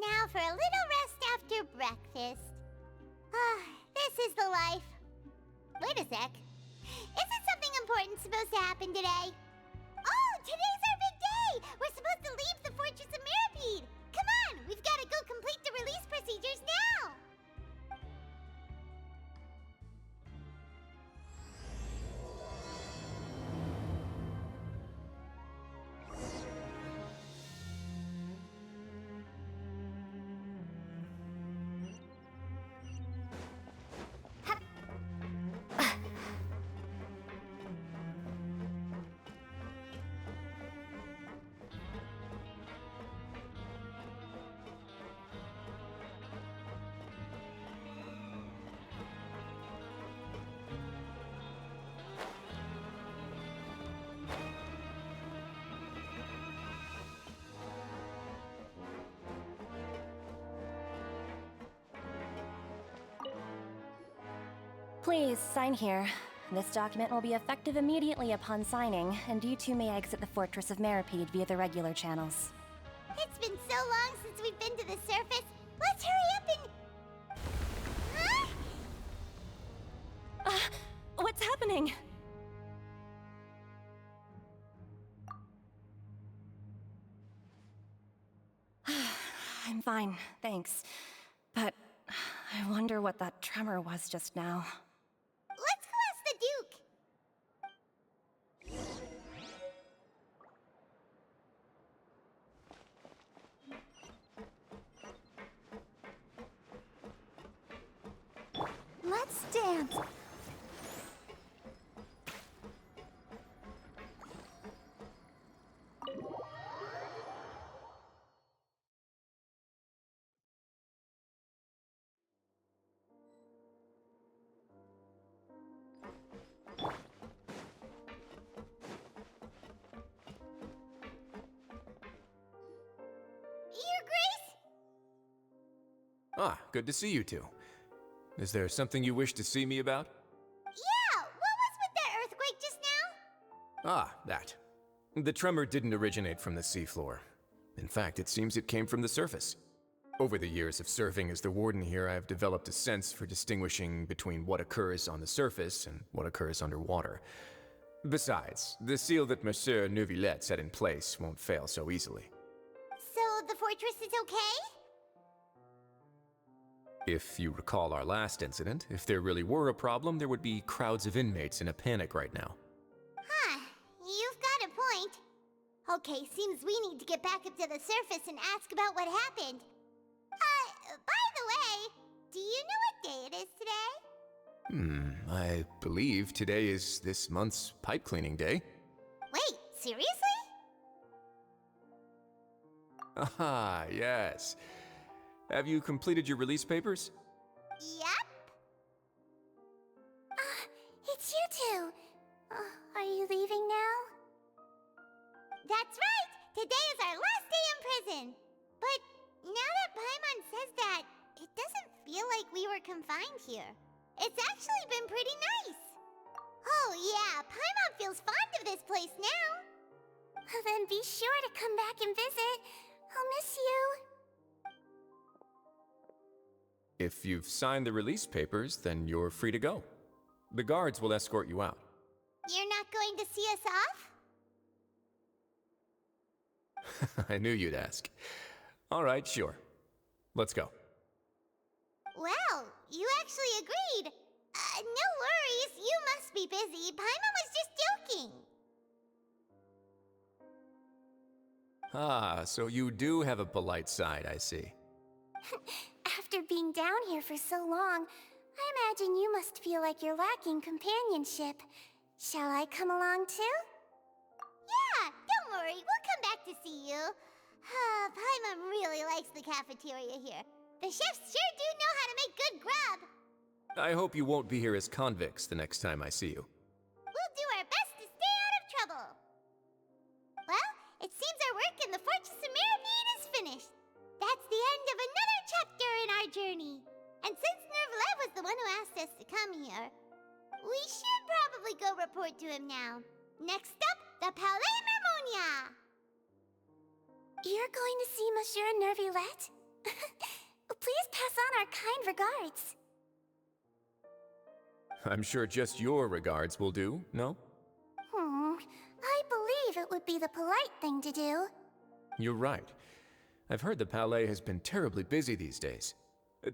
Now for a little rest after breakfast. This is the life. Wait a sec. Isn't something important supposed to happen today? Oh, today's our big day! We're supposed to leave the Fortress of Mirapede! Come on, we've got to go complete the release procedures now! Please, sign here. This document will be effective immediately upon signing, and you two may exit the Fortress of Mirapede via the regular channels. It's been so long since we've been to the surface. Let's hurry up and... What's happening? I'm fine, thanks. But I wonder what that tremor was just now. Let's go ask the Duke. Let's dance! Your Grace? Ah, good to see you two. Is there something you wish to see me about? Yeah, what was with that earthquake just now? Ah, that. The tremor didn't originate from the seafloor. In fact, it seems it came from the surface. Over the years of serving as the warden here, I have developed a sense for distinguishing between what occurs on the surface and what occurs underwater. Besides, the seal that Monsieur Neuvillette set in place won't fail so easily. So the fortress is okay? If you recall our last incident, if there really were a problem, there would be crowds of inmates in a panic right now. Huh, you've got a point. Okay, seems we need to get back up to the surface and ask about what happened. By the way, do you know what day it is today? I believe today is this month's pipe cleaning day. Wait, seriously? Aha, yes. Have you completed your release papers? Yep. It's you two. Are you leaving now? That's right! Today is our last day in prison! But now that Paimon says that, it doesn't feel like we were confined here. It's actually been pretty nice. Oh yeah, Paimon feels fond of this place now. Then be sure to come back and visit. I'll miss you. If you've signed the release papers, then you're free to go. The guards will escort you out. You're not going to see us off? I knew you'd ask. All right, sure. Let's go. Well, you actually agreed. No worries, you must be busy. Paimon was just joking. Ah, so you do have a polite side, I see. After being down here for so long, I imagine you must feel like you're lacking companionship. Shall I come along too? Yeah, don't worry, we'll come back to see you. Paimon really likes the cafeteria here. The chefs sure do know how to make good grub. I hope you won't be here as convicts the next time I see you. We'll do our best to stay out of trouble. Well, it seems our work in the Fortress of Meripede is finished. That's the end of another chapter in our journey. And since Nervalev was the one who asked us to come here, we should probably go report to him now. Next up, the Palais Mermonia. You're going to see Monsieur Nervillette? Please pass on our kind regards. I'm sure just your regards will do, no? I believe it would be the polite thing to do. You're right. I've heard the Palais has been terribly busy these days.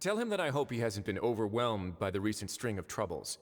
Tell him that I hope he hasn't been overwhelmed by the recent string of troubles.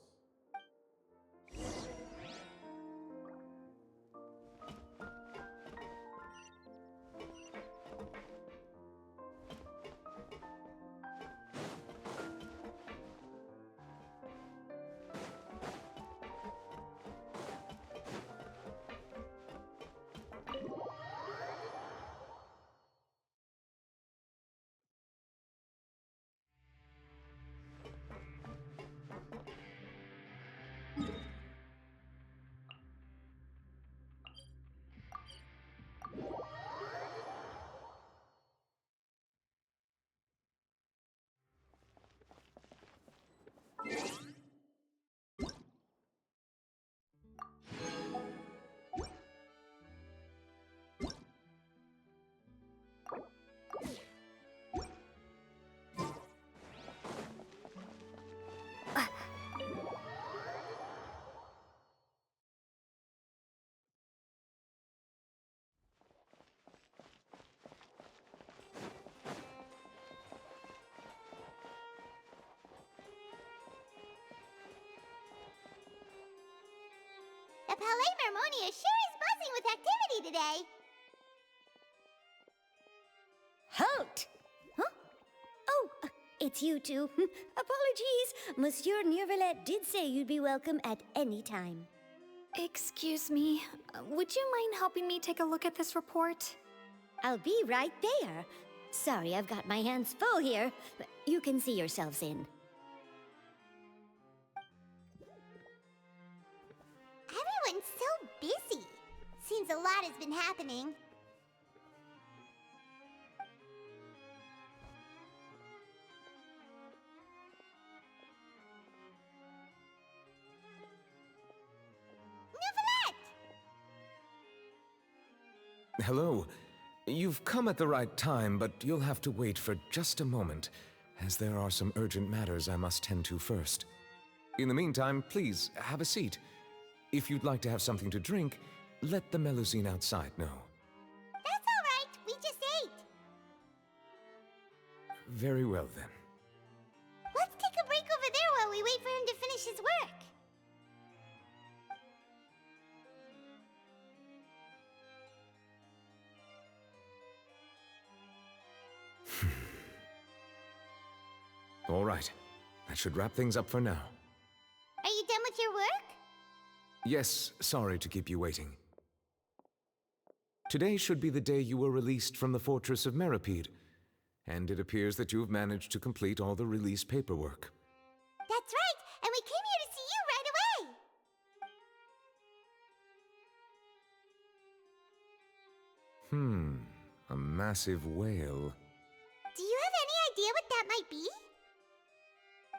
The Palais Mermonia sure is buzzing with activity today. Halt! Huh? Oh, it's you two. Apologies. Monsieur Nervillette did say you'd be welcome at any time. Excuse me, would you mind helping me take a look at this report? I'll be right there. Sorry, I've got my hands full here. You can see yourselves in. Everyone's so busy. Seems a lot has been happening. Hello. You've come at the right time, but you'll have to wait for just a moment, as there are some urgent matters I must tend to first. In the meantime, please, have a seat. If you'd like to have something to drink, let the Melusine outside know. That's all right. We just ate. Very well, then. Let's take a break over there while we wait for him to finish his work. All right. That should wrap things up for now. Are you done with your work? Yes, sorry to keep you waiting. Today should be the day you were released from the Fortress of Meripede, and it appears that you've managed to complete all the release paperwork. That's right, and we came here to see you right away. A massive whale. Do you have any idea what that might be?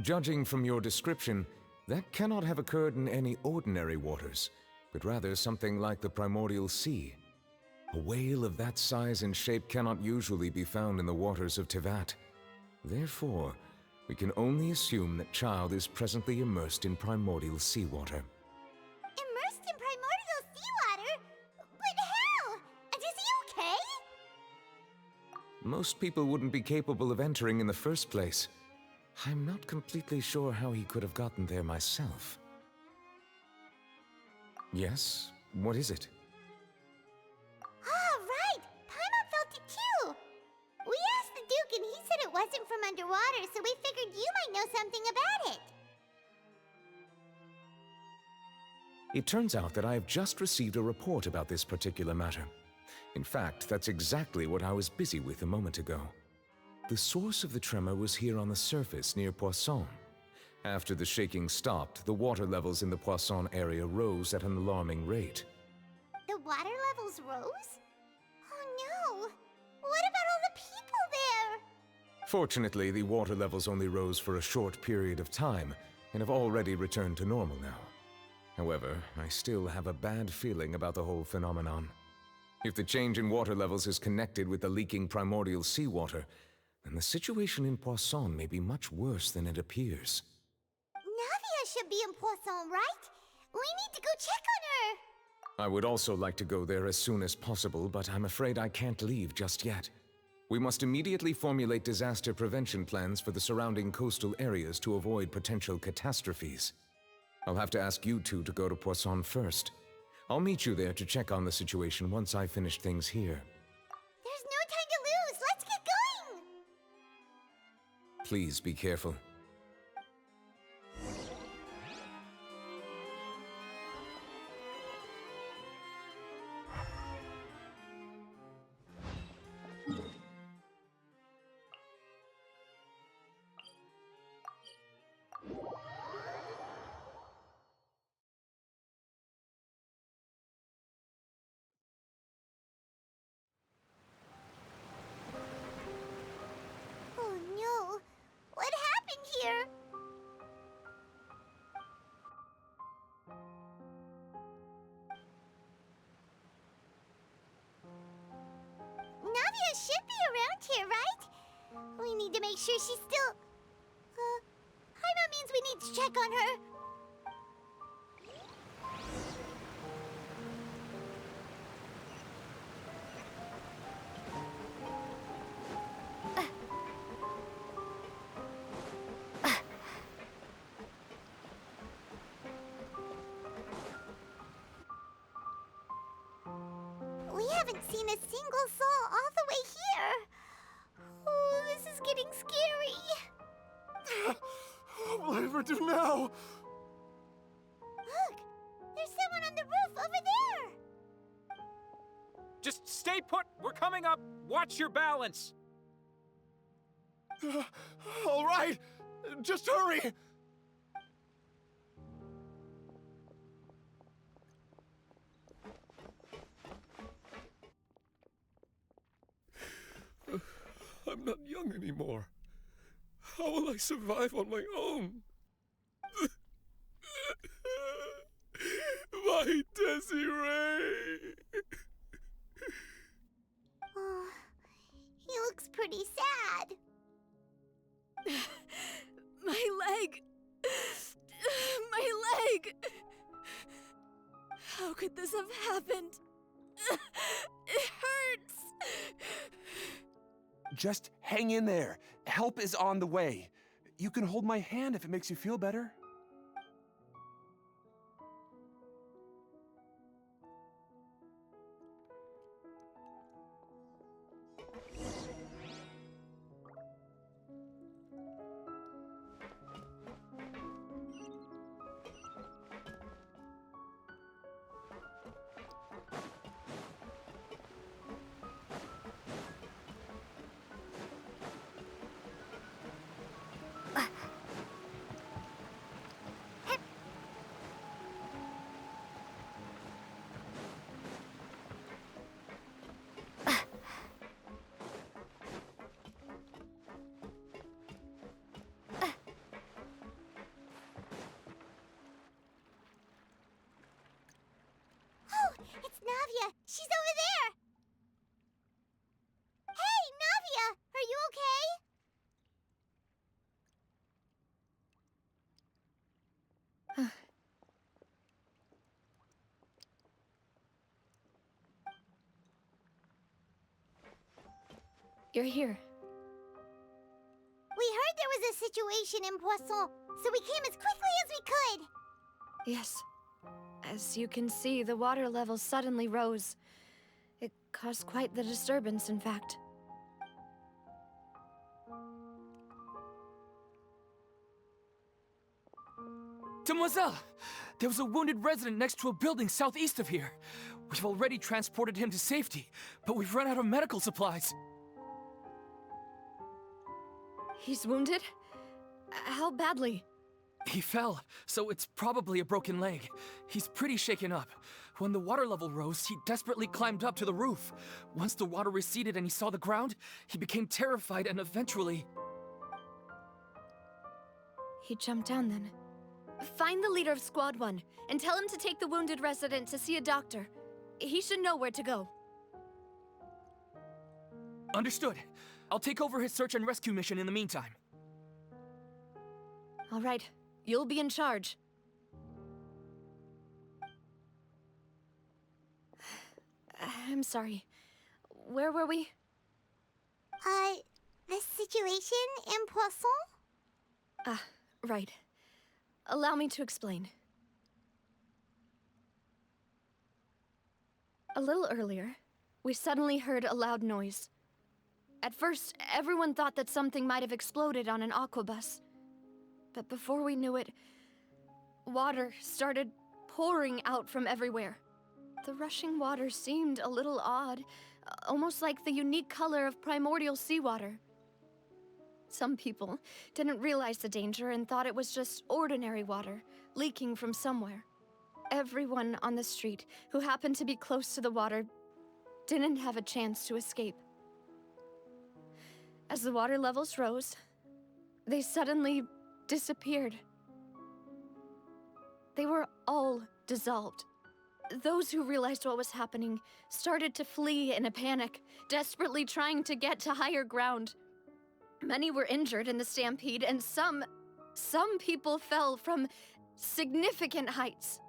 Judging from your description, that cannot have occurred in any ordinary waters, but rather something like the primordial sea. A whale of that size and shape cannot usually be found in the waters of Teyvat. Therefore, we can only assume that Child is presently immersed in primordial seawater. Immersed in primordial seawater? But how? And is he okay? Most people wouldn't be capable of entering in the first place. I'm not completely sure how he could have gotten there myself. Yes? What is it? Ah, right! Paimon felt it too! We asked the Duke and he said it wasn't from underwater, so we figured you might know something about it. It turns out that I have just received a report about this particular matter. In fact, that's exactly what I was busy with a moment ago. The source of the tremor was here on the surface near Poisson. After the shaking stopped, the water levels in the Poisson area rose at an alarming rate. The water levels rose? Oh no! What about all the people there? Fortunately, the water levels only rose for a short period of time and have already returned to normal now. However, I still have a bad feeling about the whole phenomenon. If the change in water levels is connected with the leaking primordial seawater, then the situation in Poisson may be much worse than it appears. Navia should be in Poisson, right? We need to go check on her! I would also like to go there as soon as possible, but I'm afraid I can't leave just yet. We must immediately formulate disaster prevention plans for the surrounding coastal areas to avoid potential catastrophes. I'll have to ask you two to go to Poisson first. I'll meet you there to check on the situation once I finish things here. There's no time to lose! Let's get going! Please be careful. Oh no! What happened here? Navia should be around here, right? We need to make sure she's still... Paimon means we need to check on her. We haven't seen a single soul all the way here. Oh, this is getting scary. What will I ever do now? Look, there's someone on the roof over there. Just stay put! We're coming up! Watch your balance! All right, just hurry! I'm not young anymore. How will I survive on my own? My Desiree! Oh, he looks pretty sad. My leg! My leg! How could this have happened? It hurts! Just hang in there. Help is on the way. You can hold my hand if it makes you feel better. Oh, it's Navia. She's over there. Hey, Navia, are you okay? you're here. We heard there was a situation in Poisson, so we came as quickly as we could. Yes. As you can see, the water level suddenly rose. It caused quite the disturbance, in fact. Demoiselle! There was a wounded resident next to a building southeast of here. We've already transported him to safety, but we've run out of medical supplies. He's wounded? How badly? He fell, so it's probably a broken leg. He's pretty shaken up. When the water level rose, he desperately climbed up to the roof. Once the water receded and he saw the ground, he became terrified and eventually... He jumped down then. Find the leader of Squad 1 and tell him to take the wounded resident to see a doctor. He should know where to go. Understood. I'll take over his search and rescue mission in the meantime. All right. You'll be in charge. I'm sorry. Where were we? The situation in Poisson? Ah, right. Allow me to explain. A little earlier, we suddenly heard a loud noise. At first, everyone thought that something might have exploded on an aquabus. But before we knew it, water started pouring out from everywhere. The rushing water seemed a little odd, almost like the unique color of primordial seawater. Some people didn't realize the danger and thought it was just ordinary water leaking from somewhere. Everyone on the street who happened to be close to the water didn't have a chance to escape. As the water levels rose, they suddenly disappeared. They were all dissolved. Those who realized what was happening started to flee in a panic, desperately trying to get to higher ground. Many were injured in the stampede, and some people fell from significant heights.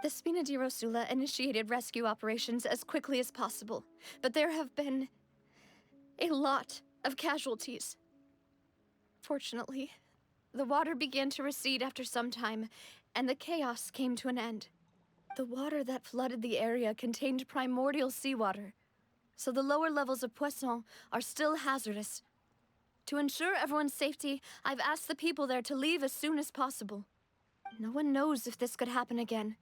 The Spina di Rosula initiated rescue operations as quickly as possible, but there have been a lot of casualties. Fortunately, the water began to recede after some time, and the chaos came to an end. The water that flooded the area contained primordial seawater, so the lower levels of Poisson are still hazardous. To ensure everyone's safety, I've asked the people there to leave as soon as possible. No one knows if this could happen again.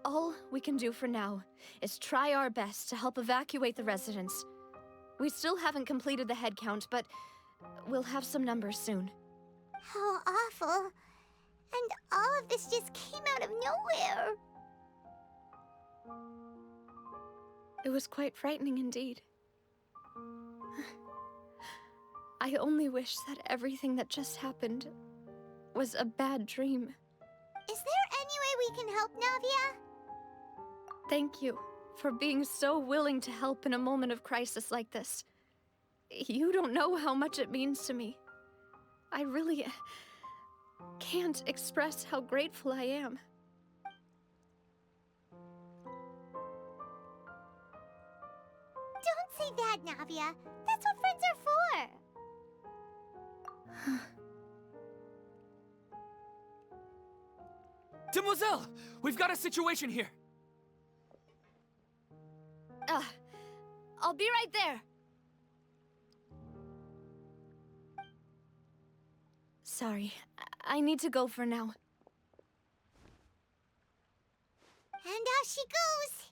All we can do for now is try our best to help evacuate the residents. We still haven't completed the head count, but we'll have some numbers soon. How awful. And all of this just came out of nowhere. It was quite frightening indeed. I only wish that everything that just happened was a bad dream. Is there any way we can help, Navia? Thank you for being so willing to help in a moment of crisis like this. You don't know how much it means to me. I really can't express how grateful I am. Don't say that, Navia. That's what friends are for. Demoiselle! We've got a situation here! I'll be right there. Sorry, I need to go for now. And out she goes.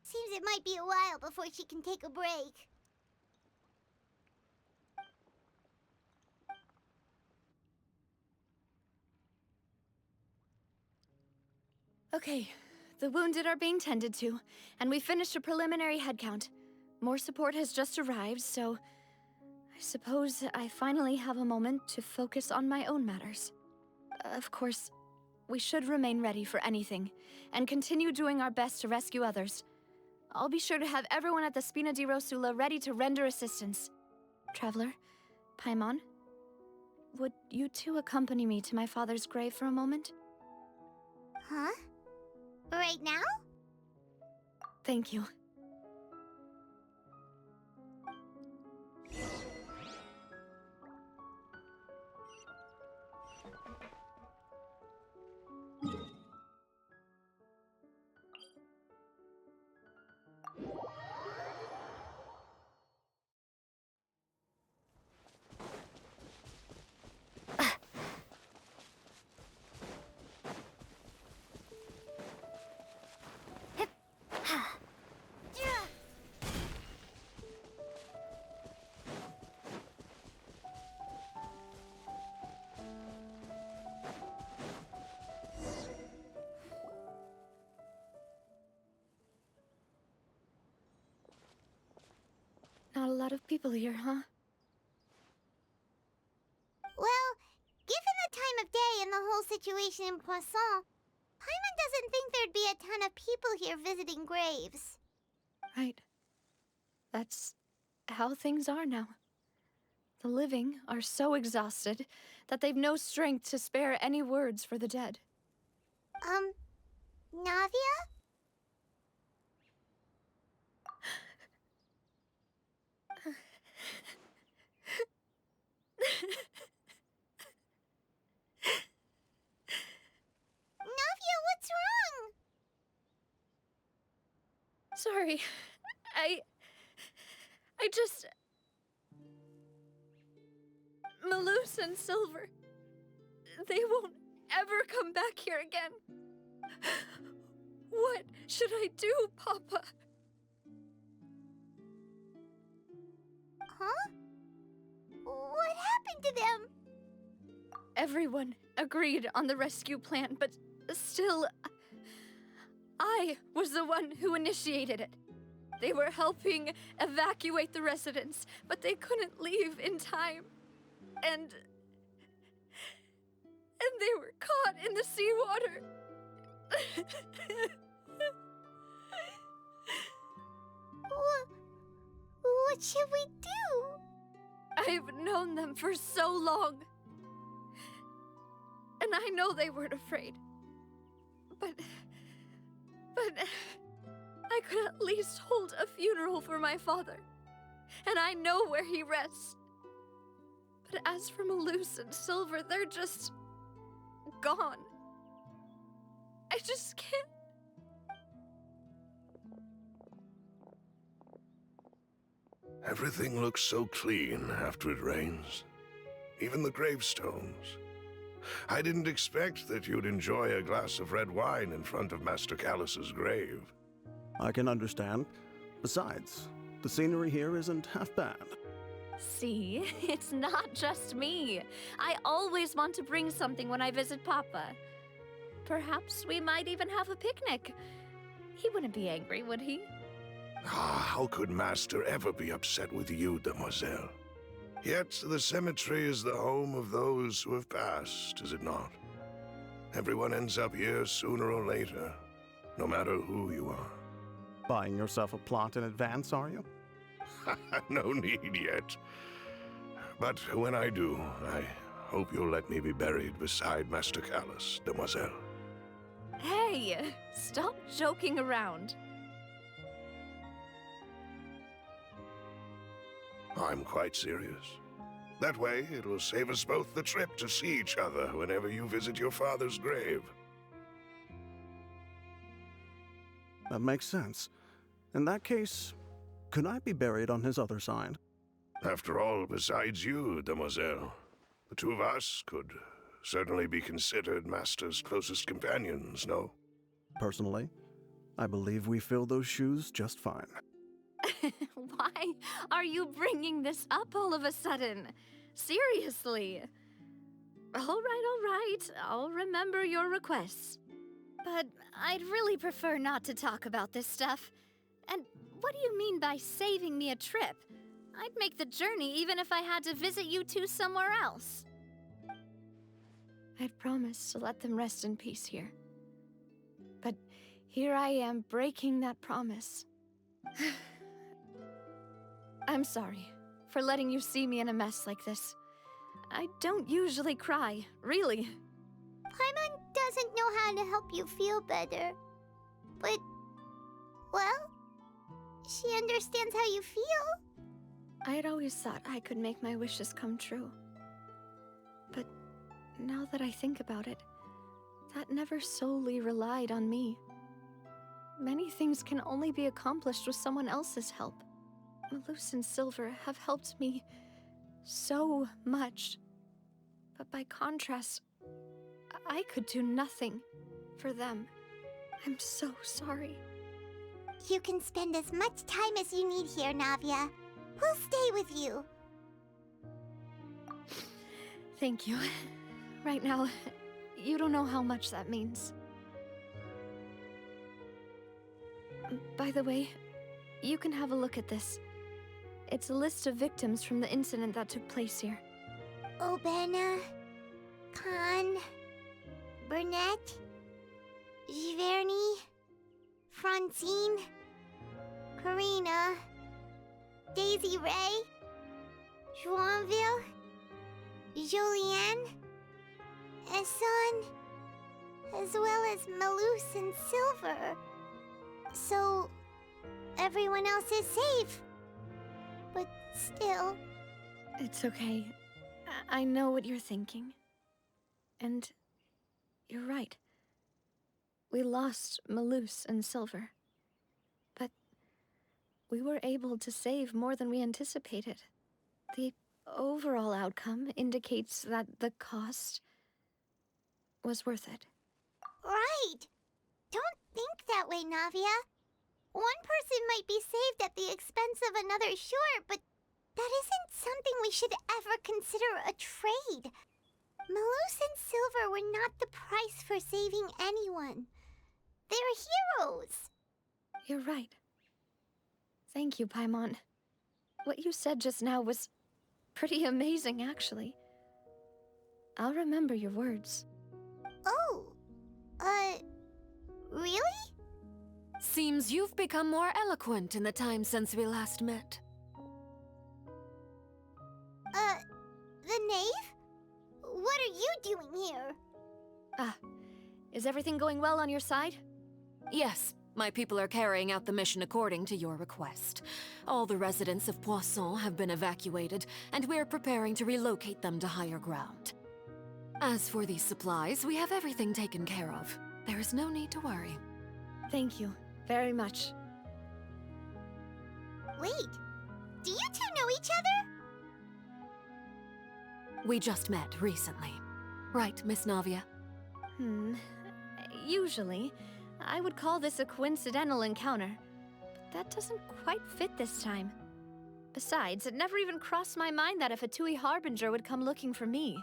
Seems it might be a while before she can take a break. Okay, the wounded are being tended to, and we finished a preliminary head count. More support has just arrived, so I suppose I finally have a moment to focus on my own matters. Of course, we should remain ready for anything, and continue doing our best to rescue others. I'll be sure to have everyone at the Spina di Rosula ready to render assistance. Traveler, Paimon, would you two accompany me to my father's grave for a moment? Huh? Right now? Thank you. Not a lot of people here, huh? Well, given the time of day and the whole situation in Poisson, Paimon doesn't think there'd be a ton of people here visiting graves. Right. That's how things are now. The living are so exhausted that they've no strength to spare any words for the dead. Navia? Navia, what's wrong? Sorry. I just... Malus and Silver... They won't ever come back here again. What should I do, Papa? Huh? What happened to them? Everyone agreed on the rescue plan, but still... I was the one who initiated it. They were helping evacuate the residents, but they couldn't leave in time. And they were caught in the seawater. What should we do? I've known them for so long. And I know they weren't afraid. But I could at least hold a funeral for my father. And I know where he rests. But as for Malus and Silver, they're just... gone. I just can't... Everything looks so clean after it rains. Even the gravestones. I didn't expect that you'd enjoy a glass of red wine in front of Master Callus's grave. I can understand. Besides, the scenery here isn't half bad. See, it's not just me. I always want to bring something when I visit Papa. Perhaps we might even have a picnic. He wouldn't be angry, would he? How could Master ever be upset with you, demoiselle? Yet the cemetery is the home of those who have passed, is it not? Everyone ends up here sooner or later, no matter who you are. Buying yourself a plot in advance, are you? No need yet. But when I do, I hope you'll let me be buried beside Master Callus, demoiselle. Hey, stop joking around. I'm quite serious. That way, it will save us both the trip to see each other whenever you visit your father's grave. That makes sense. In that case, could I be buried on his other side? After all, besides you, demoiselle, the two of us could certainly be considered Master's closest companions, no? Personally, I believe we fill those shoes just fine. Why are you bringing this up all of a sudden? Seriously. All right. I'll remember your requests. But I'd really prefer not to talk about this stuff. And what do you mean by saving me a trip? I'd make the journey even if I had to visit you two somewhere else. I'd promised to let them rest in peace here. But here I am breaking that promise. I'm sorry for letting you see me in a mess like this. I don't usually cry, really. Paimon doesn't know how to help you feel better. But, well, she understands how you feel. I had always thought I could make my wishes come true. But now that I think about it, that never solely relied on me. Many things can only be accomplished with someone else's help. Malus and Silver have helped me so much. But by contrast, I could do nothing for them. I'm so sorry. You can spend as much time as you need here, Navia. We'll stay with you. Thank you. Right now, you don't know how much that means. By the way, you can have a look at this. It's a list of victims from the incident that took place here. Obena, Khan, Burnett, Giverny, Francine, Karina, Daisy Ray, Joinville, Jolienne, Esson, as well as Malus and Silver. So, everyone else is safe. But still... It's okay. I know what you're thinking. And you're right. We lost Malus and Silver. But we were able to save more than we anticipated. The overall outcome indicates that the cost was worth it. Right! Don't think that way, Navia. One person might be saved at the expense of another, sure, but that isn't something we should ever consider a trade. Malus and Silver were not the price for saving anyone. They're heroes. You're right. Thank you, Paimon. What you said just now was pretty amazing, actually. I'll remember your words. Oh, really? Seems you've become more eloquent in the time since we last met. The knave? What are you doing here? Is everything going well on your side? Yes, my people are carrying out the mission according to your request. All the residents of Poisson have been evacuated, and we're preparing to relocate them to higher ground. As for these supplies, we have everything taken care of. There is no need to worry. Thank you very much. Wait, do you two know each other? We just met recently. Right, Miss Navia? Usually, I would call this a coincidental encounter. But that doesn't quite fit this time. Besides, it never even crossed my mind that a Fatui Harbinger would come looking for me.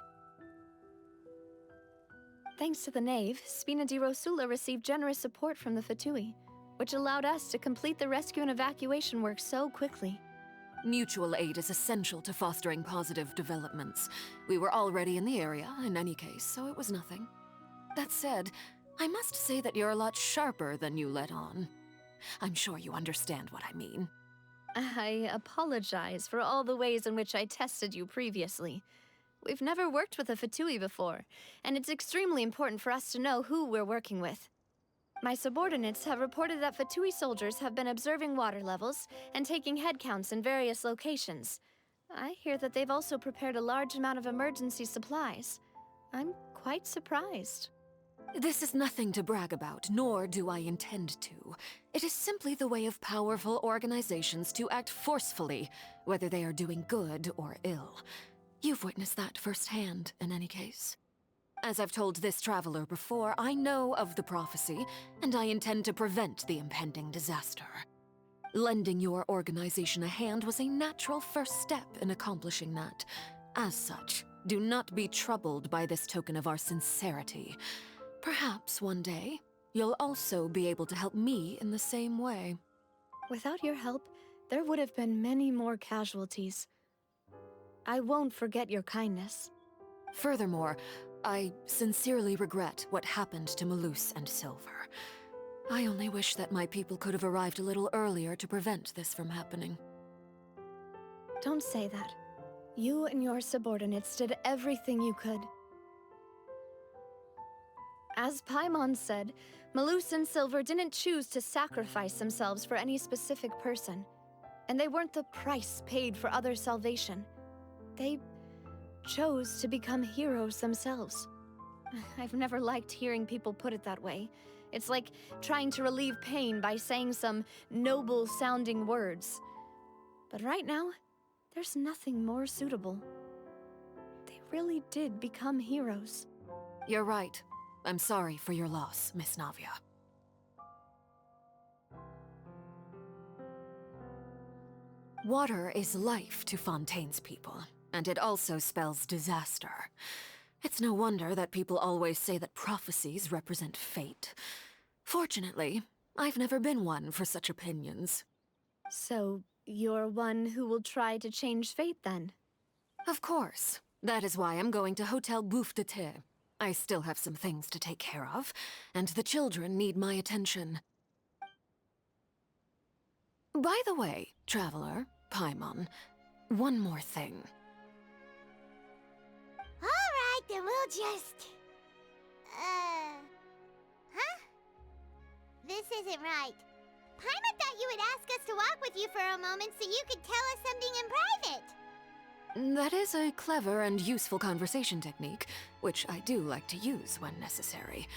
Thanks to the Knave, Spina di Rosula received generous support from the Fatui, which allowed us to complete the rescue and evacuation work so quickly. Mutual aid is essential to fostering positive developments. We were already in the area, in any case, so it was nothing. That said, I must say that you're a lot sharper than you let on. I'm sure you understand what I mean. I apologize for all the ways in which I tested you previously. We've never worked with a Fatui before, and it's extremely important for us to know who we're working with. My subordinates have reported that Fatui soldiers have been observing water levels and taking head counts in various locations. I hear that they've also prepared a large amount of emergency supplies. I'm quite surprised. This is nothing to brag about, nor do I intend to. It is simply the way of powerful organizations to act forcefully, whether they are doing good or ill. You've witnessed that firsthand, in any case. As I've told this traveler before, I know of the prophecy, and I intend to prevent the impending disaster. Lending your organization a hand was a natural first step in accomplishing that. As such, do not be troubled by this token of our sincerity. Perhaps one day, you'll also be able to help me in the same way. Without your help, there would have been many more casualties. I won't forget your kindness. Furthermore, I sincerely regret what happened to Malus and Silver. I only wish that my people could have arrived a little earlier to prevent this from happening. Don't say that. You and your subordinates did everything you could. As Paimon said, Malus and Silver didn't choose to sacrifice themselves for any specific person, and they weren't the price paid for other salvation. They chose to become heroes themselves. I've never liked hearing people put it that way. It's like trying to relieve pain by saying some noble-sounding words. But right now, there's nothing more suitable. They really did become heroes. You're right. I'm sorry for your loss, Miss Navia. Water is life to Fontaine's people, and it also spells disaster. It's no wonder that people always say that prophecies represent fate. Fortunately, I've never been one for such opinions. So, you're one who will try to change fate, then? Of course. That is why I'm going to Hotel Bouffe de Thé. I still have some things to take care of, and the children need my attention. By the way, Traveler, Paimon, one more thing. Alright, then we'll just... Huh? This isn't right. Paimon thought you would ask us to walk with you for a moment so you could tell us something in private. That is a clever and useful conversation technique, which I do like to use when necessary.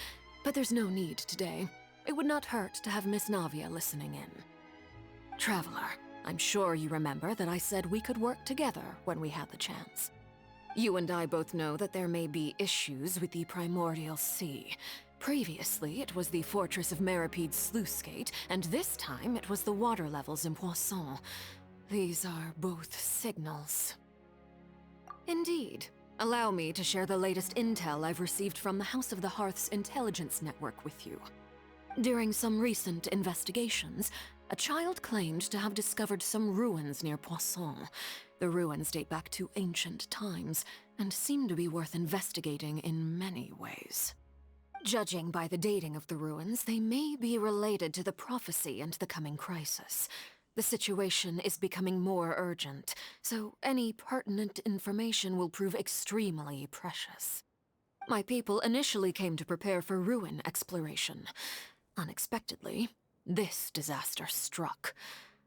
But there's no need today. It would not hurt to have Miss Navia listening in. Traveler, I'm sure you remember that I said we could work together when we had the chance. You and I both know that there may be issues with the Primordial Sea. Previously, it was the Fortress of Maripede's sluice gate, and this time it was the water levels in Poisson. These are both signals. Indeed. Allow me to share the latest intel I've received from the House of the Hearth's intelligence network with you. During some recent investigations, a child claimed to have discovered some ruins near Poisson. The ruins date back to ancient times, and seem to be worth investigating in many ways. Judging by the dating of the ruins, they may be related to the prophecy and the coming crisis. The situation is becoming more urgent, so any pertinent information will prove extremely precious. My people initially came to prepare for ruin exploration. Unexpectedly, this disaster struck,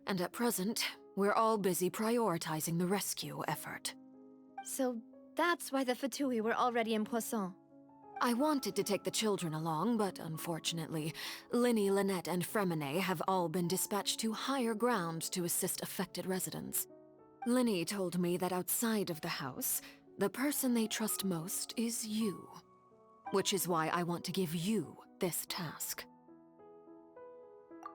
and at present, we're all busy prioritizing the rescue effort. So that's why the Fatui were already in Poisson. I wanted to take the children along, but unfortunately, Linny, Lynette, and Fremine have all been dispatched to higher ground to assist affected residents. Linny told me that outside of the house, the person they trust most is you. Which is why I want to give you this task.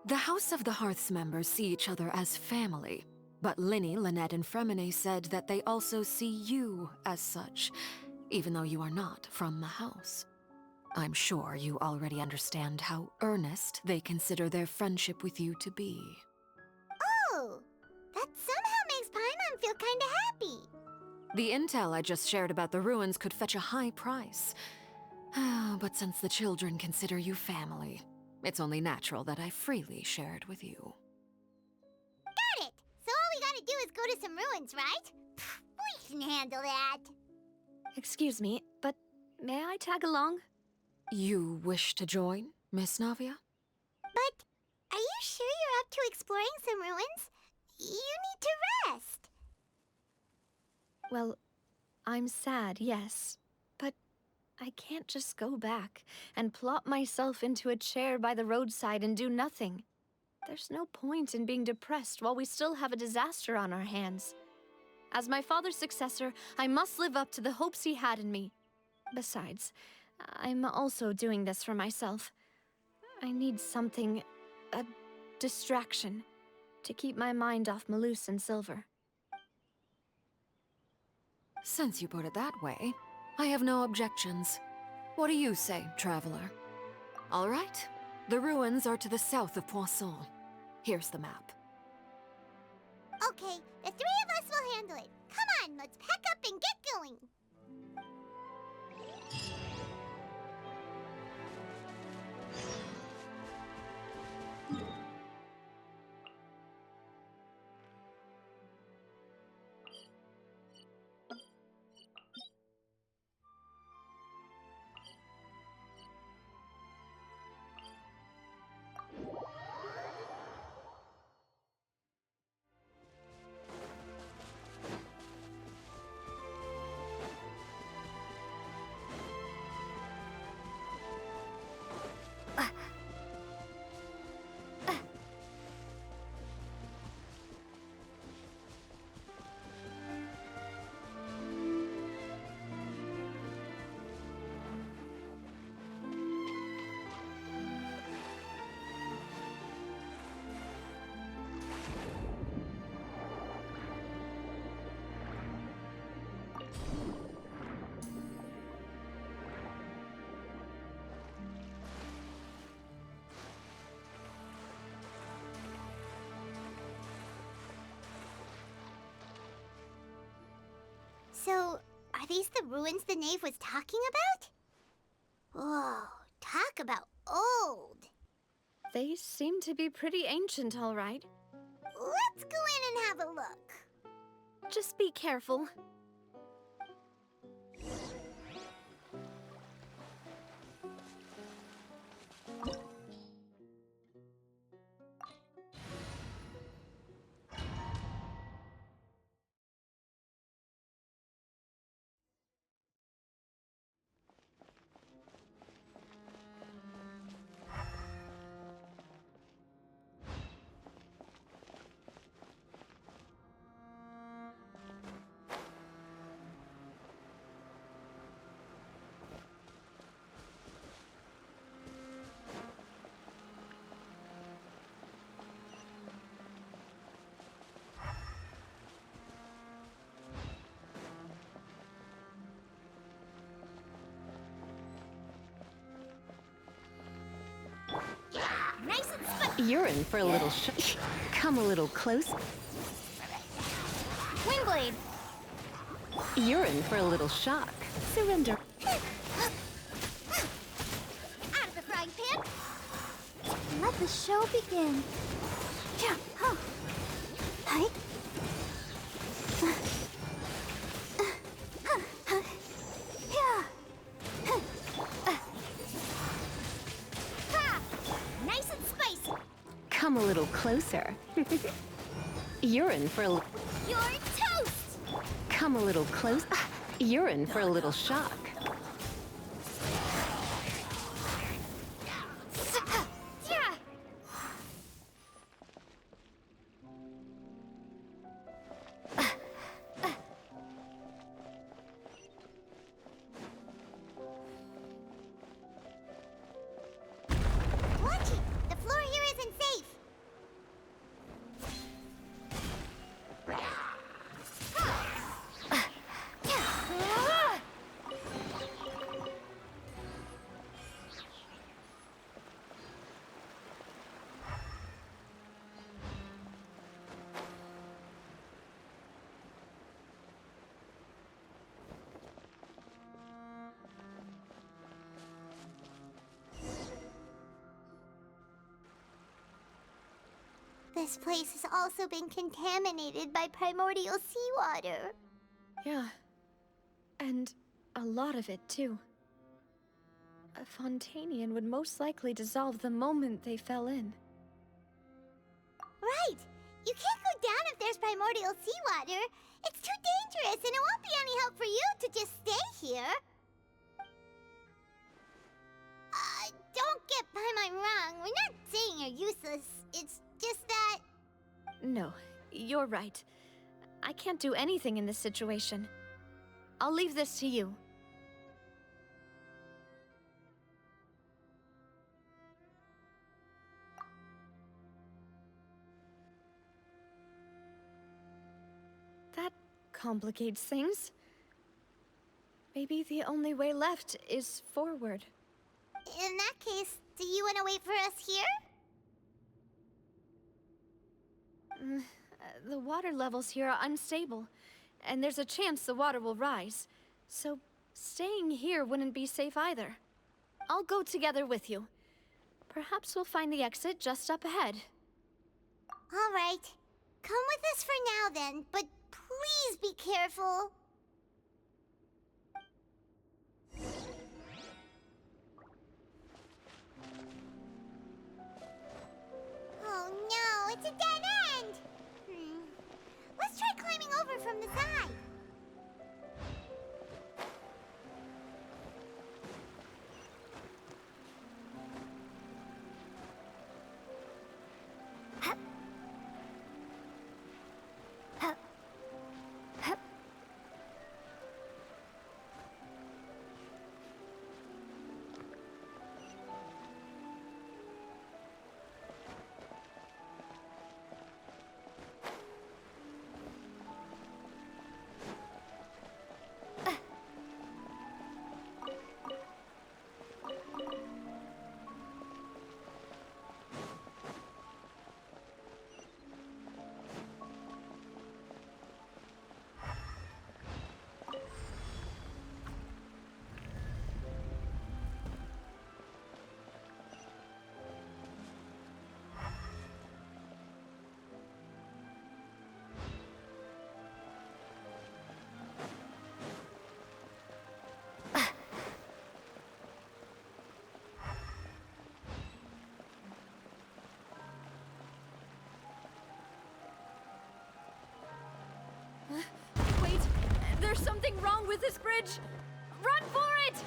The House of the Hearth's members see each other as family, but Linny, Lynette, and Fremine said that they also see you as such, even though you are not from the house. I'm sure you already understand how earnest they consider their friendship with you to be. Oh, that somehow makes Paimon feel kinda happy. The intel I just shared about the ruins could fetch a high price. But since the children consider you family, it's only natural that I freely share it with you. Got it! So all we gotta do is go to some ruins, right? Pfft, we can handle that. Excuse me, but may I tag along? You wish to join, Miss Navia? But are you sure you're up to exploring some ruins? You need to rest. Well, I'm sad, yes. But I can't just go back and plop myself into a chair by the roadside and do nothing. There's no point in being depressed while we still have a disaster on our hands. As my father's successor, I must live up to the hopes he had in me. Besides, I'm also doing this for myself. I need something, a distraction, to keep my mind off Malus and Silver. Since you put it that way, I have no objections. What do you say, Traveler? All right. The ruins are to the south of Poisson. Here's the map. Okay, the three of us will handle it. Come on, let's pack up and get going. So, are these the ruins the knave was talking about? Whoa, talk about old. They seem to be pretty ancient, all right. Let's go in and have a look. Just be careful. Nice and spicy. You're in for a little Come a little close. Wingblade. You're in for a little shock. Surrender. Out of the frying pan. Let the show begin. Yeah. Huh. Hi. Nice and spicy. Come a little closer. You're in for a You're toast. Come a little close. You're in for a little shock. Yeah. Watch it. The floor here isn't safe. This place has also been contaminated by primordial seawater. Yeah. And a lot of it, too. A Fontainian would most likely dissolve the moment they fell in. Right! You can't go down if there's primordial seawater. It's too dangerous, and it won't be any help for you to just stay here. Don't get Paimon wrong. We're not saying you're useless. It's just that... No, you're right. I can't do anything in this situation. I'll leave this to you. That complicates things. Maybe the only way left is forward. In that case, do you want to wait for us here? The water levels here are unstable, and there's a chance the water will rise. So staying here wouldn't be safe either. I'll go together with you. Perhaps we'll find the exit just up ahead. All right. Come with us for now then, but please be careful. Oh no, it's a dead end! Let's try climbing over from the side. use this bridge! Run for it!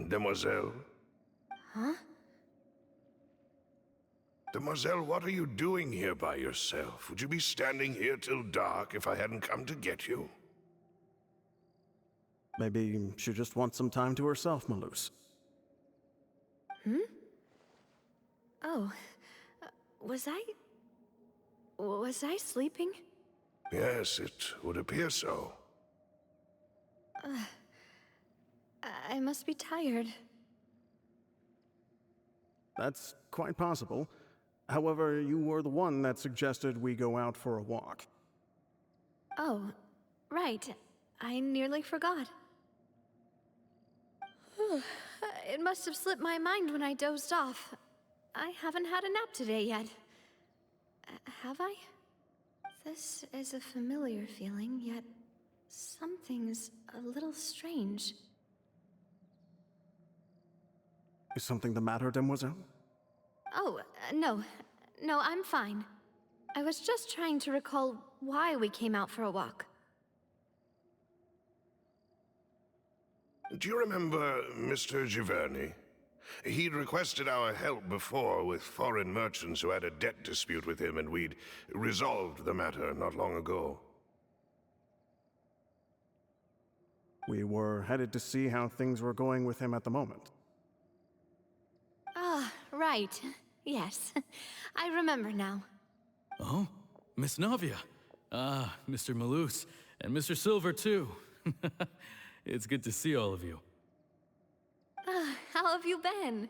Demoiselle? Huh? Demoiselle, what are you doing here by yourself? Would you be standing here till dark if I hadn't come to get you? Maybe she just wants some time to herself, Malus. Hmm? Oh. Was I sleeping? Yes, it would appear so. I must be tired. That's quite possible. However, you were the one that suggested we go out for a walk. Oh, right. I nearly forgot. It must have slipped my mind when I dozed off. I haven't had a nap today yet. Have I? This is a familiar feeling, yet something's a little strange. Is something the matter, Demoiselle? Oh, no. No, I'm fine. I was just trying to recall why we came out for a walk. Do you remember Mr. Giverny? He'd requested our help before with foreign merchants who had a debt dispute with him, and we'd resolved the matter not long ago. We were headed to see how things were going with him at the moment. Ah, right. Yes. I remember now. Oh, Miss Navia. Ah, Mr. Malus, and Mr. Silver, too. It's good to see all of you. How have you been?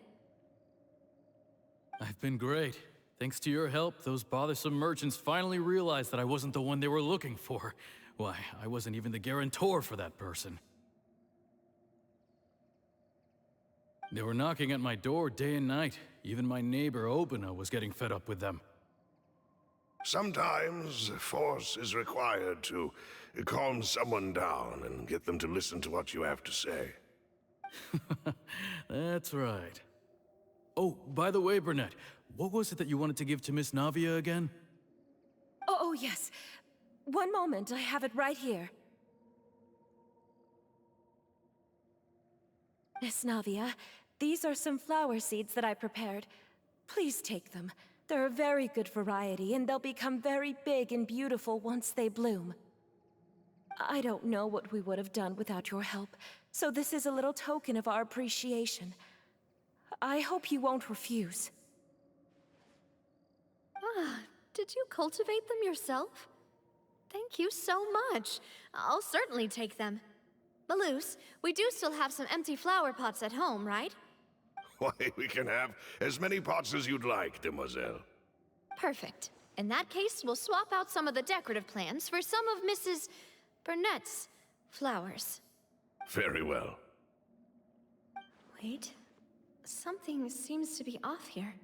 I've been great. Thanks to your help, those bothersome merchants finally realized that I wasn't the one they were looking for. Why, I wasn't even the guarantor for that person. They were knocking at my door day and night. Even my neighbor, Obina, was getting fed up with them. Sometimes force is required to calm someone down and get them to listen to what you have to say. That's right. Oh, by the way, Burnett, what was it that you wanted to give to Miss Navia again? Oh, yes. One moment, I have it right here. Miss Navia, these are some flower seeds that I prepared. Please take them. They're a very good variety, and they'll become very big and beautiful once they bloom. I don't know what we would have done without your help, so this is a little token of our appreciation. I hope you won't refuse. Ah, did you cultivate them yourself? Thank you so much. I'll certainly take them. Malus, we do still have some empty flower pots at home, right? Why, we can have as many pots as you'd like, Demoiselle. Perfect. In that case, we'll swap out some of the decorative plants for some of Mrs. Burnett's flowers. Very well. Wait. Something seems to be off here.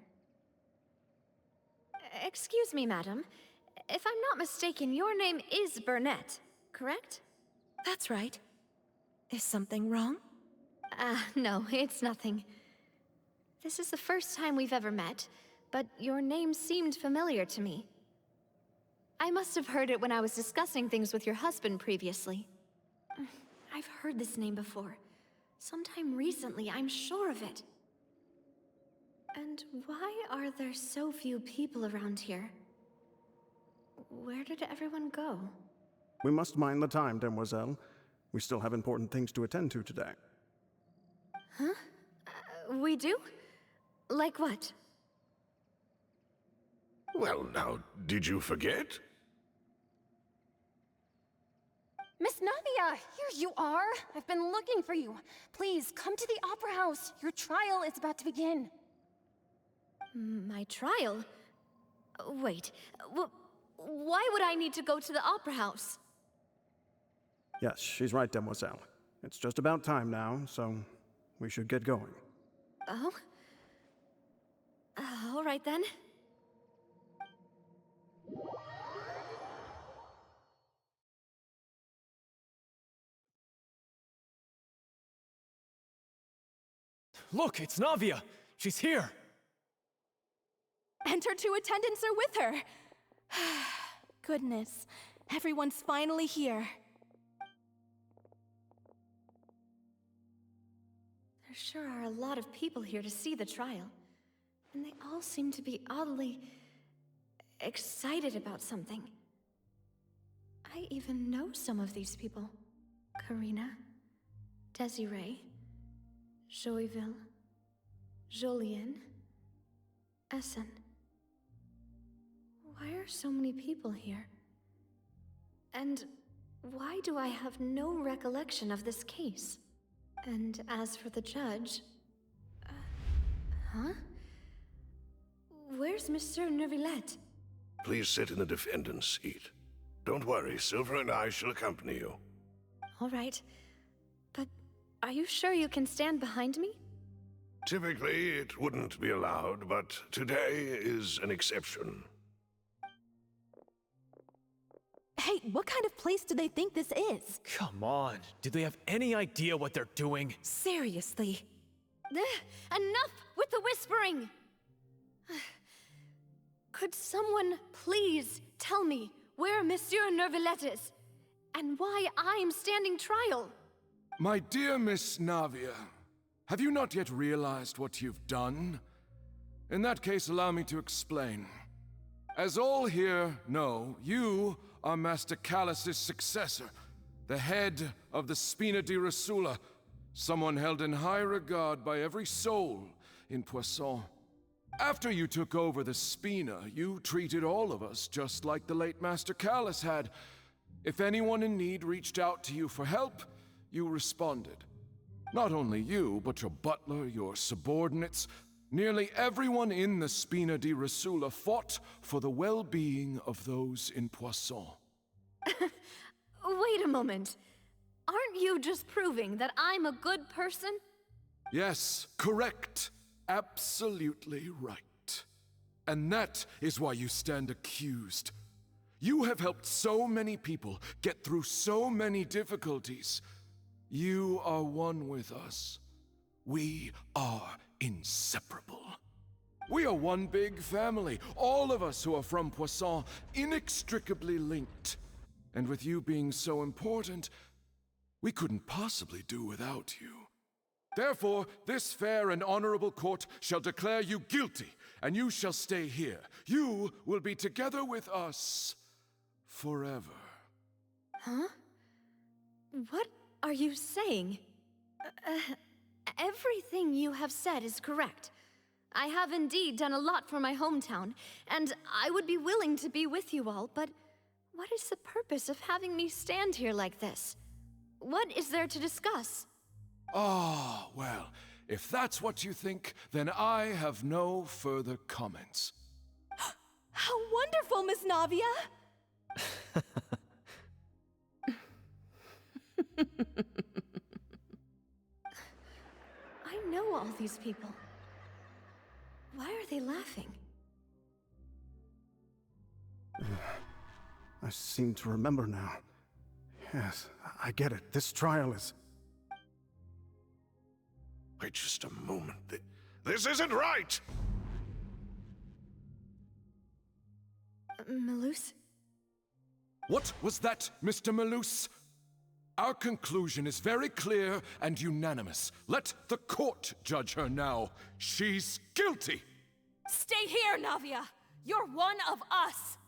Excuse me, madam. If I'm not mistaken, your name is Burnett, correct? That's right. Is something wrong? No, it's nothing. This is the first time we've ever met, but your name seemed familiar to me. I must have heard it when I was discussing things with your husband previously. I've heard this name before. Sometime recently, I'm sure of it. And why are there so few people around here? Where did everyone go? We must mind the time, Demoiselle. We still have important things to attend to today. Huh? We do? Like what? Well, now, did you forget? Miss Navia, here you are. I've been looking for you. Please, come to the Opera House. Your trial is about to begin. My trial? Wait, why would I need to go to the opera house? Yes, she's right, Demoiselle. It's just about time now, so we should get going. Oh? All right then. Look, it's Navia! She's here! And her two attendants are with her. Goodness, everyone's finally here. There sure are a lot of people here to see the trial. And they all seem to be oddly excited about something. I even know some of these people. Karina, Desiree, Joyville, Jolien, Essen. Why are so many people here? And why do I have no recollection of this case? And as for the judge... huh? Where's Monsieur Neuvillette? Please sit in the defendant's seat. Don't worry, Silver and I shall accompany you. All right. But are you sure you can stand behind me? Typically, it wouldn't be allowed, but today is an exception. Hey, what kind of place do they think this is? Come on, do they have any idea what they're doing? Seriously. Enough with the whispering! Could someone please tell me where Monsieur Neuvillette is? And why I'm standing trial? My dear Miss Navia, have you not yet realized what you've done? In that case, allow me to explain. As all here know, you are Master Callus's successor, the head of the Spina di Rosula, someone held in high regard by every soul in Poisson. After you took over the Spina, you treated all of us just like the late Master Callus had. If anyone in need reached out to you for help, you responded. Not only you, but your butler, your subordinates, nearly everyone in the Spina di Rosula fought for the well-being of those in Poisson. Wait a moment. Aren't you just proving that I'm a good person? Yes, correct. Absolutely right. And that is why you stand accused. You have helped so many people get through so many difficulties. You are one with us. We are inseparable. We are one big family, all of us who are from Poisson, inextricably linked. And with you being so important, we couldn't possibly do without you. Therefore, this fair and honorable court shall declare you guilty, and you shall stay here. You will be together with us forever. Huh? What are you saying? Everything you have said is correct. I have indeed done a lot for my hometown, and I would be willing to be with you all, but what is the purpose of having me stand here like this? What is there to discuss? Ah, well, if that's what you think, then I have no further comments. How wonderful, Miss Navia! I know all these people. Why are they laughing? I seem to remember now. Yes, I get it. This trial is... Wait just a moment. This isn't right! Malus? What was that, Mr. Malus? Our conclusion is very clear and unanimous. Let the court judge her now. She's guilty! Stay here, Navia! You're one of us!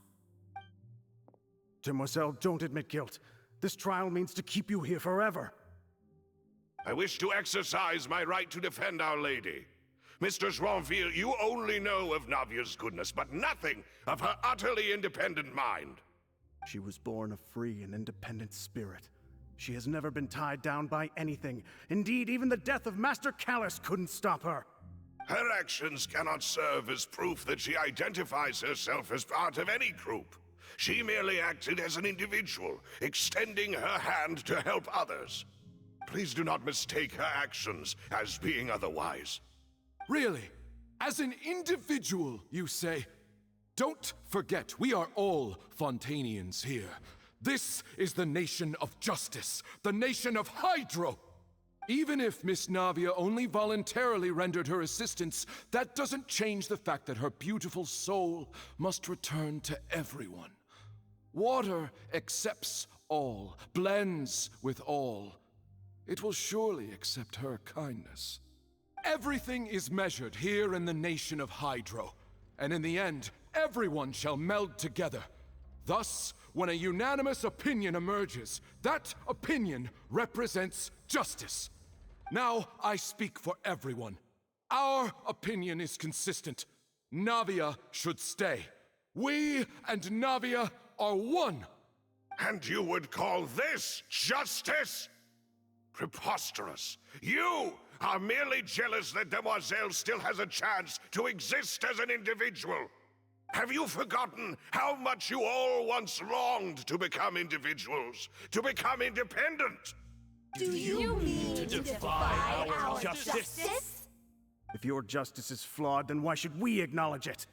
Demoiselle, don't admit guilt. This trial means to keep you here forever. I wish to exercise my right to defend Our Lady. Mr. Joinville, you only know of Navia's goodness, but nothing of her utterly independent mind. She was born a free and independent spirit. She has never been tied down by anything. Indeed, even the death of Master Callus couldn't stop her. Her actions cannot serve as proof that she identifies herself as part of any group. She merely acted as an individual, extending her hand to help others. Please do not mistake her actions as being otherwise. Really? As an individual, you say? Don't forget, we are all Fontainians here. This is the nation of justice, the nation of Hydro! Even if Miss Navia only voluntarily rendered her assistance, that doesn't change the fact that her beautiful soul must return to everyone. Water accepts all, blends with all. It will surely accept her kindness. Everything is measured here in the nation of Hydro, and in the end, everyone shall meld together. Thus, when a unanimous opinion emerges, that opinion represents justice. Now I speak for everyone. Our opinion is consistent. Navia should stay. We and Navia are one. And you would call this justice? Preposterous. You are merely jealous that Demoiselle still has a chance to exist as an individual. Have you forgotten how much you all once longed to become individuals, to become independent? Do you mean to defy our justice? If your justice is flawed, then why should we acknowledge it?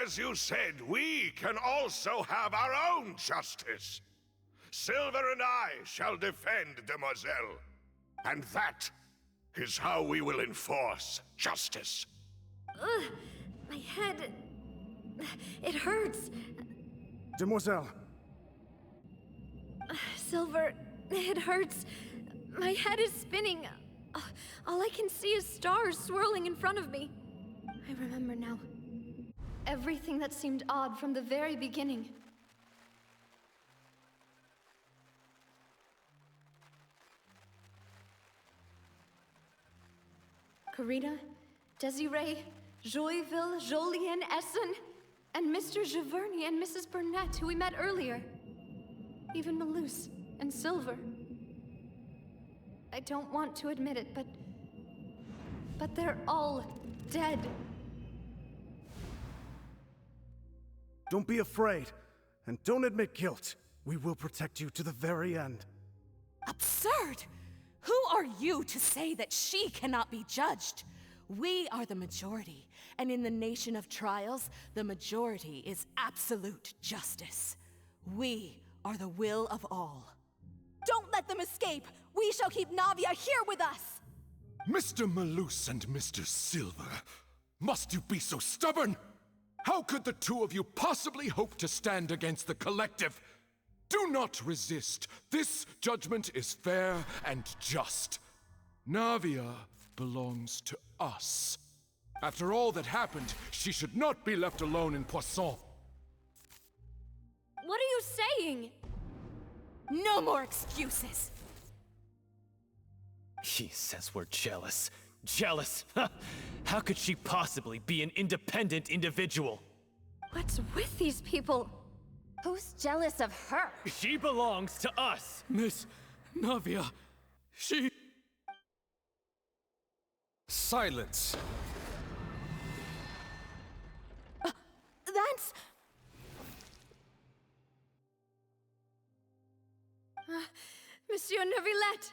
As you said, we can also have our own justice. Silver and I shall defend Demoiselle. And that is how we will enforce justice. Ugh, my head... It hurts. Demoiselle. Silver, it hurts. My head is spinning. All I can see is stars swirling in front of me. I remember now. Everything that seemed odd from the very beginning. Karina, Desiree, Joyville, Jolien, Essen, and Mr. Giverny and Mrs. Burnett, who we met earlier. Even Malus and Silver. I don't want to admit it, but they're all dead. Don't be afraid, and don't admit guilt. We will protect you to the very end. Absurd! Who are you to say that she cannot be judged? We are the majority, and in the nation of trials, the majority is absolute justice. We are the will of all. Don't let them escape! We shall keep Navia here with us! Mr. Malus and Mr. Silver, must you be so stubborn? How could the two of you possibly hope to stand against the collective? Do not resist. This judgment is fair and just. Navia belongs to us. After all that happened, she should not be left alone in Poisson. What are you saying? No more excuses! He says we're jealous. Jealous? How could she possibly be an independent individual? What's with these people? Who's jealous of her? She belongs to us! Miss Navia, she... Silence! That's... Monsieur Neuvillette!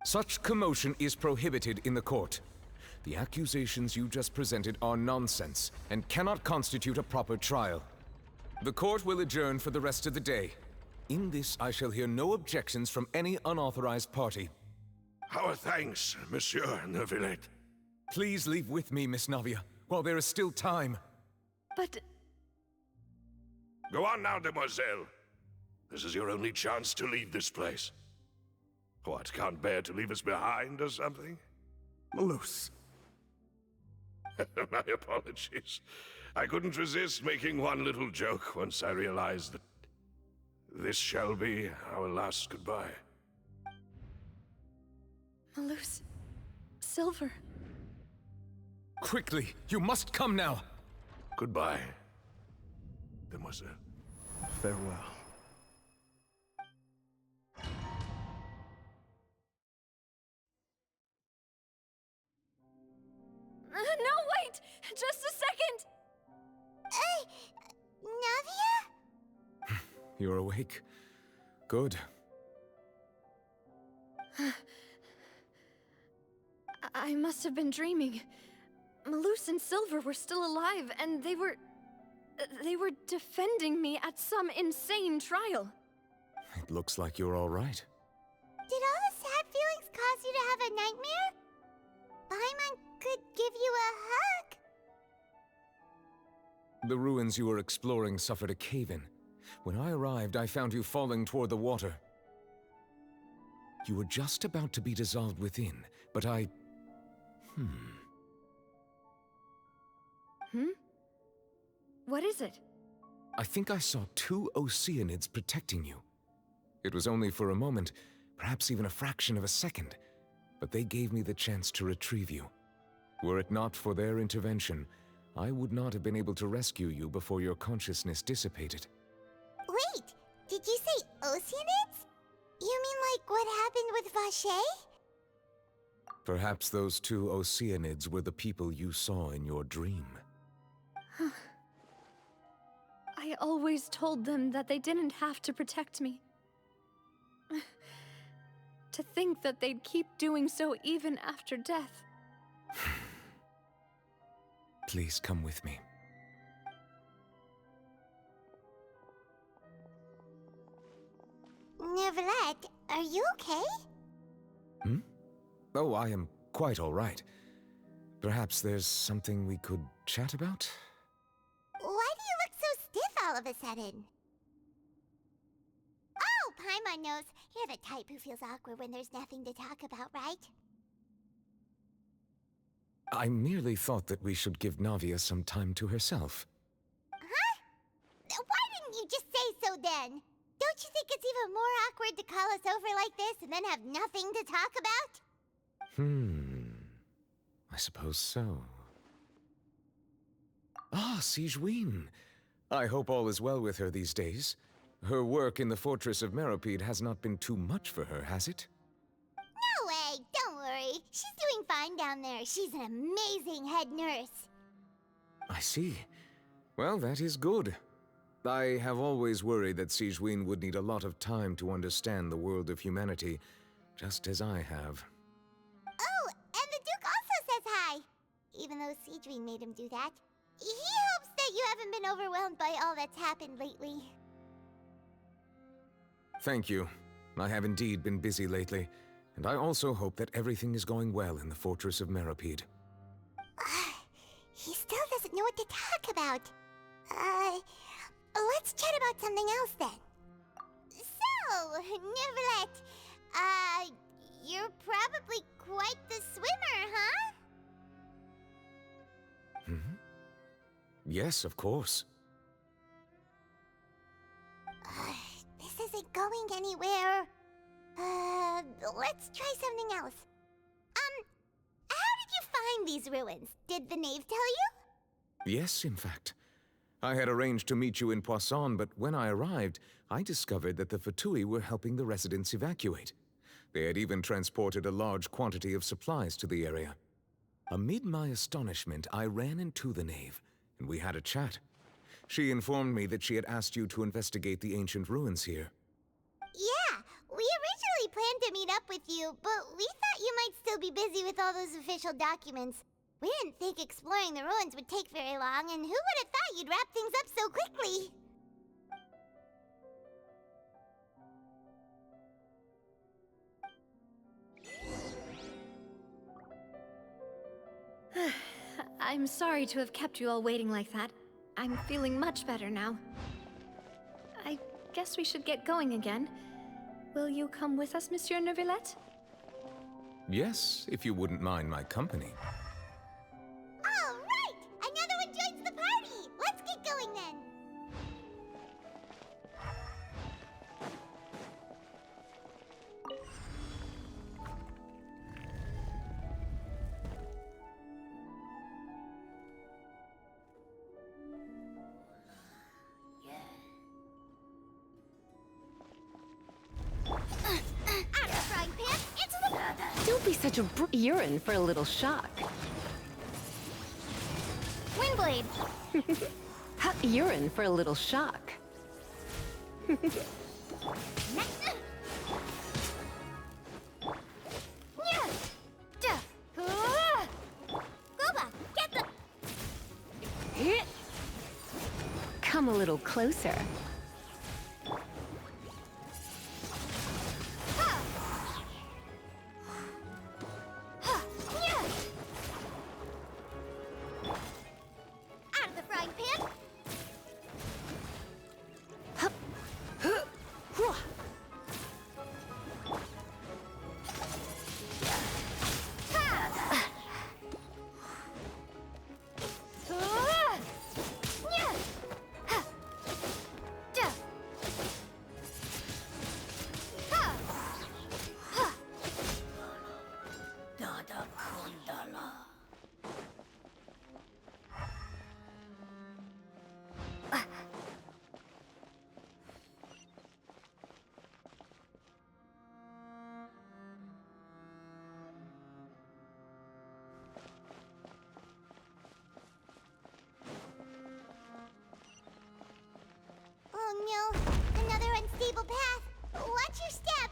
Such commotion is prohibited in the court. The accusations you just presented are nonsense and cannot constitute a proper trial. The court will adjourn for the rest of the day. In this, I shall hear no objections from any unauthorized party. Our thanks, Monsieur Neuvillette. Please leave with me, Miss Navia, while there is still time. But... Go on now, Demoiselle. This is your only chance to leave this place. What, can't bear to leave us behind or something? Malus. My apologies. I couldn't resist making one little joke once I realized that this shall be our last goodbye. Malus... Silver... Quickly, you must come now! Goodbye, Demoiselle. Farewell. you're awake. Good. I must have been dreaming. Malus and Silver were still alive, and they were defending me at some insane trial. It looks like you're all right. Did all the sad feelings cause you to have a nightmare? Paimon could give you a hug. The ruins you were exploring suffered a cave-in. When I arrived, I found you falling toward the water. You were just about to be dissolved within, but I... What is it? I think I saw 2 Oceanids protecting you. It was only for a moment, perhaps even a fraction of a second, but they gave me the chance to retrieve you. Were it not for their intervention, I would not have been able to rescue you before your consciousness dissipated. Wait, did you say Oceanids? You mean like what happened with Vache? Perhaps those 2 Oceanids were the people you saw in your dream. I always told them that they didn't have to protect me. To think that they'd keep doing so even after death. Please come with me. Neuvillette, are you okay? Oh, I am quite all right. Perhaps there's something we could chat about? Why do you look so stiff all of a sudden? Oh, Paimon knows. You're the type who feels awkward when there's nothing to talk about, right? I merely thought that we should give Navia some time to herself. Huh? Why didn't you just say so then? Don't you think it's even more awkward to call us over like this and then have nothing to talk about? I suppose so. Ah, Sigewinne. I hope all is well with her these days. Her work in the Fortress of Meropide has not been too much for her, has it? No way, don't worry. She's doing fine down there. She's an amazing head nurse. I see. Well, that is good. I have always worried that Sigewinne would need a lot of time to understand the world of humanity, just as I have. Oh, and the Duke also says hi. Even though Sigewinne made him do that. He hopes that you haven't been overwhelmed by all that's happened lately. Thank you. I have indeed been busy lately, and I also hope that everything is going well in the Fortress of Meropide. He still doesn't know what to talk about. Let's chat about something else then. So, Neuvillette, you're probably quite the swimmer, huh? Yes, of course. This isn't going anywhere. Let's try something else. How did you find these ruins? Did the knave tell you? Yes, in fact. I had arranged to meet you in Poisson, but when I arrived, I discovered that the Fatui were helping the residents evacuate. They had even transported a large quantity of supplies to the area. Amid my astonishment, I ran into the knave, and we had a chat. She informed me that she had asked you to investigate the ancient ruins here. Yeah, we originally planned to meet up with you, but we thought you might still be busy with all those official documents. We didn't think exploring the ruins would take very long, and who would have thought you'd wrap things up so quickly? I'm sorry to have kept you all waiting like that. I'm feeling much better now. I guess we should get going again. Will you come with us, Monsieur Neuvillette? Yes, if you wouldn't mind my company. All right! Another one joins the party! Let's get going then! Don't be such a You're in for a little shock. Windblade! You're in for a little shock. Come a little closer. Out of the frying pan. Oh no, another unstable path. Watch your step.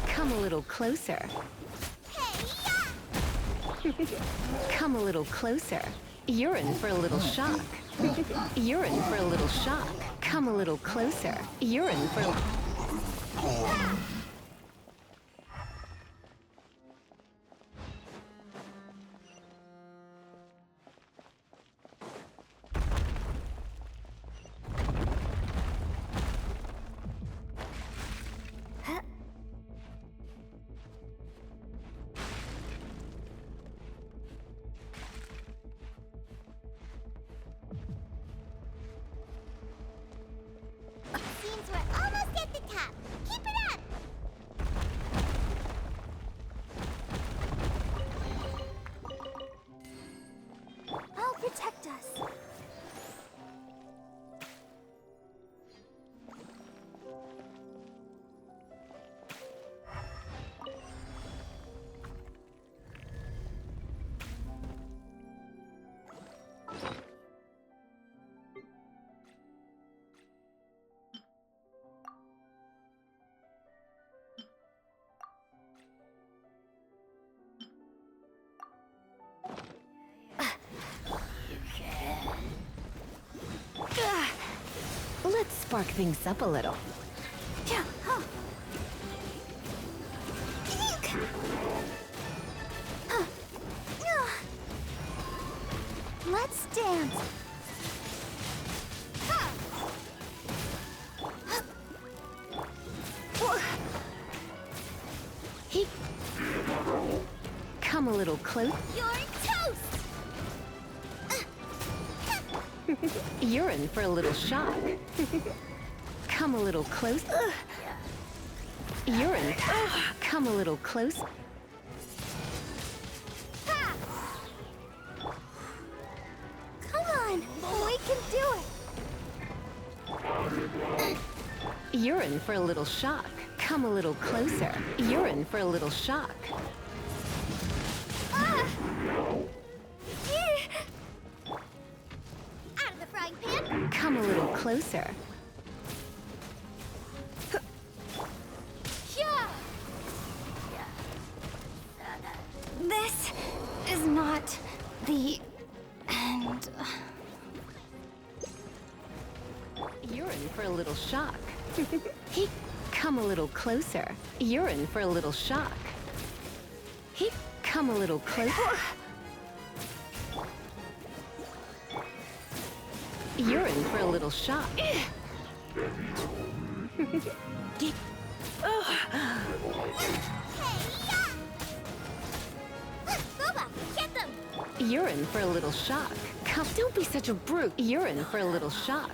Come a little closer. Come a little closer. You're in for a little shock. You're in for a little shock. Come a little closer. You're in for a... Seems we're almost at the top. Keep it up! I'll protect us. Let's spark things up a little. Yeah, huh. Let's dance. Come a little close. You're toast! You're in for a little shock. Come a little close. You're in. Come a little close. Come on, we can do it. You're in for a little shock. Come a little closer. You're in for a little shock. Ah! Out of the frying pan! Come a little closer. This is not the end. You're in for a little shock. Come a little closer. You're in for a little shock. Come a little closer. You're in for a little shock. Get them! You're in for a little shock. Come, don't be such a brute. You're in for a little shock.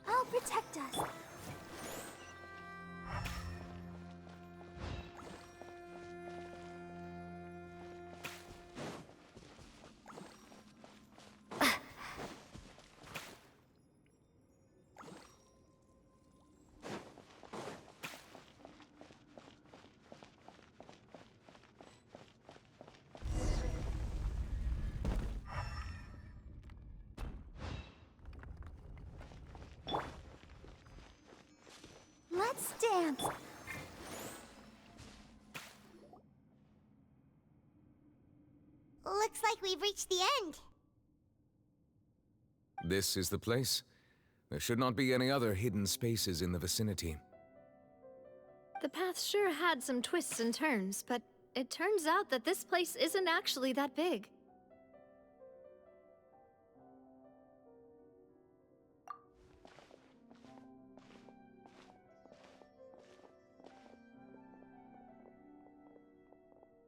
I'll protect us. Let's dance. Looks like we've reached the end. This is the place. There should not be any other hidden spaces in the vicinity. The path sure had some twists and turns, but it turns out that this place isn't actually that big.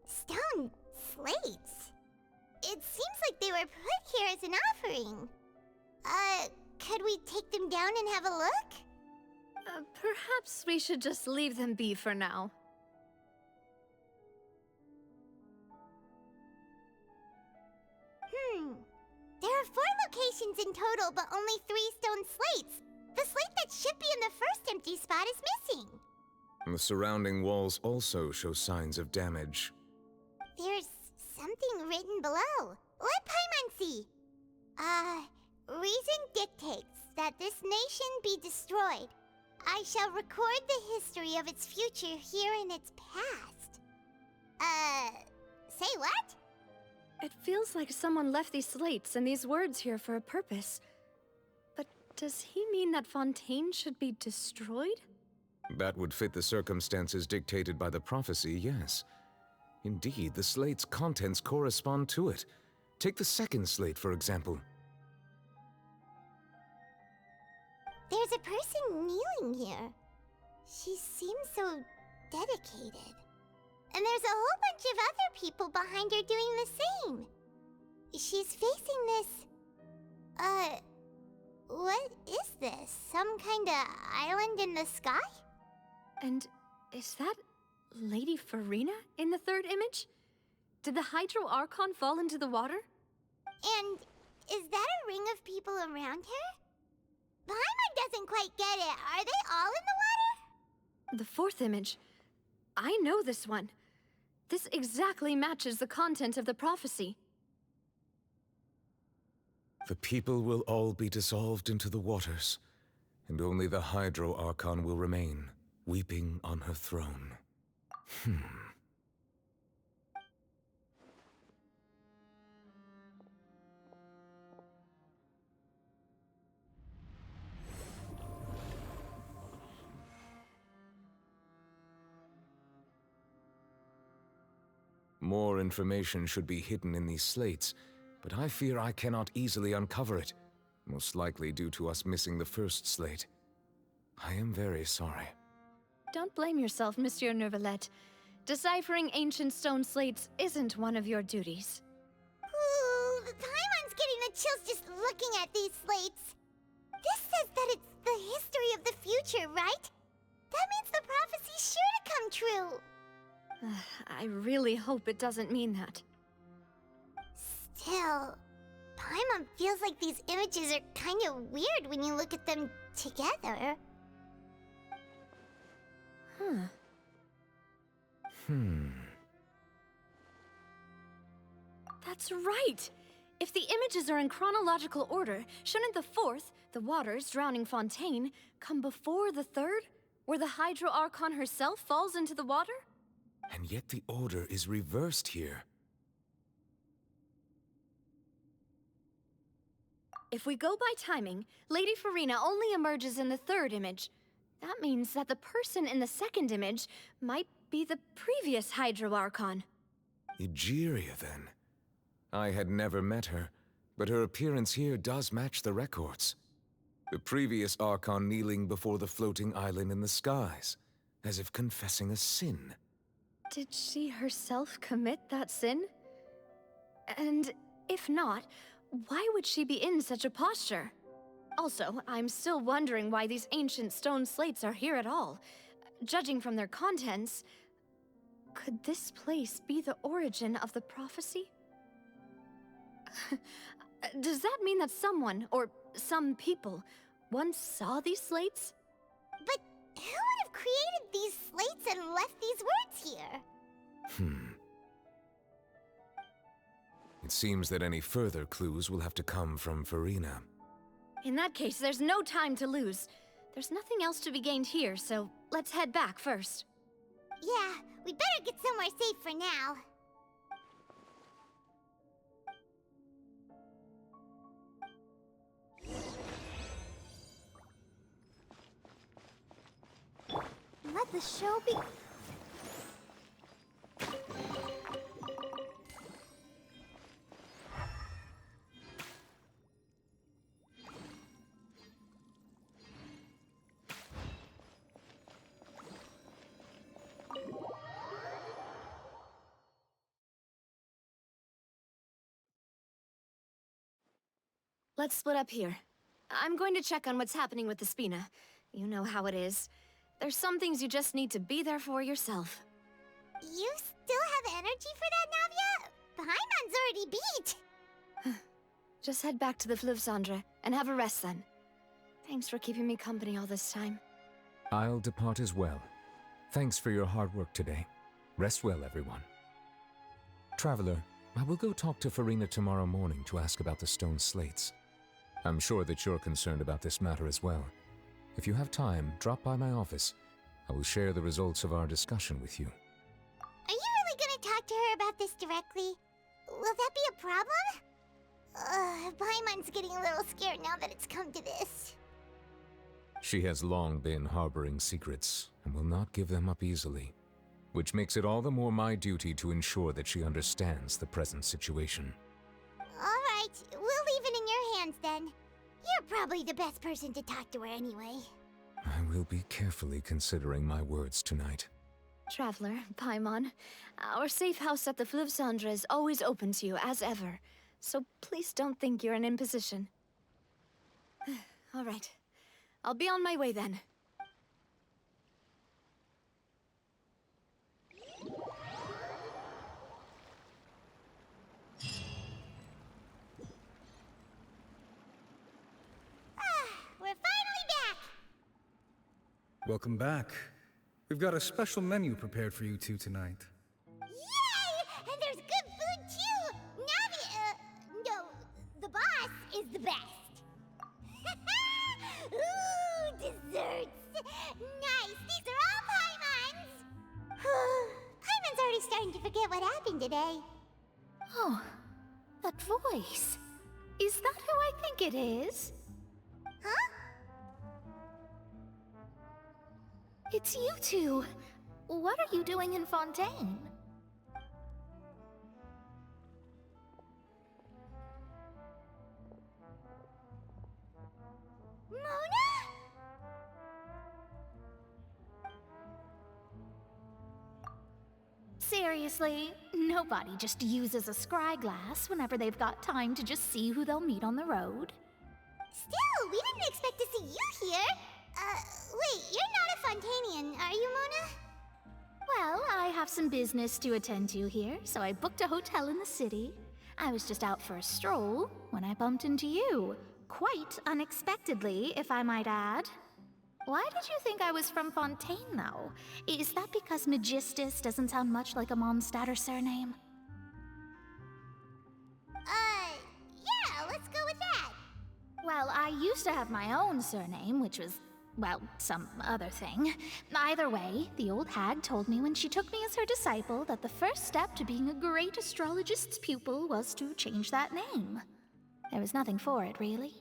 Stone slates? It seems like they were put here as an offering. Could we take them down and have a look? Perhaps we should just leave them be for now. There are 4 locations in total, but only 3 stone slates. The slate that should be in the first empty spot is missing. The surrounding walls also show signs of damage. There's something written below. Let Paimon see. Reason dictates that this nation be destroyed. I shall record the history of its future here in its past. Say what? It feels like someone left these slates and these words here for a purpose. But does he mean that Fontaine should be destroyed? That would fit the circumstances dictated by the prophecy, yes. Indeed, the slate's contents correspond to it. Take the second slate, for example. There's a person kneeling here. She seems so dedicated. And there's a whole bunch of other people behind her doing the same. She's facing this... what is this? Some kind of island in the sky? And is that Lady Farina in the third image? Did the Hydro Archon fall into the water? And is that a ring of people around her? Paimon doesn't quite get it. Are they all in the water? The fourth image. I know this one. This exactly matches the content of the prophecy. The people will all be dissolved into the waters, and only the Hydro Archon will remain, weeping on her throne. More information should be hidden in these slates, but I fear I cannot easily uncover it, most likely due to us missing the first slate. I am very sorry. Don't blame yourself, Monsieur Neuvillette. Deciphering ancient stone slates isn't one of your duties. Ooh, Paimon's getting the chills just looking at these slates. This says that it's the history of the future, right? That means the prophecy's sure to come true. I really hope it doesn't mean that. Still, Paimon feels like these images are kind of weird when you look at them together. That's right! If the images are in chronological order, shouldn't the fourth, the waters drowning fontaine, come before the third, where the Hydro Archon herself falls into the water? And yet the order is reversed here. If we go by timing, Lady Farina only emerges in the third image. That means that the person in the second image might be the previous Hydro Archon. Egeria, then. I had never met her, but her appearance here does match the records. The previous Archon kneeling before the floating island in the skies, as if confessing a sin. Did she herself commit that sin? And if not, why would she be in such a posture? Also, I'm still wondering why these ancient stone slates are here at all. Judging from their contents, could this place be the origin of the prophecy? Does that mean that someone, or some people, once saw these slates? But who would have created these slates and left these words here? It seems that any further clues will have to come from Farina. In that case, there's no time to lose. There's nothing else to be gained here, so let's head back first. Yeah, we'd better get somewhere safe for now. Let the show be... Let's split up here. I'm going to check on what's happening with the Spina. You know how it is. There's some things you just need to be there for yourself. You still have energy for that, Navia? Paimon's already beat! Just head back to the Fleuve Cendre and have a rest then. Thanks for keeping me company all this time. I'll depart as well. Thanks for your hard work today. Rest well, everyone. Traveler, I will go talk to Farina tomorrow morning to ask about the stone slates. I'm sure that you're concerned about this matter as well. If you have time, drop by my office. I will share the results of our discussion with you. Are you really gonna talk to her about this directly? Will that be a problem? Paimon's getting a little scared now that it's come to this. She has long been harboring secrets, and will not give them up easily, which makes it all the more my duty to ensure that she understands the present situation. Alright, we'll leave it in your hands then. You're probably the best person to talk to her anyway. I will be carefully considering my words tonight. Traveler, Paimon, our safe house at the Fleuve Cendre is always open to you, as ever. So please don't think you're an imposition. All right. I'll be on my way then. We're finally back! Welcome back. We've got a special menu prepared for you two tonight. Yay! And there's good food too! No, the boss is the best. Ooh, desserts! Nice! These are all Paimon's! starting to forget what happened today. Oh, that voice. Is that who I think it is? Huh? It's you two. What are you doing in Fontaine? Mona? Seriously, nobody just uses a scry glass whenever they've got time to just see who they'll meet on the road. Still, we didn't expect to see you here. Wait, you're not a Fontainian, are you, Mona? Well, I have some business to attend to here, so I booked a hotel in the city. I was just out for a stroll when I bumped into you. Quite unexpectedly, if I might add. Why did you think I was from Fontaine, though? Is that because Magistus doesn't sound much like a Mondstadter surname? Yeah, let's go with that. Well, I used to have my own surname, which was, well, some other thing. Either way, the old hag told me when she took me as her disciple that the first step to being a great astrologist's pupil was to change that name. There was nothing for it, really.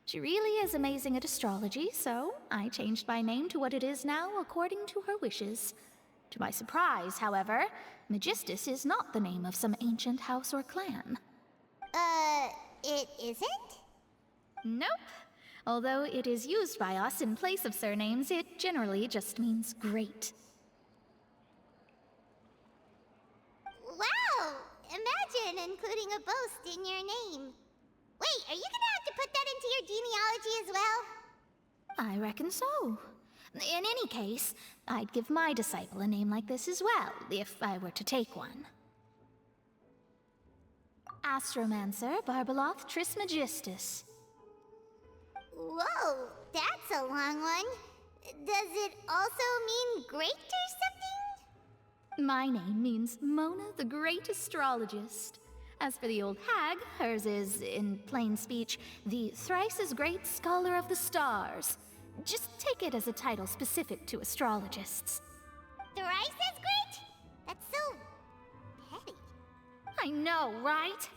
She really is amazing at astrology, so I changed my name to what it is now according to her wishes. To my surprise, however, Magistus is not the name of some ancient house or clan. It isn't? Nope. Although it is used by us in place of surnames, it generally just means great. Wow! Imagine including a boast in your name. Wait, are you gonna have to put that into your genealogy as well? I reckon so. In any case, I'd give my disciple a name like this as well, if I were to take one. Astromancer Barbeloth Trismegistus. Whoa, that's a long one. Does it also mean great or something? My name means Mona the Great Astrologist. As for the old hag, hers is, in plain speech, the thrice-as-great Scholar of the Stars. Just take it as a title specific to astrologists. Thrice as great? That's so petty. I know, right?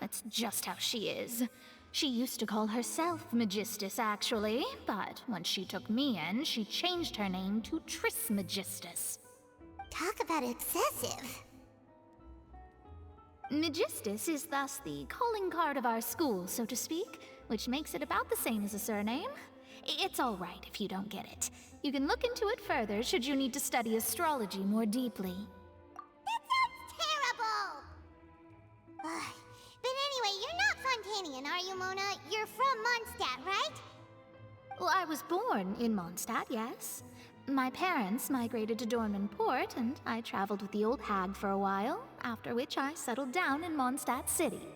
That's just how she is. She used to call herself Magistus, actually, but once she took me in, she changed her name to Trismegistus. Talk about excessive. Magistus is thus the calling card of our school, so to speak, which makes it about the same as a surname. It's all right if you don't get it. You can look into it further should you need to study astrology more deeply. That sounds terrible! But anyway, you're not Fontainian, are you, Mona? You're from Mondstadt, right? Well, I was born in Mondstadt, yes. My parents migrated to Dorman Port, and I traveled with the old hag for a while, after which I settled down in Mondstadt City.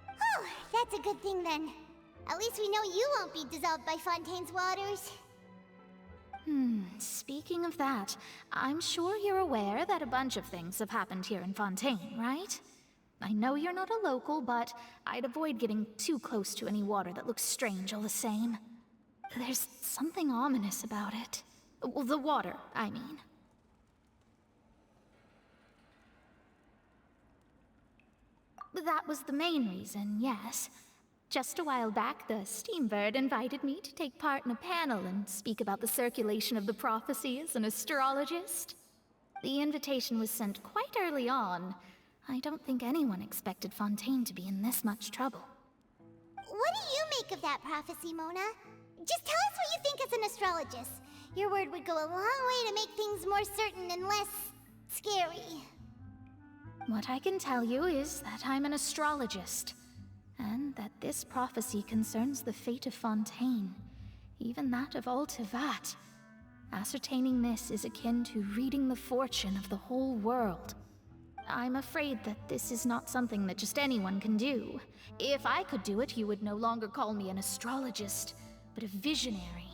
Oh, that's a good thing then. At least we know you won't be dissolved by Fontaine's waters. Speaking of that, I'm sure you're aware that a bunch of things have happened here in Fontaine, right? I know you're not a local, but I'd avoid getting too close to any water that looks strange all the same. There's something ominous about it. Well, the water, I mean. That was the main reason, yes. Just a while back, the Steambird invited me to take part in a panel and speak about the circulation of the prophecy as an astrologist. The invitation was sent quite early on. I don't think anyone expected Fontaine to be in this much trouble. What do you make of that prophecy, Mona? Just tell us what you think as an astrologist. Your word would go a long way to make things more certain and less scary. What I can tell you is that I'm an astrologist, and that this prophecy concerns the fate of Fontaine, even that of all Tevat. Ascertaining this is akin to reading the fortune of the whole world. I'm afraid that this is not something that just anyone can do. If I could do it, you would no longer call me an astrologist, but a visionary.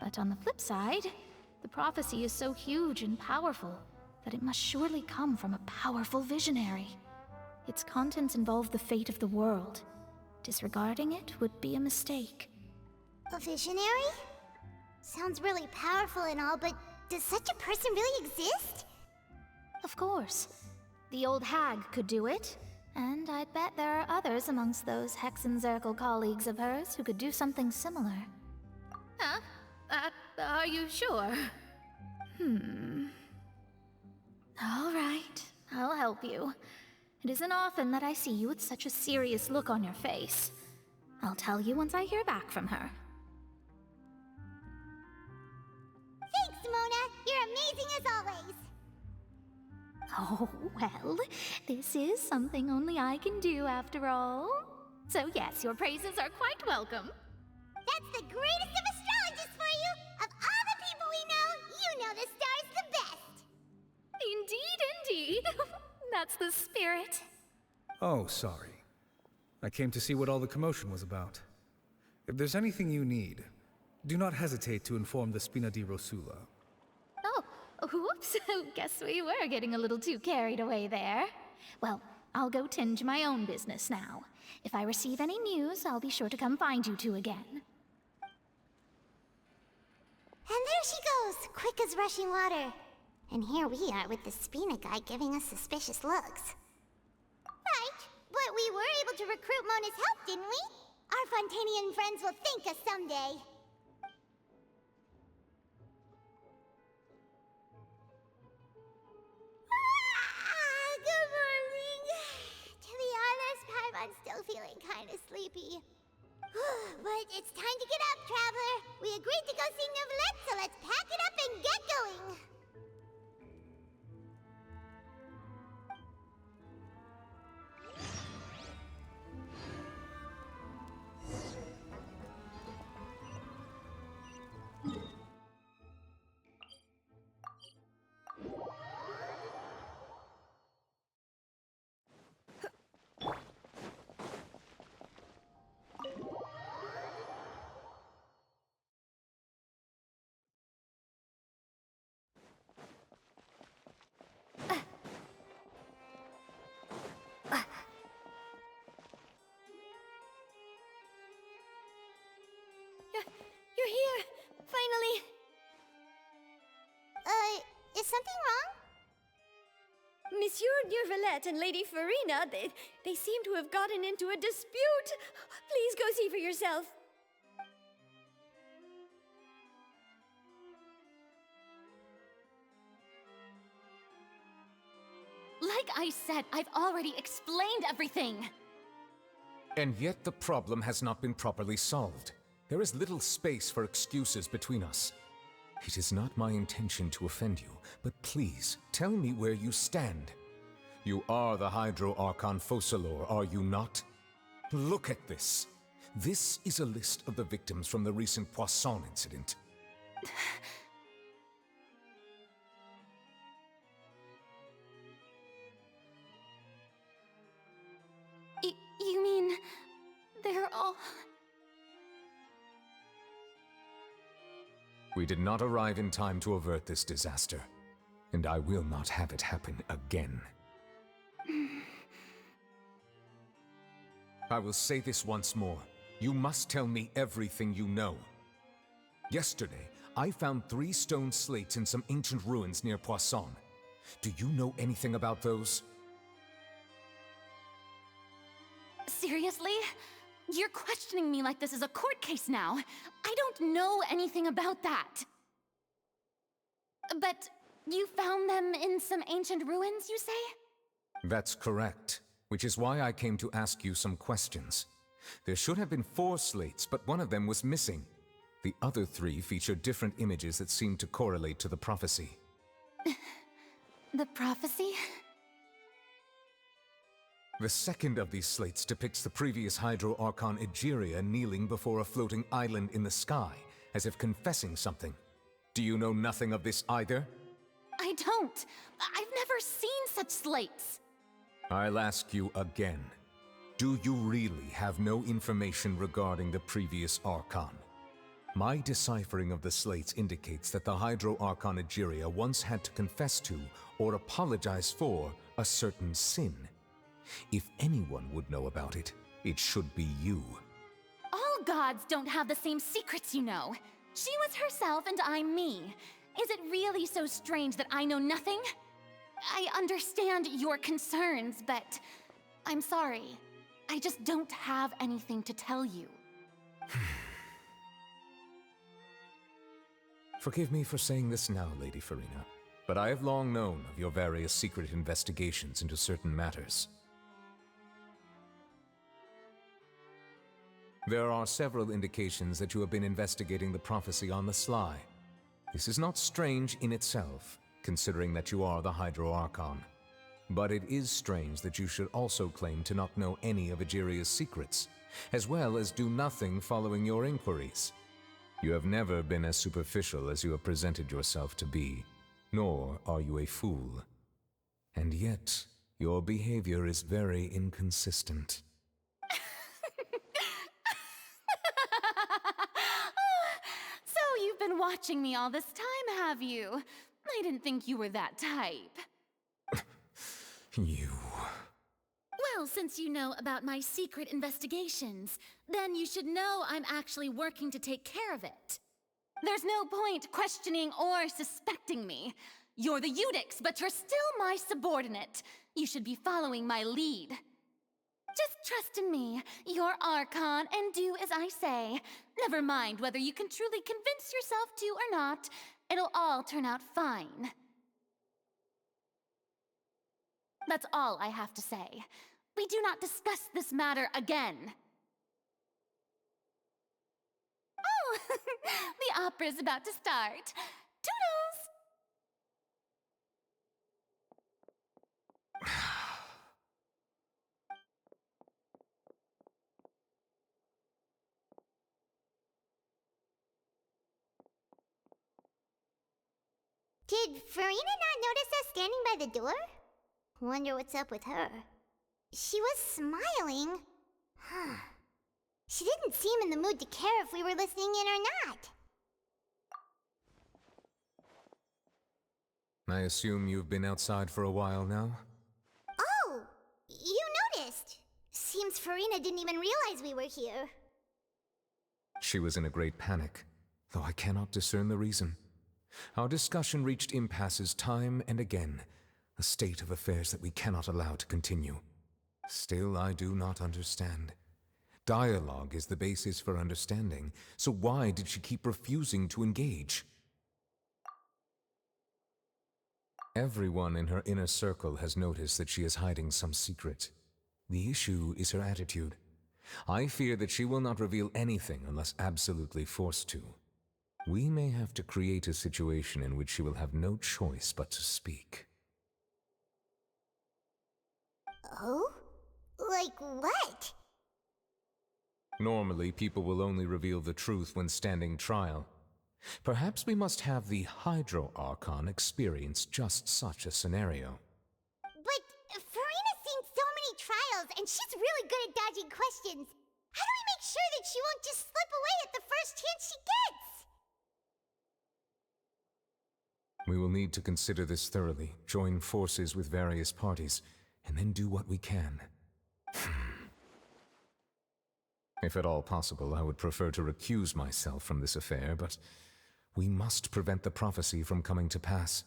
But on the flip side, the prophecy is so huge and powerful that it must surely come from a powerful visionary. Its contents involve the fate of the world. Disregarding it would be a mistake. A visionary? Sounds really powerful and all, but does such a person really exist? of course. The old hag could do it, and I'd bet there are others amongst those Hexenzirkel colleagues of hers who could do something similar. Huh? Are you sure? All right, I'll help you. It isn't often that I see you with such a serious look on your face. I'll tell you once I hear back from her. Thanks, Mona. You're amazing as always. Oh, well, this is something only I can do after all. So yes, your praises are quite welcome. That's the greatest of astrologists for you! Of all the people we know, you know the star's the best! Indeed. That's the spirit. Oh, sorry. I came to see what all the commotion was about. If there's anything you need, do not hesitate to inform the Spina di Rosula. Oh, whoops. Guess we were getting a little too carried away there. Well, I'll go tend to my own business now. If I receive any news, I'll be sure to come find you two again. And there she goes, quick as rushing water. And here we are with the Spina guy giving us suspicious looks. Right, but we were able to recruit Mona's help, didn't we? Our Fontainian friends will thank us someday. Good morning. To be honest, Paimon's still feeling kind of sleepy. But it's time to get up, traveler. We agreed to go see Neuvillette, so let's pack it up and get going. You're here! Finally! Is something wrong? Monsieur Neuvillette and Lady Farina, they seem to have gotten into a dispute. Please go see for yourself. Like I said, I've already explained everything. And yet the problem has not been properly solved. There is little space for excuses between us. It is not my intention to offend you, but please, tell me where you stand. You are the Hydro Archon Focalor, are you not? Look at this. This is a list of the victims from the recent Poisson incident. You mean... they're all... We did not arrive in time to avert this disaster, and I will not have it happen again. I will say this once more. You must tell me everything you know. Yesterday, I found 3 stone slates in some ancient ruins near Poisson. Do you know anything about those? Seriously? You're questioning me like this is a court case now. I don't know anything about that. But you found them in some ancient ruins, you say? That's correct, which is why I came to ask you some questions. There should have been 4 slates, but one of them was missing. The other 3 feature different images that seem to correlate to the prophecy. The prophecy? The second of these slates depicts the previous Hydro Archon Egeria kneeling before a floating island in the sky, as if confessing something. Do you know nothing of this either? I don't. I've never seen such slates. I'll ask you again. Do you really have no information regarding the previous Archon? My deciphering of the slates indicates that the Hydro Archon Egeria once had to confess to, or apologize for, a certain sin. If anyone would know about it, it should be you. All gods don't have the same secrets, you know. She was herself and I'm me. Is it really so strange that I know nothing? I understand your concerns, but I'm sorry. I just don't have anything to tell you. Forgive me for saying this now, Lady Farina, but I have long known of your various secret investigations into certain matters. There are several indications that you have been investigating the prophecy on the sly. This is not strange in itself, considering that you are the Hydro Archon. But it is strange that you should also claim to not know any of Egeria's secrets, as well as do nothing following your inquiries. You have never been as superficial as you have presented yourself to be, nor are you a fool. And yet, your behavior is very inconsistent. So you've been watching me all this time, have you? I didn't think you were that type. You... Well, since you know about my secret investigations, then you should know I'm actually working to take care of it. There's no point questioning or suspecting me. You're the Eudix, but you're still my subordinate. You should be following my lead. Just trust in me, your Archon, and do as I say. Never mind whether you can truly convince yourself to or not. It'll all turn out fine. That's all I have to say. We do not discuss this matter again. Oh, the opera's about to start. Toodles! Did Farina not notice us standing by the door? Wonder what's up with her. She was smiling. Huh. She didn't seem in the mood to care if we were listening in or not. I assume you've been outside for a while now? Oh! You noticed! Seems Farina didn't even realize we were here. She was in a great panic, though I cannot discern the reason. Our discussion reached impasses time and again, a state of affairs that we cannot allow to continue. Still, I do not understand. Dialogue is the basis for understanding, so why did she keep refusing to engage? Everyone in her inner circle has noticed that she is hiding some secret. The issue is her attitude. I fear that she will not reveal anything unless absolutely forced to. We may have to create a situation in which she will have no choice but to speak. Oh? Like what? Normally, people will only reveal the truth when standing trial. Perhaps we must have the Hydro Archon experience just such a scenario. But Farina's seen so many trials, and she's really good at dodging questions. How do we make sure that she won't just slip away at the first chance she gets? We will need to consider this thoroughly, join forces with various parties, and then do what we can. If at all possible, I would prefer to recuse myself from this affair, but we must prevent the prophecy from coming to pass.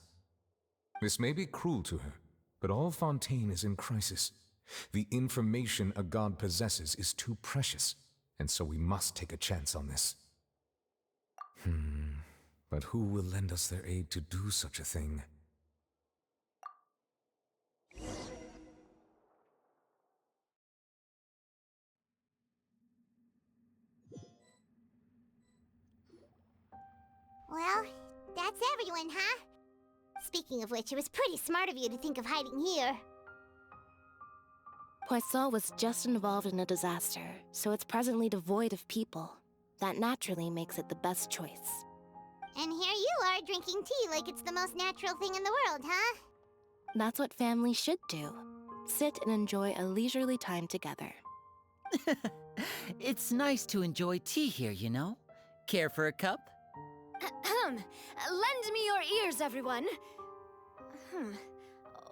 This may be cruel to her, but all Fontaine is in crisis. The information a god possesses is too precious, and so we must take a chance on this. But who will lend us their aid to do such a thing? Well, that's everyone, huh? Speaking of which, it was pretty smart of you to think of hiding here. Poisson was just involved in a disaster, so it's presently devoid of people. That naturally makes it the best choice. And here you are drinking tea like it's the most natural thing in the world, huh? That's what family should do. Sit and enjoy a leisurely time together. It's nice to enjoy tea here, you know? Care for a cup? Lend me your ears, everyone.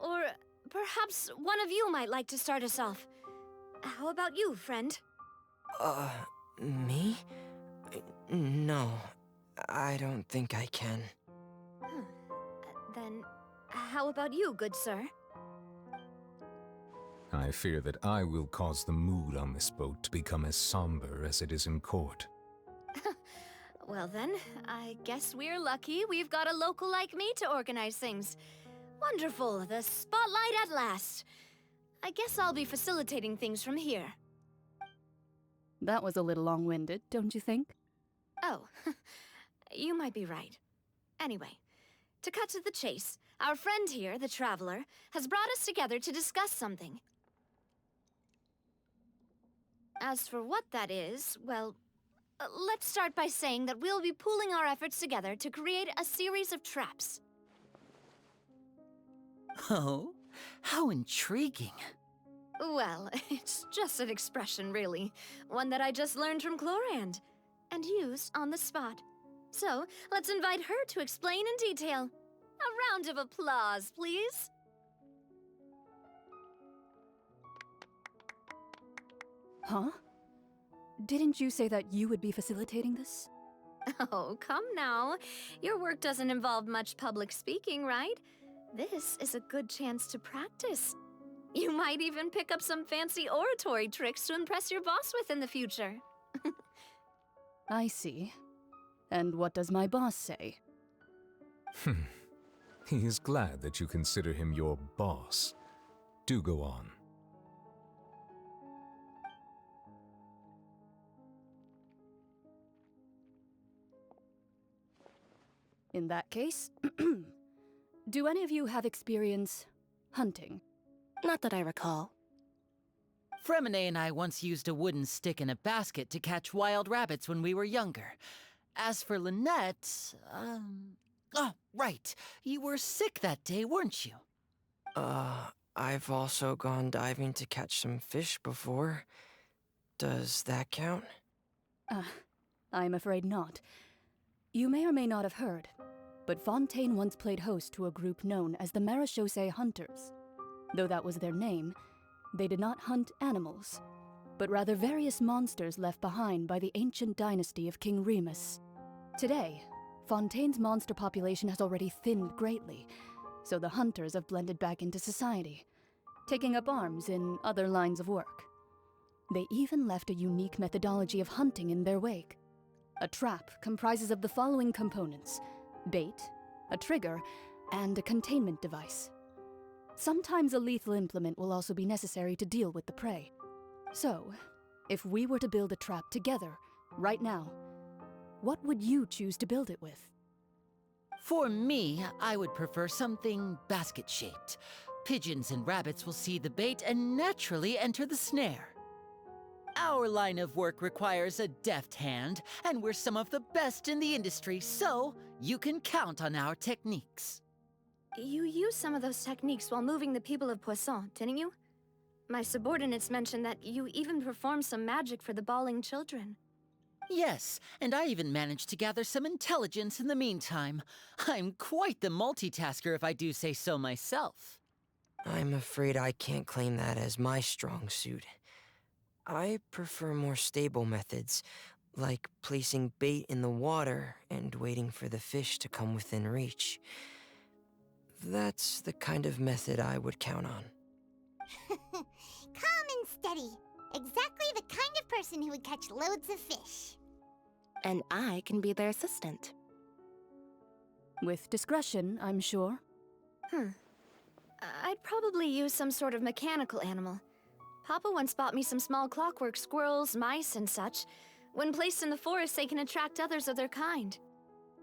Or perhaps one of you might like to start us off. How about you, friend? Me? No, I don't think I can. Then, How about you, good sir? I fear that I will cause the mood on this boat to become as somber as it is in court. Well then, I guess we're lucky we've got a local like me to organize things. Wonderful, the spotlight at last. I guess I'll be facilitating things from here. That was a little long-winded, don't you think? Oh, you might be right. Anyway, to cut to the chase, our friend here, the Traveler, has brought us together to discuss something. As for what that is, well, let's start by saying that we'll be pooling our efforts together to create a series of traps. Oh, how intriguing. Well, it's just an expression, really. One that I just learned from Chlorand, and used on the spot. So, let's invite her to explain in detail. A round of applause, please. Huh? Didn't you say that you would be facilitating this? Oh, come now. Your work doesn't involve much public speaking, right? This is a good chance to practice. You might even pick up some fancy oratory tricks to impress your boss with in the future. I see. And what does my boss say? He is glad that you consider him your boss. Do go on. In that case, do any of you have experience hunting? Not that I recall. Fremine and I once used a wooden stick in a basket to catch wild rabbits when we were younger. As for Lynette, oh, right. You were sick that day, weren't you? I've also gone diving to catch some fish before. Does that count? I'm afraid not. You may or may not have heard, but Fontaine once played host to a group known as the Marechaussee Hunters. Though that was their name, they did not hunt animals, but rather various monsters left behind by the ancient dynasty of King Remus. Today, Fontaine's monster population has already thinned greatly, so the hunters have blended back into society, taking up arms in other lines of work. They even left a unique methodology of hunting in their wake. A trap comprises of the following components: bait, a trigger, and a containment device. Sometimes a lethal implement will also be necessary to deal with the prey. So, if we were to build a trap together, right now, what would you choose to build it with? For me, I would prefer something basket-shaped. Pigeons and rabbits will see the bait and naturally enter the snare. Our line of work requires a deft hand, and we're some of the best in the industry, so you can count on our techniques. You used some of those techniques while moving the people of Poisson, didn't you? My subordinates mentioned that you even performed some magic for the bawling children. Yes, and I even managed to gather some intelligence in the meantime. I'm quite the multitasker if I do say so myself. I'm afraid I can't claim that as my strong suit. I prefer more stable methods, like placing bait in the water and waiting for the fish to come within reach. That's the kind of method I would count on. Calm and steady. Exactly the kind of person who would catch loads of fish. And I can be their assistant. With discretion, I'm sure. I'd probably use some sort of mechanical animal. Papa once bought me some small clockwork squirrels, mice, and such. When placed in the forest, they can attract others of their kind.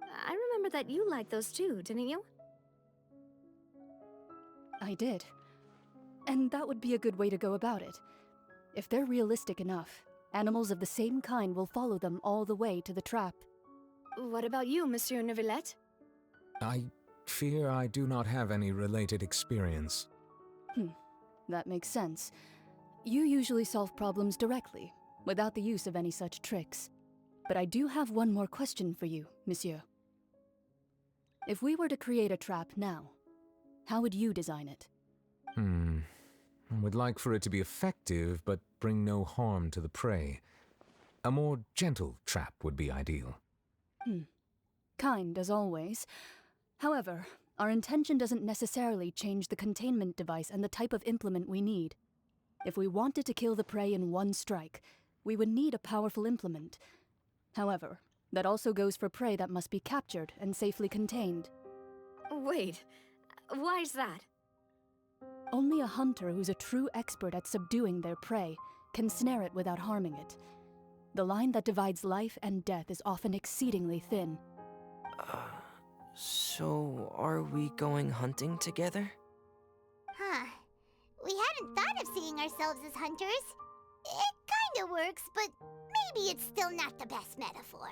I remember that you liked those too, didn't you? I did. And that would be a good way to go about it. If they're realistic enough, animals of the same kind will follow them all the way to the trap. What about you, Monsieur Neuvillette? I fear I do not have any related experience. That makes sense. You usually solve problems directly, without the use of any such tricks. But I do have one more question for you, monsieur. If we were to create a trap now, how would you design it? I would like for it to be effective, but bring no harm to the prey. A more gentle trap would be ideal. Kind, as always. However, Our intention doesn't necessarily change the containment device and the type of implement we need. If we wanted to kill the prey in one strike, we would need a powerful implement. However, that also goes for prey that must be captured and safely contained. Wait, why's that? Only a hunter who's a true expert at subduing their prey can snare it without harming it. The line that divides life and death is often exceedingly thin. So are we going hunting together? Huh. We hadn't thought of seeing ourselves as hunters. It kinda works, but maybe it's still not the best metaphor.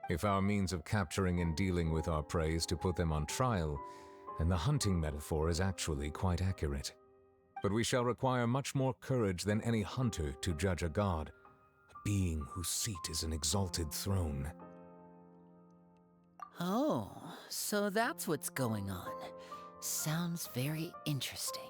If our means of capturing and dealing with our prey is to put them on trial, then the hunting metaphor is actually quite accurate. But we shall require much more courage than any hunter to judge a god, a being whose seat is an exalted throne. Oh, so that's what's going on. Sounds very interesting.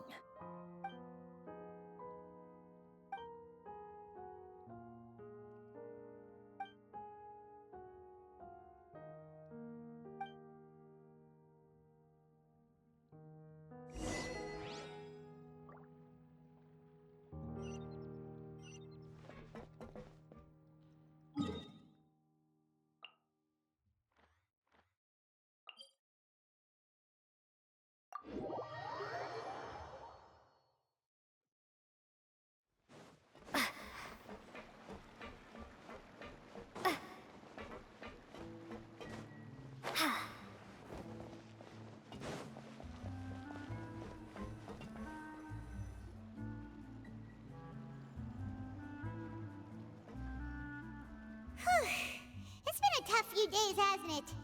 It's been a tough few days, hasn't it?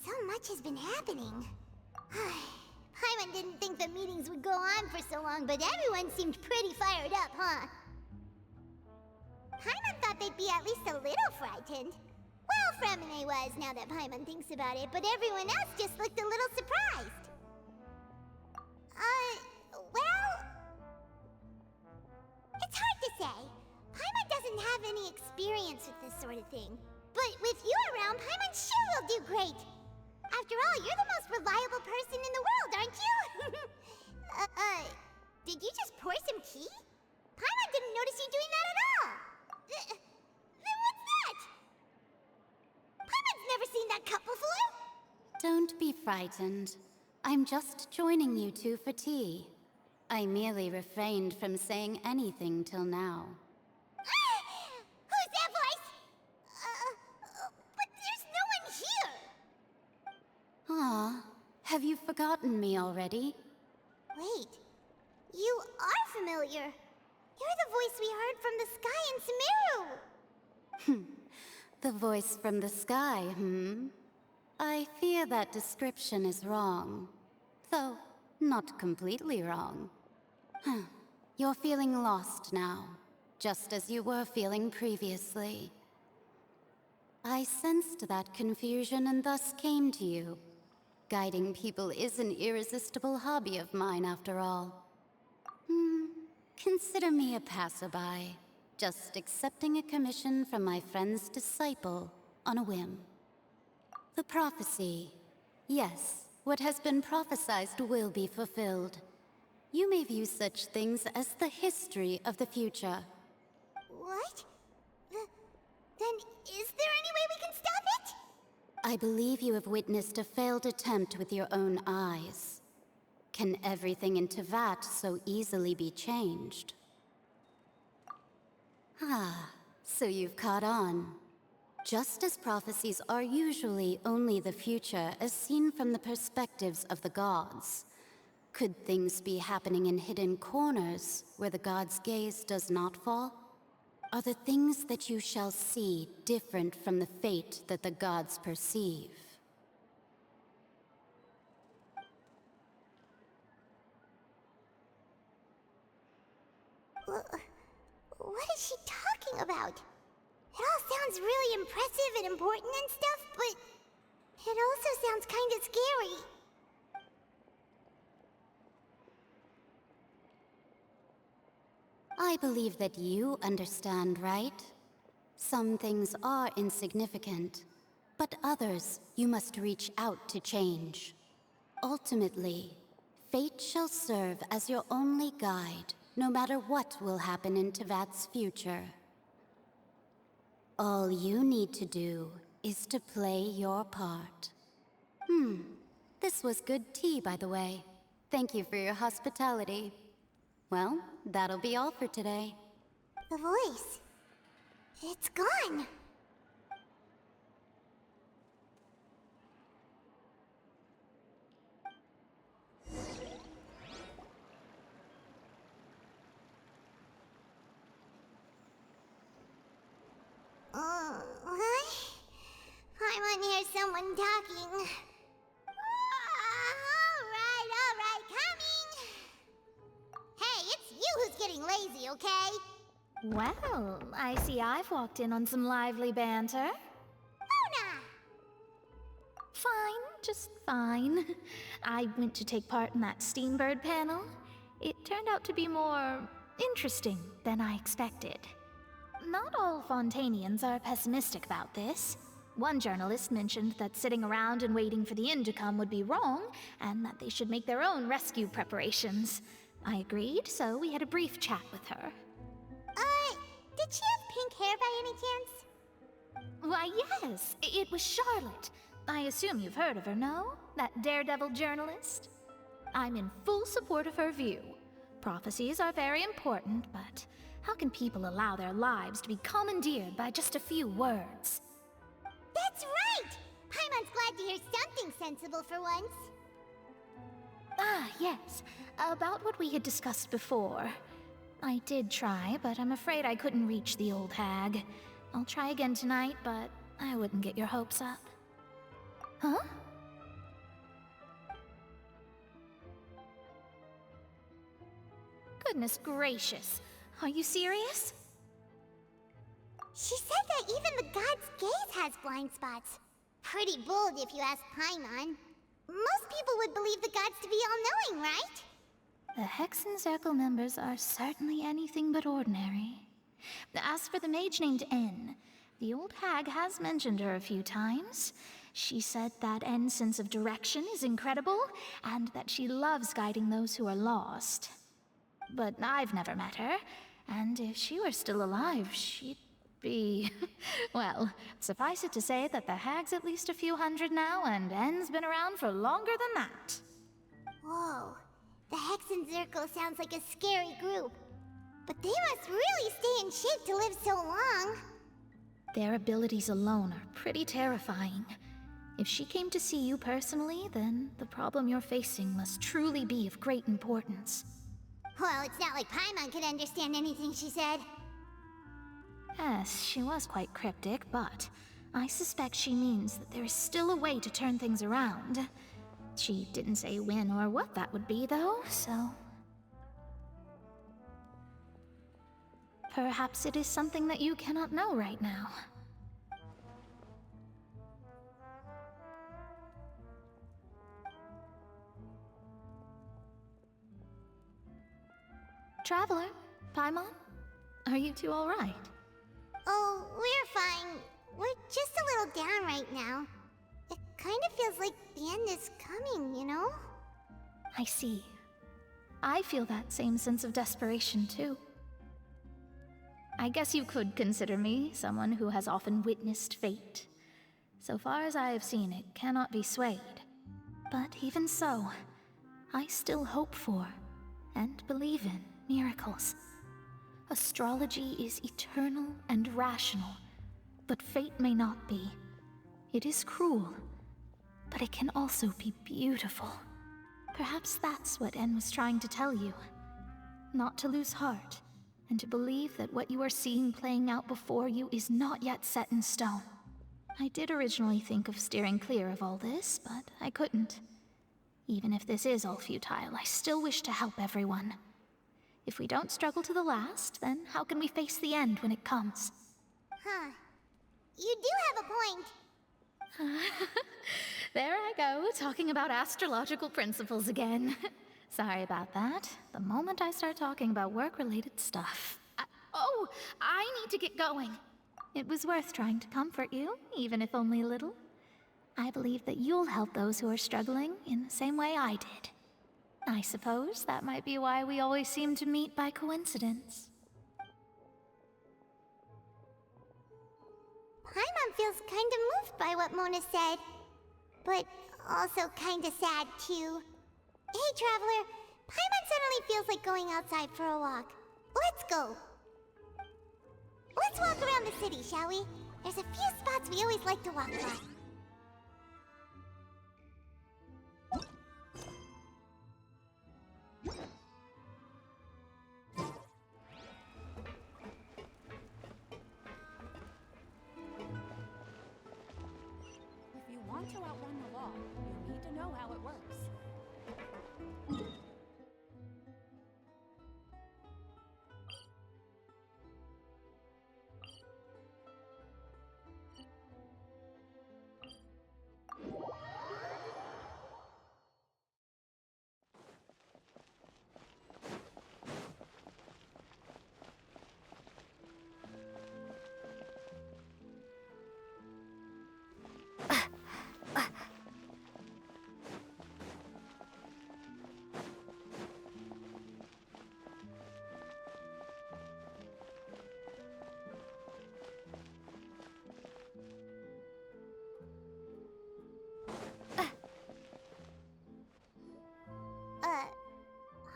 So much has been happening. Paimon didn't think the meetings would go on for so long, but everyone seemed pretty fired up, huh? Paimon thought they'd be at least a little frightened. Well, Fremine was, now that Paimon thinks about it, but everyone else just looked a little surprised. Well... It's hard to say. Paimon doesn't have any experience with this sort of thing. But with you around, Paimon sure will do great. After all, you're the most reliable person in the world, aren't you? Did you just pour some tea? Paimon didn't notice you doing that at all. Then what's that? Paimon's never seen that cup before. Don't be frightened. I'm just joining you two for tea. I merely refrained from saying anything till now. Who's that voice? But there's no one here. Ah, have you forgotten me already? Wait, you are familiar. You're the voice we heard from the sky in Sumeru. The voice from the sky, I fear that description is wrong. Though, not completely wrong. You're feeling lost now, just as you were feeling previously. I sensed that confusion and thus came to you. Guiding people is an irresistible hobby of mine, after all. Consider me a passerby, just accepting a commission from my friend's disciple on a whim. The prophecy. Yes, what has been prophesied will be fulfilled. You may view such things as the history of the future. What? Then is there any way we can stop it? I believe you have witnessed a failed attempt with your own eyes. Can everything in Teyvat so easily be changed? Ah, so you've caught on. Just as prophecies are usually only the future as seen from the perspectives of the gods, could things be happening in hidden corners where the gods' gaze does not fall? Are the things that you shall see different from the fate that the gods perceive? What is she talking about? It all sounds really impressive and important and stuff, but it also sounds kinda scary. I believe that you understand, right? Some things are insignificant, but others you must reach out to change. ultimately, fate shall serve as your only guide, no matter what will happen in Tevat's future. All you need to do is to play your part. This was good tea, by the way. Thank you for your hospitality. Well, that'll be all for today. The voice. It's gone. What? I want to hear someone talking. Alright, coming! Hey, it's you who's getting lazy, okay? Well, I see I've walked in on some lively banter. Luna! Fine, just fine. I went to take part in that Steambird panel. It turned out to be more interesting than I expected. Not all Fontainians are pessimistic about this. One journalist mentioned that sitting around and waiting for the end to come would be wrong, and that they should make their own rescue preparations. I agreed, so we had a brief chat with her. Did she have pink hair by any chance? Why, yes, it was Charlotte. I assume you've heard of her, no? That daredevil journalist? I'm in full support of her view. Prophecies are very important, but how can people allow their lives to be commandeered by just a few words? That's right! Paimon's glad to hear something sensible for once. Ah, yes. About what we had discussed before. I did try, but I'm afraid I couldn't reach the old hag. I'll try again tonight, but I wouldn't get your hopes up. Huh? Goodness gracious. Are you serious? She said that even the god's gaze has blind spots. Pretty bold if you ask Paimon. Most people would believe the gods to be all-knowing, right? The Hexen Circle members are certainly anything but ordinary. As for the mage named N, the old hag has mentioned her a few times. She said that N's sense of direction is incredible, and that she loves guiding those who are lost. But I've never met her, and if she were still alive, she'd be... well, suffice it to say that the hag's at least a few hundred now, and N's been around for longer than that. Whoa. The Hexen Circle sounds like a scary group. But they must really stay in shape to live so long. Their abilities alone are pretty terrifying. If she came to see you personally, then the problem you're facing must truly be of great importance. Well, it's not like Paimon could understand anything she said. Yes, she was quite cryptic, but I suspect she means that there is still a way to turn things around. She didn't say when or what that would be, though, so... perhaps it is something that you cannot know right now. Traveler, Paimon, are you two all right? Oh, we're fine. We're just a little down right now. It kind of feels like the end is coming, you know? I see. I feel that same sense of desperation, too. I guess you could consider me someone who has often witnessed fate. So far as I have seen, it cannot be swayed. But even so, I still hope for, and believe in, miracles. Astrology is eternal and rational, but fate may not be. It is cruel, but it can also be beautiful. Perhaps that's what En was trying to tell you. Not to lose heart, and to believe that what you are seeing playing out before you is not yet set in stone. I did originally think of steering clear of all this, but I couldn't. Even if this is all futile, I still wish to help everyone. If we don't struggle to the last, then how can we face the end when it comes? Huh. You do have a point. There I go, talking about astrological principles again. Sorry about that. The moment I start talking about work-related stuff... I need to get going. It was worth trying to comfort you, even if only a little. I believe that you'll help those who are struggling in the same way I did. I suppose that might be why we always seem to meet by coincidence. Paimon feels kinda moved by what Mona said, but also kinda sad too. Hey, Traveler, Paimon suddenly feels like going outside for a walk. Let's go. Let's walk around the city, shall we? There's a few spots we always like to walk by. If you want to outrun the law, you need to know how it works.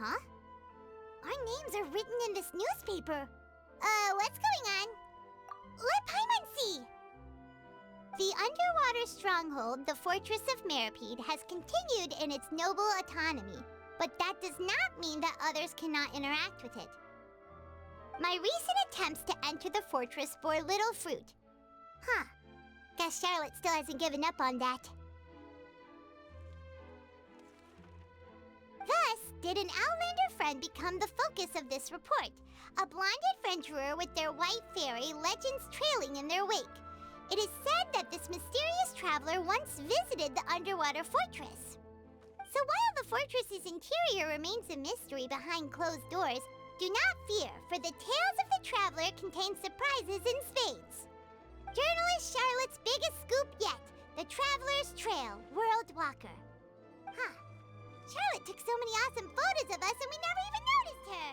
Huh? Our names are written in this newspaper. What's going on? Let Paimon see! The underwater stronghold, the Fortress of Meripede, has continued in its noble autonomy, but that does not mean that others cannot interact with it. My recent attempts to enter the fortress bore little fruit. Huh. Guess Charlotte still hasn't given up on that. Thus, did an Outlander friend become the focus of this report, a blind adventurer with their white fairy legends trailing in their wake. It is said that this mysterious traveler once visited the underwater fortress. So while the fortress's interior remains a mystery behind closed doors, do not fear, for the tales of the traveler contain surprises in spades. Journalist Charlotte's biggest scoop yet, the Traveler's Trail, World Walker. Huh. Charlotte took so many awesome photos of us and we never even noticed her!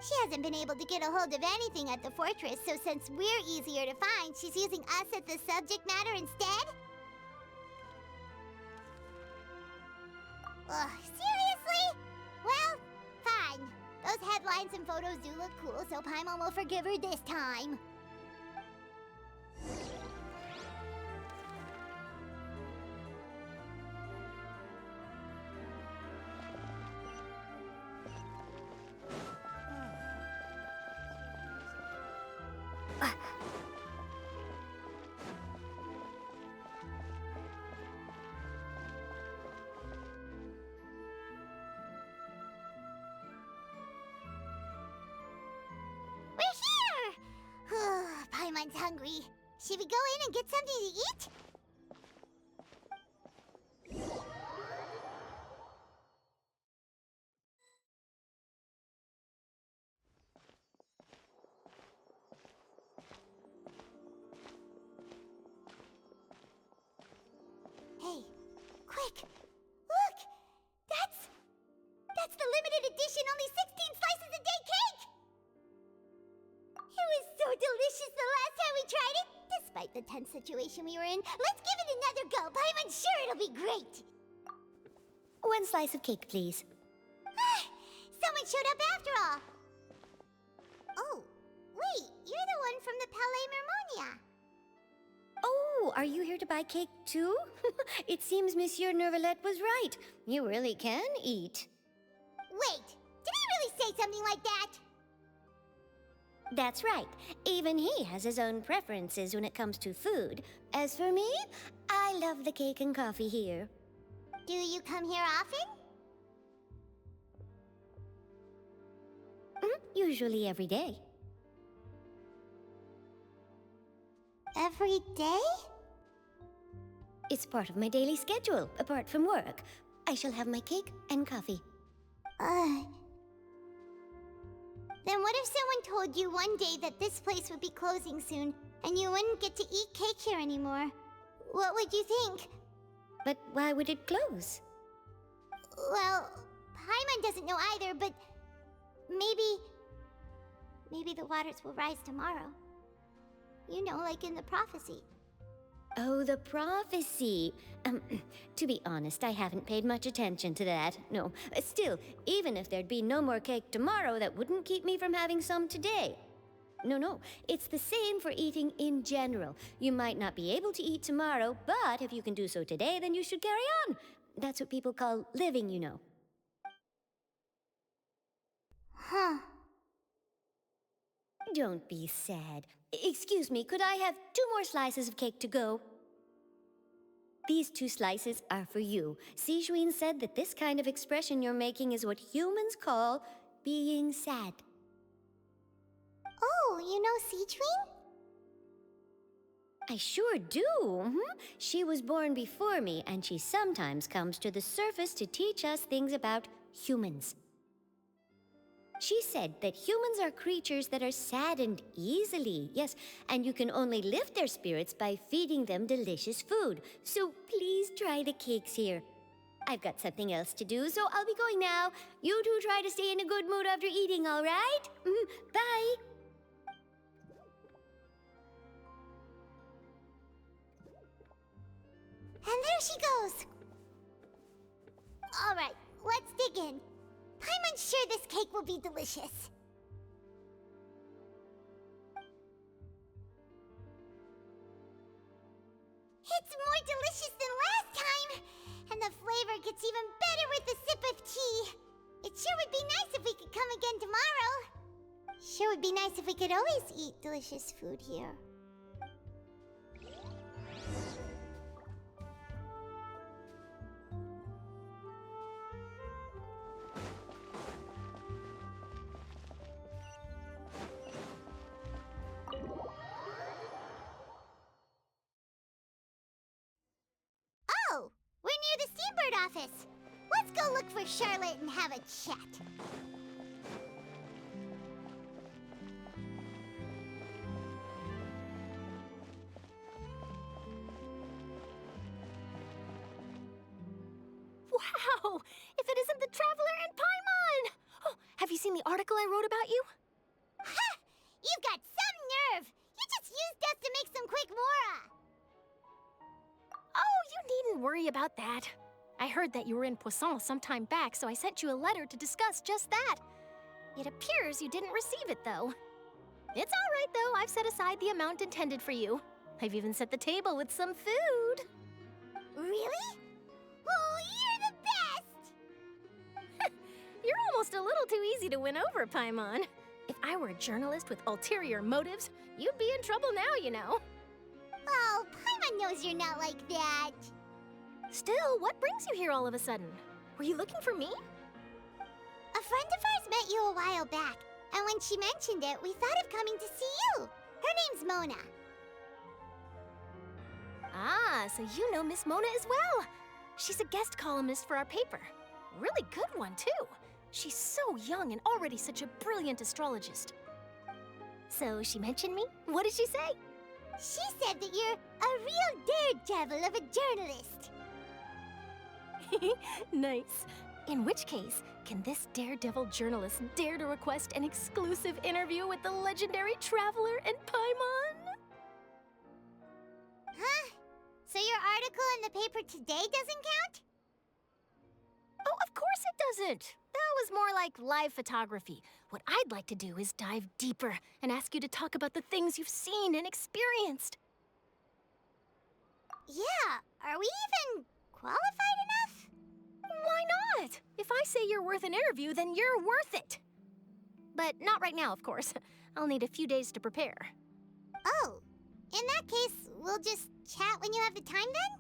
She hasn't been able to get a hold of anything at the fortress, so since we're easier to find, she's using us as the subject matter instead? Ugh, seriously? Well, fine. Those headlines and photos do look cool, so Paimon will forgive her this time. Paimon's hungry. Should we go in and get something to eat? Hey, quick! Look! That's the limited edition only 16 slices a day cake! It was so delicious the last time we tried it! Despite the tense situation we were in, let's give it another go! I'm sure it'll be great! One slice of cake, please. Someone showed up after all! Oh, wait, you're the one from the Palais Mermonia. Oh, are you here to buy cake too? It seems Monsieur Nervalette was right. You really can eat. Wait, did he really say something like that? That's right. Even he has his own preferences when it comes to food. As for me, I love the cake and coffee here. Do you come here often? Usually every day. Every day? It's part of my daily schedule, apart from work. I shall have my cake and coffee. Then what if someone told you one day that this place would be closing soon, and you wouldn't get to eat cake here anymore? What would you think? But why would it close? Well, Paimon doesn't know either, but maybe the waters will rise tomorrow. You know, like in the prophecy. Oh, the prophecy. To be honest, I haven't paid much attention to that. No, still, even if there'd be no more cake tomorrow, that wouldn't keep me from having some today. No, it's the same for eating in general. You might not be able to eat tomorrow, but if you can do so today, then you should carry on. That's what people call living, you know. Huh. Don't be sad. Excuse me, could I have 2 more slices of cake to go? These 2 slices are for you. Sijuin said that this kind of expression you're making is what humans call being sad. Oh, you know Sijuin? I sure do. She was born before me, and she sometimes comes to the surface to teach us things about humans. She said that humans are creatures that are saddened easily, yes, and you can only lift their spirits by feeding them delicious food. So please try the cakes here. I've got something else to do, so I'll be going now. You two try to stay in a good mood after eating, all right? Bye. And there she goes. All right, let's dig in. Paimon's sure this cake will be delicious. It's more delicious than last time, and the flavor gets even better with a sip of tea. It sure would be nice if we could come again tomorrow. Sure would be nice if we could always eat delicious food here. Oh, we're near the Steambird office. Let's go look for Charlotte and have a chat. Wow! If it isn't the Traveler and Paimon! Oh, have you seen the article I wrote about you? Ha! You've got some nerve! You just used us to make some quick mora! Oh, you needn't worry about that. I heard that you were in Poisson some time back, so I sent you a letter to discuss just that. It appears you didn't receive it, though. It's all right, though. I've set aside the amount intended for you. I've even set the table with some food. Really? Oh, you're the best! You're almost a little too easy to win over, Paimon. If I were a journalist with ulterior motives, you'd be in trouble now, you know. Oh, Paimon knows you're not like that. Still, what brings you here all of a sudden? Were you looking for me? A friend of ours met you a while back, and when she mentioned it, we thought of coming to see you. Her name's Mona. Ah, so you know Miss Mona as well. She's a guest columnist for our paper. Really good one, too. She's so young and already such a brilliant astrologist. So she mentioned me? What did she say? She said that you're a real daredevil of a journalist. Nice. In which case, can this daredevil journalist dare to request an exclusive interview with the legendary Traveler and Paimon? Huh? So your article in the paper today doesn't count? Oh, of course it doesn't. That was more like live photography. What I'd like to do is dive deeper and ask you to talk about the things you've seen and experienced. Yeah, are we even qualified enough? Why not? If I say you're worth an interview, then you're worth it. But not right now, of course. I'll need a few days to prepare. Oh, in that case, we'll just chat when you have the time then?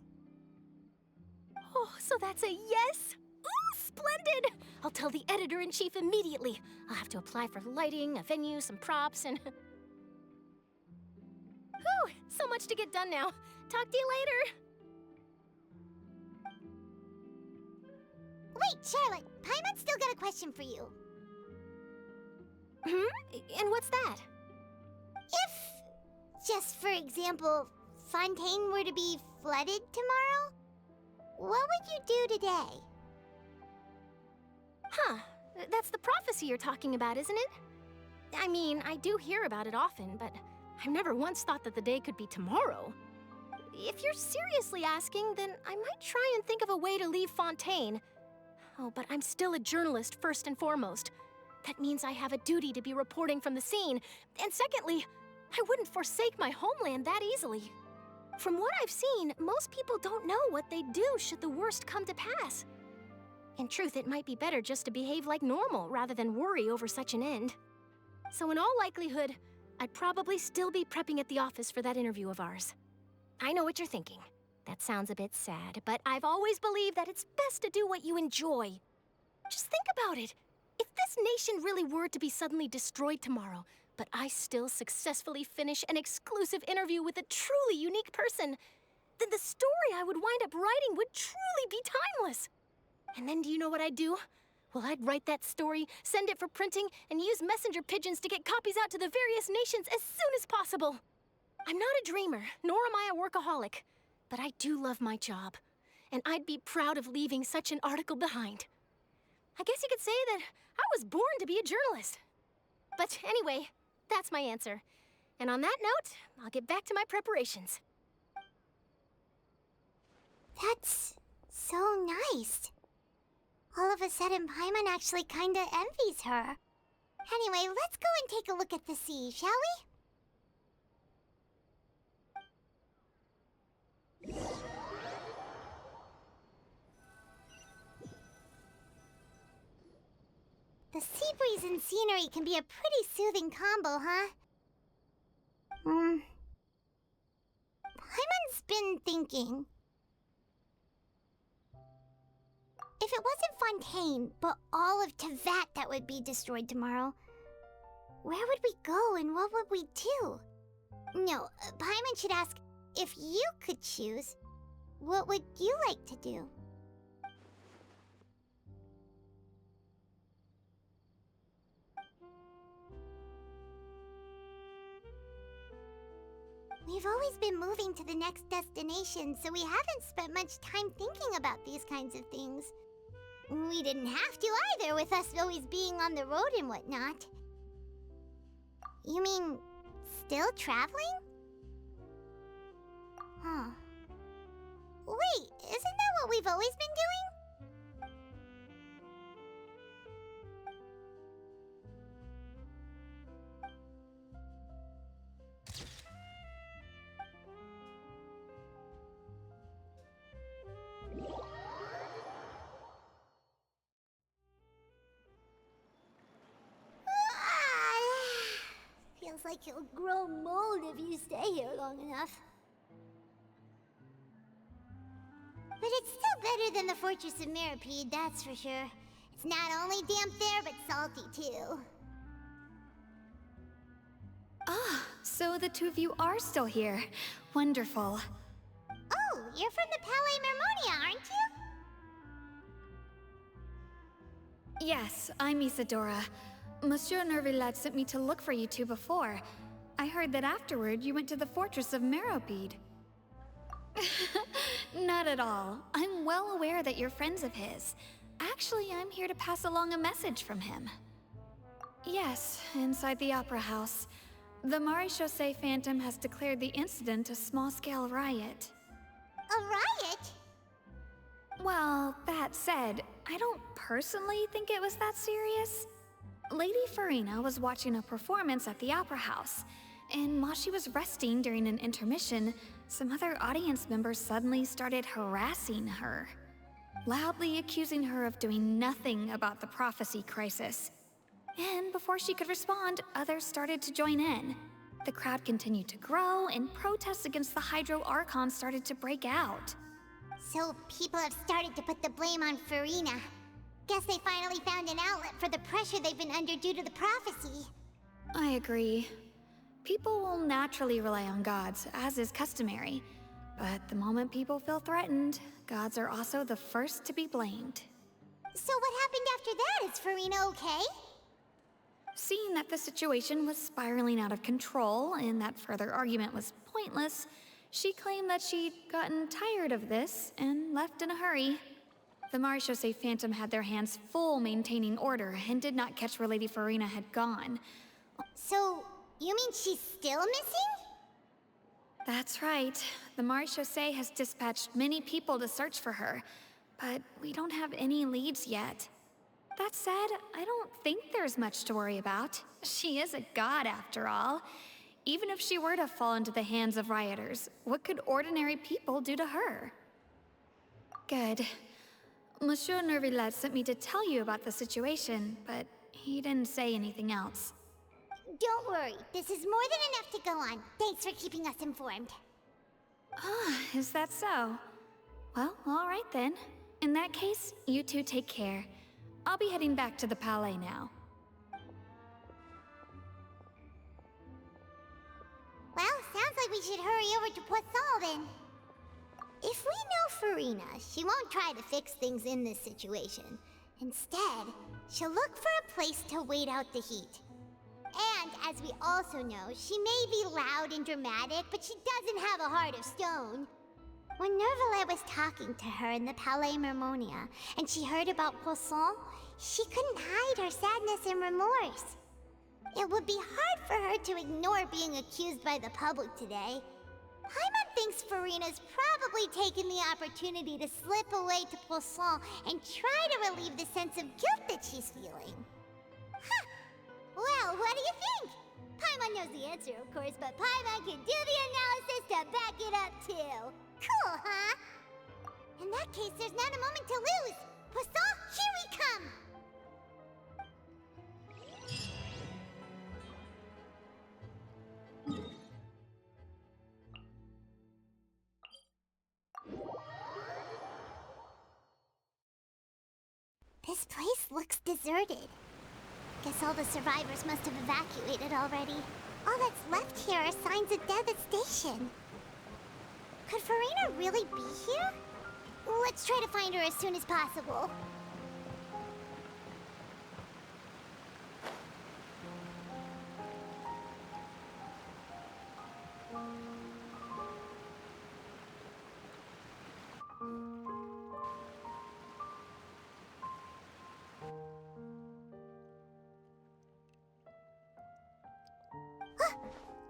Oh, so that's a yes? Ooh, splendid! I'll tell the editor-in-chief immediately. I'll have to apply for lighting, a venue, some props, and... Whew, so much to get done now. Talk to you later. Wait, Charlotte, Paimon's still got a question for you. And what's that? If, just for example, Fontaine were to be flooded tomorrow, what would you do today? Huh. That's the prophecy you're talking about, isn't it? I mean, I do hear about it often, but I've never once thought that the day could be tomorrow. If you're seriously asking, then I might try and think of a way to leave Fontaine. Oh, but I'm still a journalist first and foremost. That means I have a duty to be reporting from the scene. And secondly, I wouldn't forsake my homeland that easily. From what I've seen, most people don't know what they'd do should the worst come to pass. In truth, it might be better just to behave like normal rather than worry over such an end. So in all likelihood, I'd probably still be prepping at the office for that interview of ours. I know what you're thinking. That sounds a bit sad, but I've always believed that it's best to do what you enjoy. Just think about it. If this nation really were to be suddenly destroyed tomorrow, but I still successfully finish an exclusive interview with a truly unique person, then the story I would wind up writing would truly be timeless. And then do you know what I'd do? Well, I'd write that story, send it for printing, and use messenger pigeons to get copies out to the various nations as soon as possible. I'm not a dreamer, nor am I a workaholic, but I do love my job, and I'd be proud of leaving such an article behind. I guess you could say that I was born to be a journalist. But anyway, that's my answer. And on that note, I'll get back to my preparations. That's so nice. All of a sudden, Paimon actually kinda envies her. Anyway, let's go and take a look at the sea, shall we? The sea breeze and scenery can be a pretty soothing combo, huh? Paimon's been thinking. If it wasn't Fontaine, but all of Teyvat that would be destroyed tomorrow, where would we go and what would we do? No, Paimon should ask, if you could choose, what would you like to do? We've always been moving to the next destination, so we haven't spent much time thinking about these kinds of things. We didn't have to either, with us always being on the road and whatnot. You mean, still traveling? Huh. Wait, isn't that what we've always been doing? Feels like you'll grow mold if you stay here long enough. But it's still better than the Fortress of Masquerade, that's for sure. It's not only damp there, but salty too. Ah, so the two of you are still here. Wonderful. Oh, you're from the Palais Mermonia, aren't you? Yes, I'm Isadora. Monsieur Nervillat sent me to look for you two before. I heard that afterward you went to the Fortress of Masquerade. Not at all. I'm well aware that you're friends of his. Actually, I'm here to pass along a message from him. Yes, inside the Opera House. The Maréchaussée Phantom has declared the incident a small-scale riot. A riot? Well, that said, I don't personally think it was that serious. Lady Farina was watching a performance at the Opera House, and while she was resting during an intermission, some other audience members suddenly started harassing her, loudly accusing her of doing nothing about the prophecy crisis. And before she could respond, others started to join in. The crowd continued to grow, and protests against the Hydro Archon started to break out. So people have started to put the blame on Farina. Guess they finally found an outlet for the pressure they've been under due to the prophecy. I agree. People will naturally rely on gods, as is customary. But the moment people feel threatened, gods are also the first to be blamed. So what happened after that? Is Farina okay? Seeing that the situation was spiraling out of control and that further argument was pointless, She claimed that she'd gotten tired of this and left in a hurry. The Marechaussee Phantom had their hands full maintaining order and did not catch where Lady Farina had gone. So, you mean she's still missing? That's right. The Marechaussee has dispatched many people to search for her, but we don't have any leads yet. That said, I don't think there's much to worry about. She is a god after all. Even if she were to fall into the hands of rioters, what could ordinary people do to her? Good. Monsieur Nervillette sent me to tell you about the situation, but he didn't say anything else. Don't worry, this is more than enough to go on. Thanks for keeping us informed. Ah, is that so? Well, all right then. In that case, you two take care. I'll be heading back to the Palais now. Well, sounds like we should hurry over to Poisson then. If we know Farina, she won't try to fix things in this situation. Instead, she'll look for a place to wait out the heat. And, as we also know, she may be loud and dramatic, but she doesn't have a heart of stone. When Nervillette was talking to her in the Palais Mermonia, and she heard about Poisson, she couldn't hide her sadness and remorse. It would be hard for her to ignore being accused by the public today. Paimon thinks Farina's probably taken the opportunity to slip away to Poisson and try to relieve the sense of guilt that she's feeling. Huh! Well, what do you think? Paimon knows the answer, of course, but Paimon can do the analysis to back it up, too. Cool, huh? In that case, there's not a moment to lose. Poisson, here we come! This place looks deserted. Guess all the survivors must have evacuated already. All that's left here are signs of devastation. Could Farina really be here? Let's try to find her as soon as possible.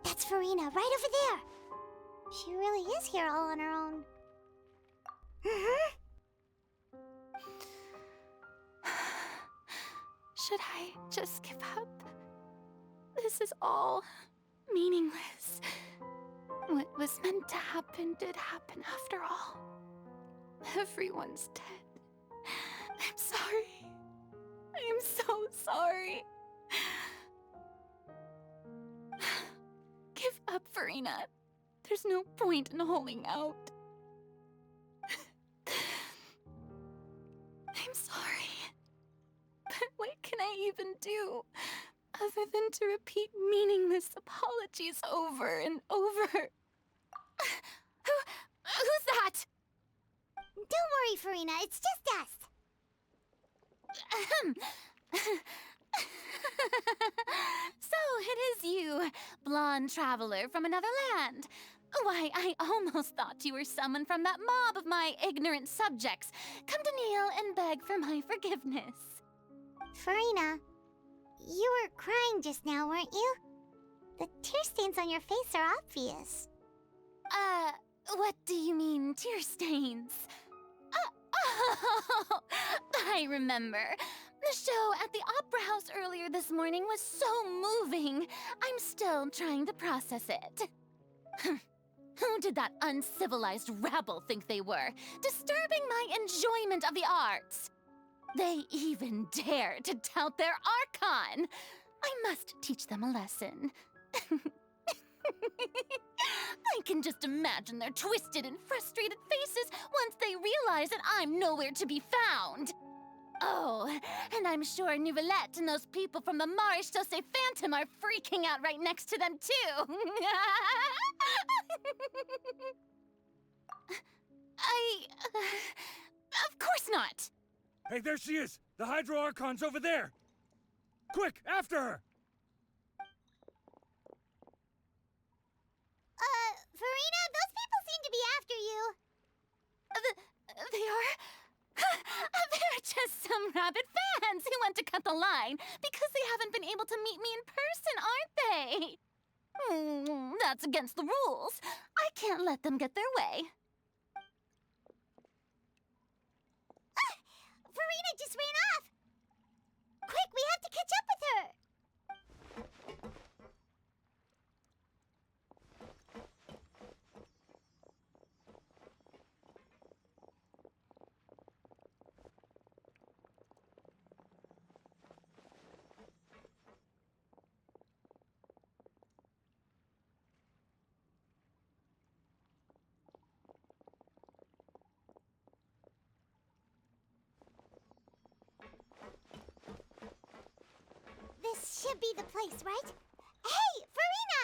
That's Farina, right over there. She really is here all on her own. Should I just give up? This is all meaningless. What was meant to happen did happen after all. Everyone's dead. I'm sorry. I am so sorry. Give up, Farina. There's no point in holding out. I'm sorry. But what can I even do other than to repeat meaningless apologies over and over? Who's that? Don't worry, Farina. It's just us. So it is you, blonde traveler from another land. Why, I almost thought you were someone from that mob of my ignorant subjects, come to kneel and beg for my forgiveness. Farina, you were crying just now, weren't you? The tear stains on your face are obvious. What do you mean, tear stains? Oh, I remember. The show at the Opera House earlier this morning was so moving. I'm still trying to process it. Who did that uncivilized rabble think they were, disturbing my enjoyment of the arts? They even dare to tout their archon. I must teach them a lesson. I can just imagine their twisted and frustrated faces once they realize that I'm nowhere to be found. Oh, and I'm sure Neuvillette and those people from the Marechaussee Phantom are freaking out right next to them, too. Of course not. Hey, there she is! The Hydro Archon's over there! Quick, after her! Farina, those people be after you. They are... They're just some rabid fans who want to cut the line because they haven't been able to meet me in person, aren't they? That's against the rules. I can't let them get their way. Farina just ran off! Quick, we have to catch up with her! This should be the place, right? Hey, Farina!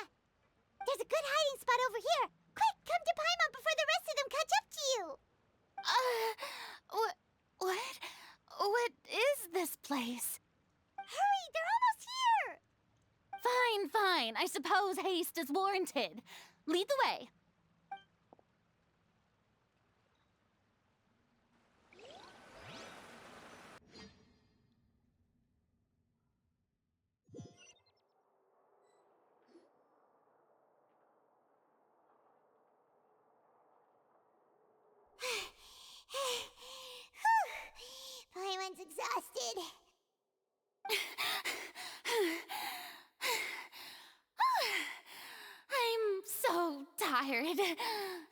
There's a good hiding spot over here. Quick, come to Paimon before the rest of them catch up to you. What? What is this place? Hurry, they're almost here! Fine, fine. I suppose haste is warranted. Lead the way. Paimon's exhausted. I'm so tired.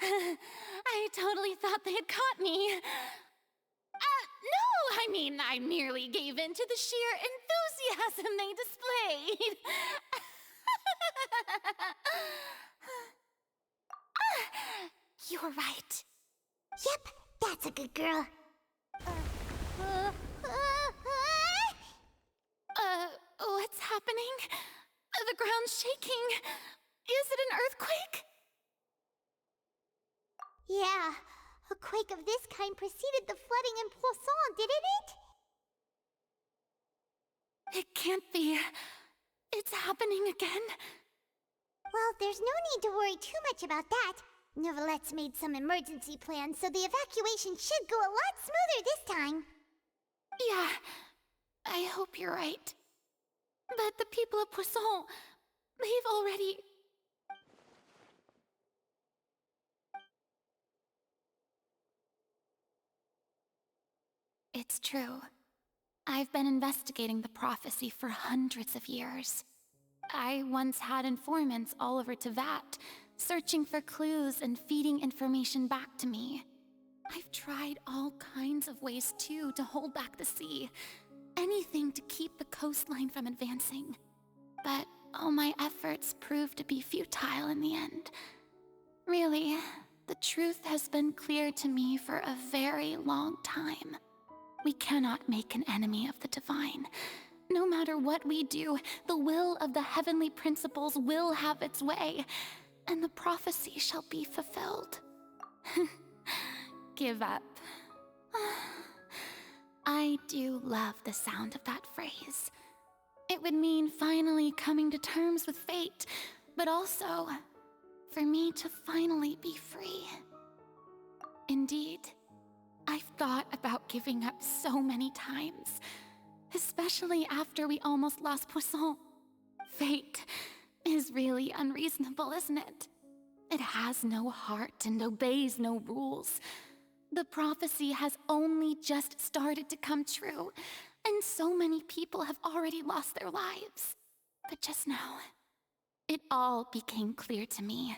I totally thought they had caught me. No, I mean, I merely gave in to the sheer enthusiasm they displayed. You're right. Yep, that's a good girl. What's happening? The ground's shaking. Is it an earthquake? Yeah, a quake of this kind preceded the flooding in Poisson, didn't it? It can't be. It's happening again. Well, there's no need to worry too much about that. Neverlette's made some emergency plans, so the evacuation should go a lot smoother this time. Yeah, I hope you're right. But the people of Poisson, they've already... It's true. I've been investigating the prophecy for hundreds of years. I once had informants all over Teyvat, searching for clues and feeding information back to me. I've tried all kinds of ways, too, to hold back the sea. Anything to keep the coastline from advancing. But all my efforts proved to be futile in the end. Really, the truth has been clear to me for a very long time. We cannot make an enemy of the divine. No matter what we do, the will of the heavenly principles will have its way, and the prophecy shall be fulfilled. Give up. I do love the sound of that phrase. It would mean finally coming to terms with fate, but also for me to finally be free. Indeed, I've thought about giving up so many times, especially after we almost lost Poisson. Fate is really unreasonable, isn't it? It has no heart and obeys no rules. The prophecy has only just started to come true, and so many people have already lost their lives. But just now, it all became clear to me.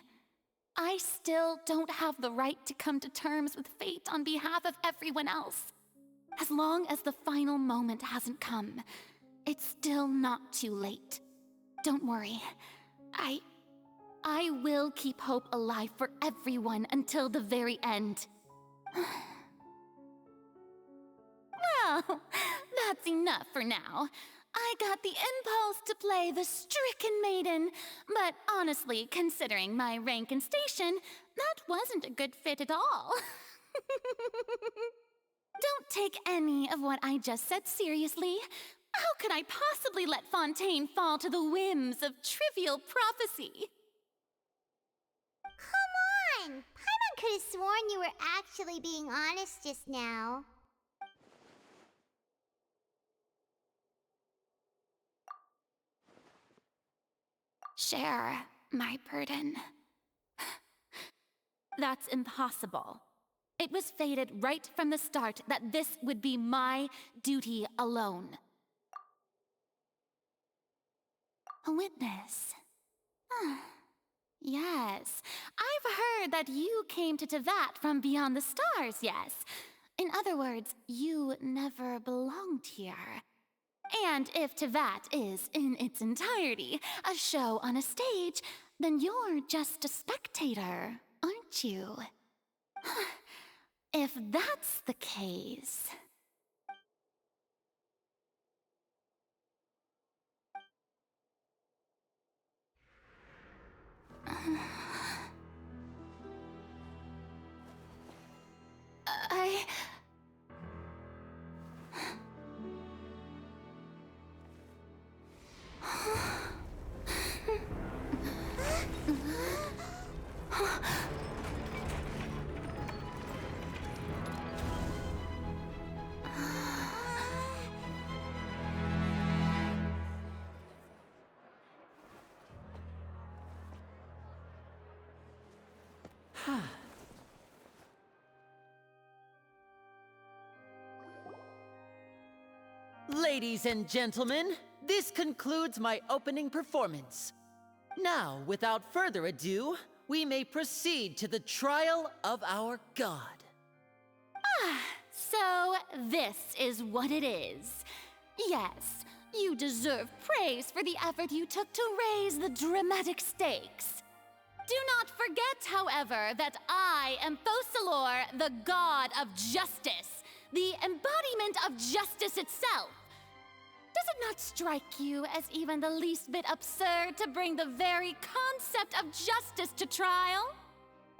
I still don't have the right to come to terms with fate on behalf of everyone else. As long as the final moment hasn't come, it's still not too late. Don't worry. I will keep hope alive for everyone until the very end. Well, that's enough for now. I got the impulse to play the stricken maiden, but honestly, considering my rank and station, that wasn't a good fit at all. Don't take any of what I just said seriously. How could I possibly let Fontaine fall to the whims of trivial prophecy? Come on! Paimon could have sworn you were actually being honest just now. Share my burden. That's impossible. It was fated right from the start that this would be my duty alone. A witness. Yes, I've heard that you came to Tevat from beyond the stars, yes. In other words, you never belonged here. And if Tevat is, in its entirety, a show on a stage, then you're just a spectator, aren't you? If that's the case... Ladies and gentlemen, this concludes my opening performance. Now, without further ado, we may proceed to the trial of our god. So this is what it is. Yes, you deserve praise for the effort you took to raise the dramatic stakes. Do not forget, however, that I am Fosalor, the god of justice, the embodiment of justice itself. Does it not strike you as even the least bit absurd to bring the very concept of justice to trial?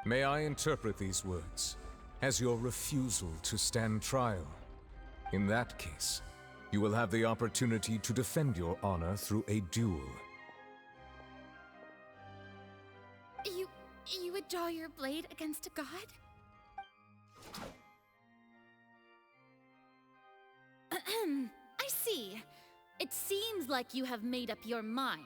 May I interpret these words as your refusal to stand trial? In that case, you will have the opportunity to defend your honor through a duel. You would draw your blade against a god? I see. It seems like you have made up your mind.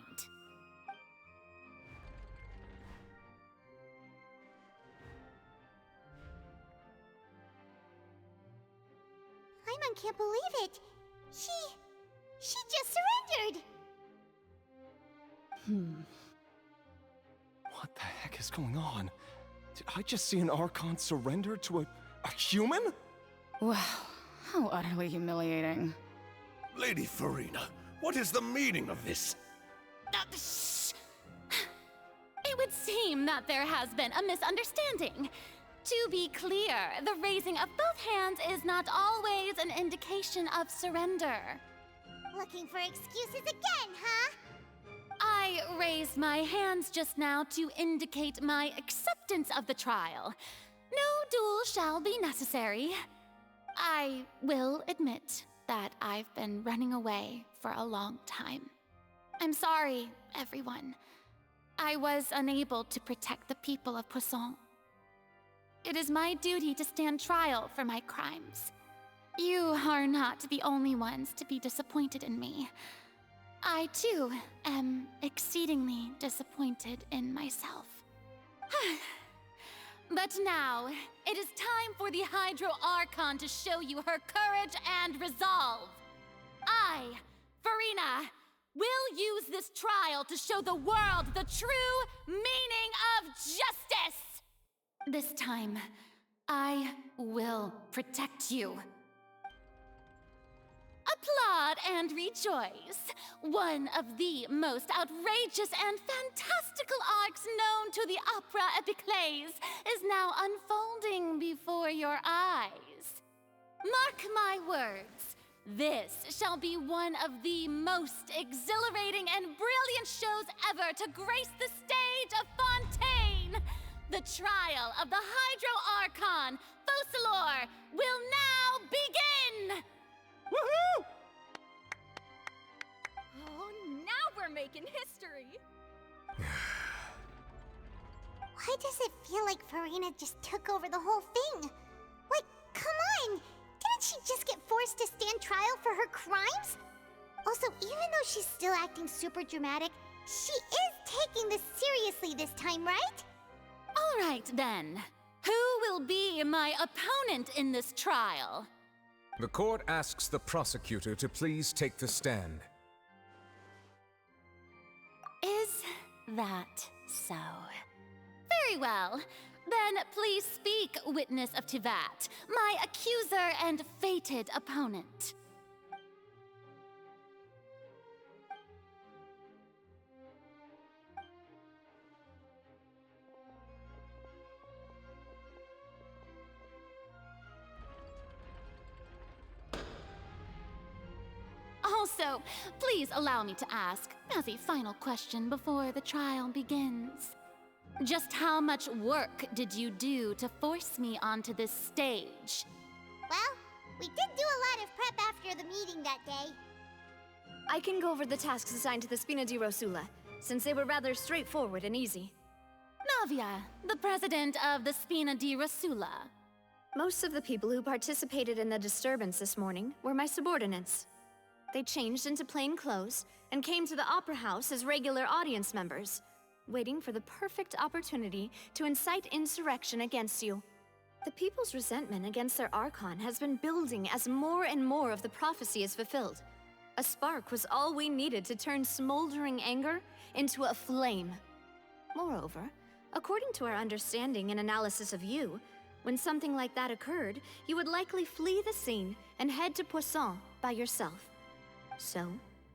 Paimon can't believe it. She just surrendered. What the heck is going on? Did I just see an archon surrender to a human? Wow, how utterly humiliating. Lady Farina, what is the meaning of this? It would seem that there has been a misunderstanding. To be clear, the raising of both hands is not always an indication of surrender. Looking for excuses again, huh? I raised my hands just now to indicate my acceptance of the trial. No duel shall be necessary. I will admit that I've been running away for a long time. I'm sorry, everyone. I was unable to protect the people of Poisson. It is my duty to stand trial for my crimes. You are not the only ones to be disappointed in me. I, too, am exceedingly disappointed in myself. But now, it is time for the Hydro Archon to show you her courage and resolve. I, Farina, will use this trial to show the world the true meaning of justice! This time, I will protect you. Applaud and rejoice. One of the most outrageous and fantastical arcs known to the opera epiclese is now unfolding before your eyes. Mark my words, this shall be one of the most exhilarating and brilliant shows ever to grace the stage of Fontaine. The trial of the Hydro Archon, Fosalor, will now begin! Woohoo! Oh, now we're making history! Why does it feel like Farina just took over the whole thing? Like, come on! Didn't she just get forced to stand trial for her crimes? Also, even though she's still acting super dramatic, she is taking this seriously this time, right? All right, then. Who will be my opponent in this trial? The court asks the prosecutor to please take the stand. Is that so? Very well. Then please speak, witness of Tivat, my accuser and fated opponent. Also, please allow me to ask, as a final question before the trial begins. Just how much work did you do to force me onto this stage? Well, we did do a lot of prep after the meeting that day. I can go over the tasks assigned to the Spina di Rosula, since they were rather straightforward and easy. Navia, the president of the Spina di Rosula. Most of the people who participated in the disturbance this morning were my subordinates. They changed into plain clothes and came to the Opera House as regular audience members, waiting for the perfect opportunity to incite insurrection against you. The people's resentment against their archon has been building as more and more of the prophecy is fulfilled. A spark was all we needed to turn smoldering anger into a flame. Moreover, according to our understanding and analysis of you, when something like that occurred, you would likely flee the scene and head to Poisson by yourself. So,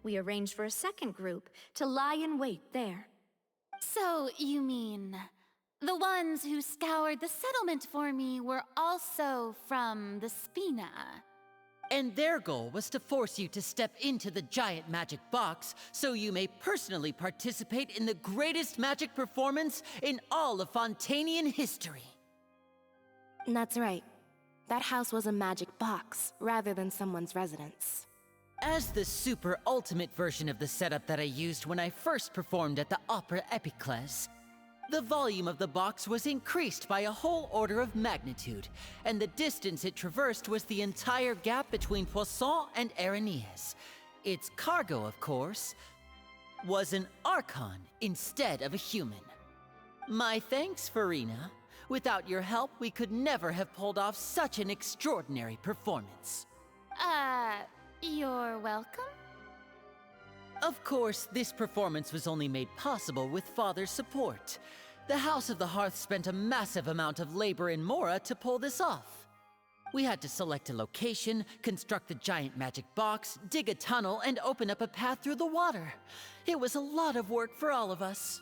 we arranged for a second group to lie in wait there. So, you mean, the ones who scoured the settlement for me were also from the Spina? And their goal was to force you to step into the giant magic box so you may personally participate in the greatest magic performance in all of Fontainian history. That's right. That house was a magic box, rather than someone's residence. As the super ultimate version of the setup that I used when I first performed at the Opera Epiclese, the volume of the box was increased by a whole order of magnitude, and the distance it traversed was the entire gap between Poisson and Aranias. Its cargo, of course, was an archon instead of a human. My thanks, Farina. Without your help, we could never have pulled off such an extraordinary performance. You're welcome? Of course, this performance was only made possible with Father's support. The House of the Hearth spent a massive amount of labor in Mora to pull this off. We had to select a location, construct a giant magic box, dig a tunnel, and open up a path through the water. It was a lot of work for all of us.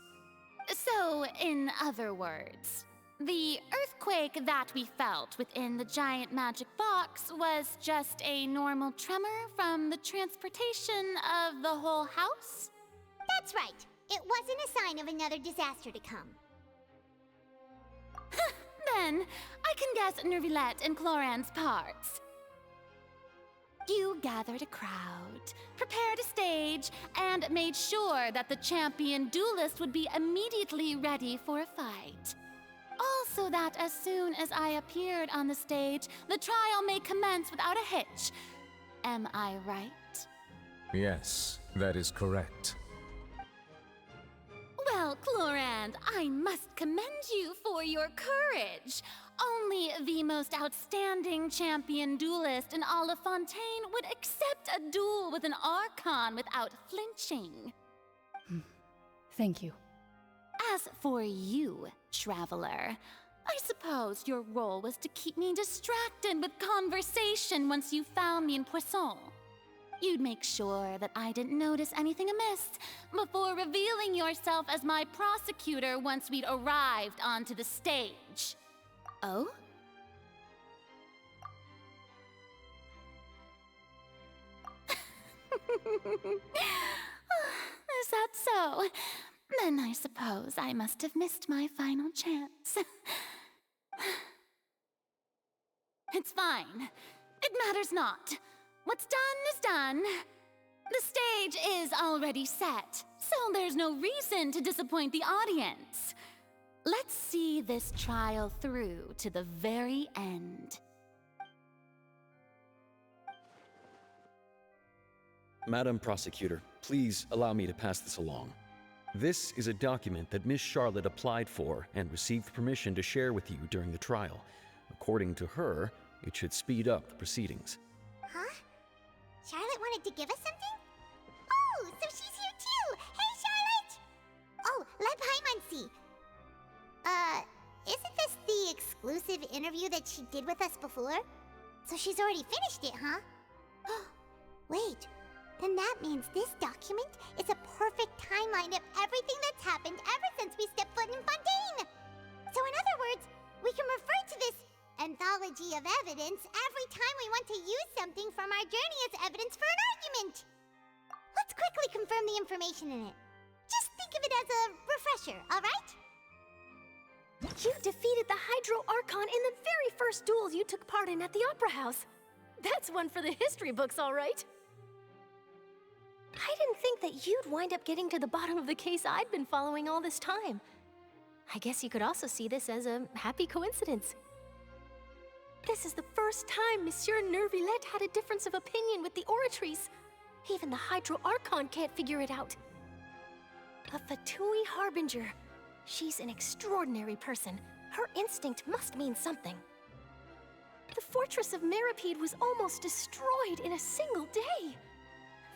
So, in other words, the earthquake that we felt within the giant magic box was just a normal tremor from the transportation of the whole house? That's right. It wasn't a sign of another disaster to come. Then, I can guess Nervilette and Cloran's parts. You gathered a crowd, prepared a stage, and made sure that the champion duelist would be immediately ready for a fight. Also that as soon as I appeared on the stage, the trial may commence without a hitch. Am I right? Yes, that is correct. Well, Clorand, I must commend you for your courage. Only the most outstanding champion duelist in all of Fontaine would accept a duel with an archon without flinching. Thank you. As for you, Traveler, I suppose your role was to keep me distracted with conversation once you found me in Poisson. You'd make sure that I didn't notice anything amiss before revealing yourself as my prosecutor once we'd arrived onto the stage. Oh? Is that so? Then I suppose I must have missed my final chance. It's fine. It matters not. What's done is done. The stage is already set, so there's no reason to disappoint the audience. Let's see this trial through to the very end. Madam Prosecutor, please allow me to pass this along. This is a document that Miss Charlotte applied for and received permission to share with you during the trial. According to her, it should speed up the proceedings. Huh? Charlotte wanted to give us something? Oh, so she's here too! Hey, Charlotte! Oh, let Paimon see. Isn't this the exclusive interview that she did with us before? So she's already finished it, huh? Wait, then that means this document is a perfect timeline of everything that's happened ever since we stepped foot in Fontaine! So in other words, we can refer to this anthology of evidence every time we want to use something from our journey as evidence for an argument! Let's quickly confirm the information in it. Just think of it as a refresher, alright? You defeated the Hydro Archon in the very first duels you took part in at the Opera House. That's one for the history books, all right. I didn't think that you'd wind up getting to the bottom of the case I'd been following all this time. I guess you could also see this as a happy coincidence. This is the first time Monsieur Nervillette had a difference of opinion with the Oratrice. Even the Hydro Archon can't figure it out. A Fatui Harbinger. She's an extraordinary person. Her instinct must mean something. The fortress of Meripede was almost destroyed in a single day.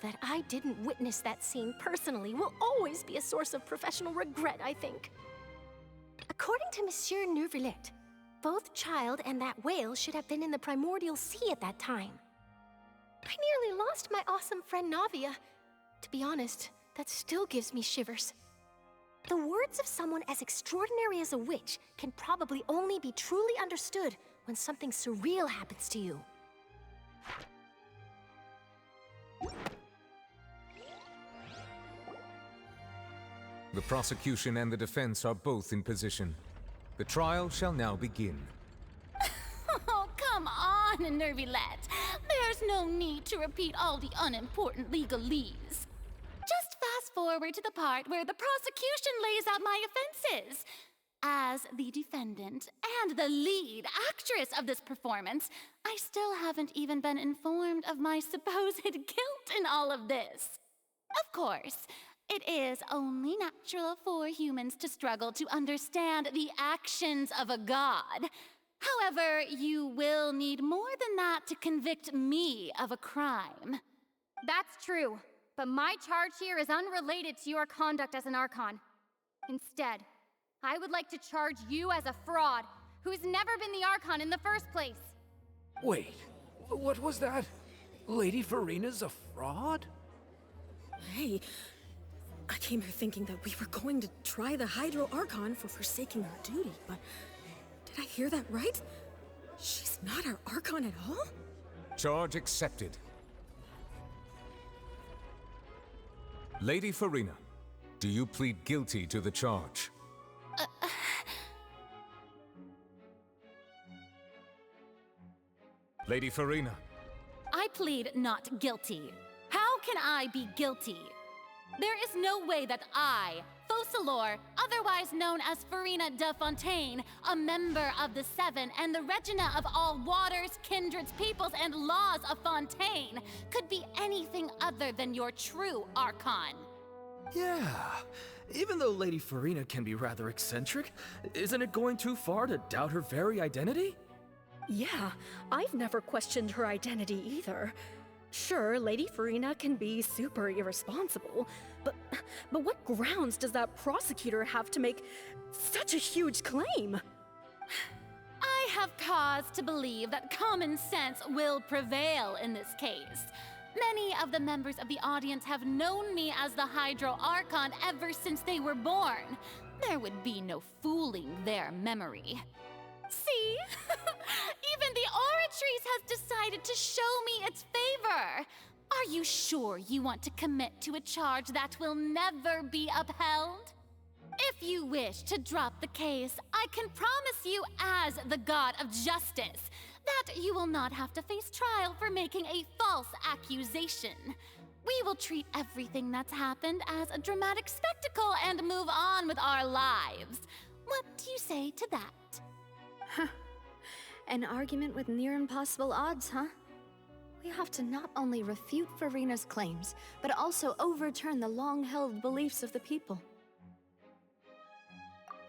That I didn't witness that scene personally will always be a source of professional regret, I think. According to Monsieur Nervillette, both Child and that whale should have been in the primordial sea at that time. I nearly lost my awesome friend Navia. To be honest, that still gives me shivers. The words of someone as extraordinary as a witch can probably only be truly understood when something surreal happens to you. The prosecution and the defense are both in position. The trial shall now begin. Oh, come on, Nervillette. There's no need to repeat all the unimportant legalese. Just fast forward to the part where the prosecution lays out my offenses. As the defendant and the lead actress of this performance, I still haven't even been informed of my supposed guilt in all of this. Of course, it is only natural for humans to struggle to understand the actions of a god. However, you will need more than that to convict me of a crime. That's true, but my charge here is unrelated to your conduct as an Archon. Instead, I would like to charge you as a fraud who's never been the Archon in the first place. Wait, what was that? Lady Farina's a fraud? Hey, I came here thinking that we were going to try the Hydro Archon for forsaking her duty, but did I hear that right? She's not our Archon at all? Charge accepted. Lady Farina, do you plead guilty to the charge? Lady Farina. I plead not guilty. How can I be guilty? There is no way that I, Focalor, otherwise known as Farina de Fontaine, a member of the Seven and the Regina of all waters, kindreds, peoples, and laws of Fontaine, could be anything other than your true Archon. Yeah, even though Lady Farina can be rather eccentric, isn't it going too far to doubt her very identity? Yeah, I've never questioned her identity either. Sure, Lady Farina can be super irresponsible, but what grounds does that prosecutor have to make such a huge claim? I have cause to believe that common sense will prevail in this case. Many of the members of the audience have known me as the Hydro Archon ever since they were born. There would be no fooling their memory. See? Even the Oratrice has decided to show me its favor. Are you sure you want to commit to a charge that will never be upheld? If you wish to drop the case, I can promise you as the God of Justice that you will not have to face trial for making a false accusation. We will treat everything that's happened as a dramatic spectacle and move on with our lives. What do you say to that? Huh. An argument with near impossible odds, huh? We have to not only refute Farina's claims, but also overturn the long-held beliefs of the people.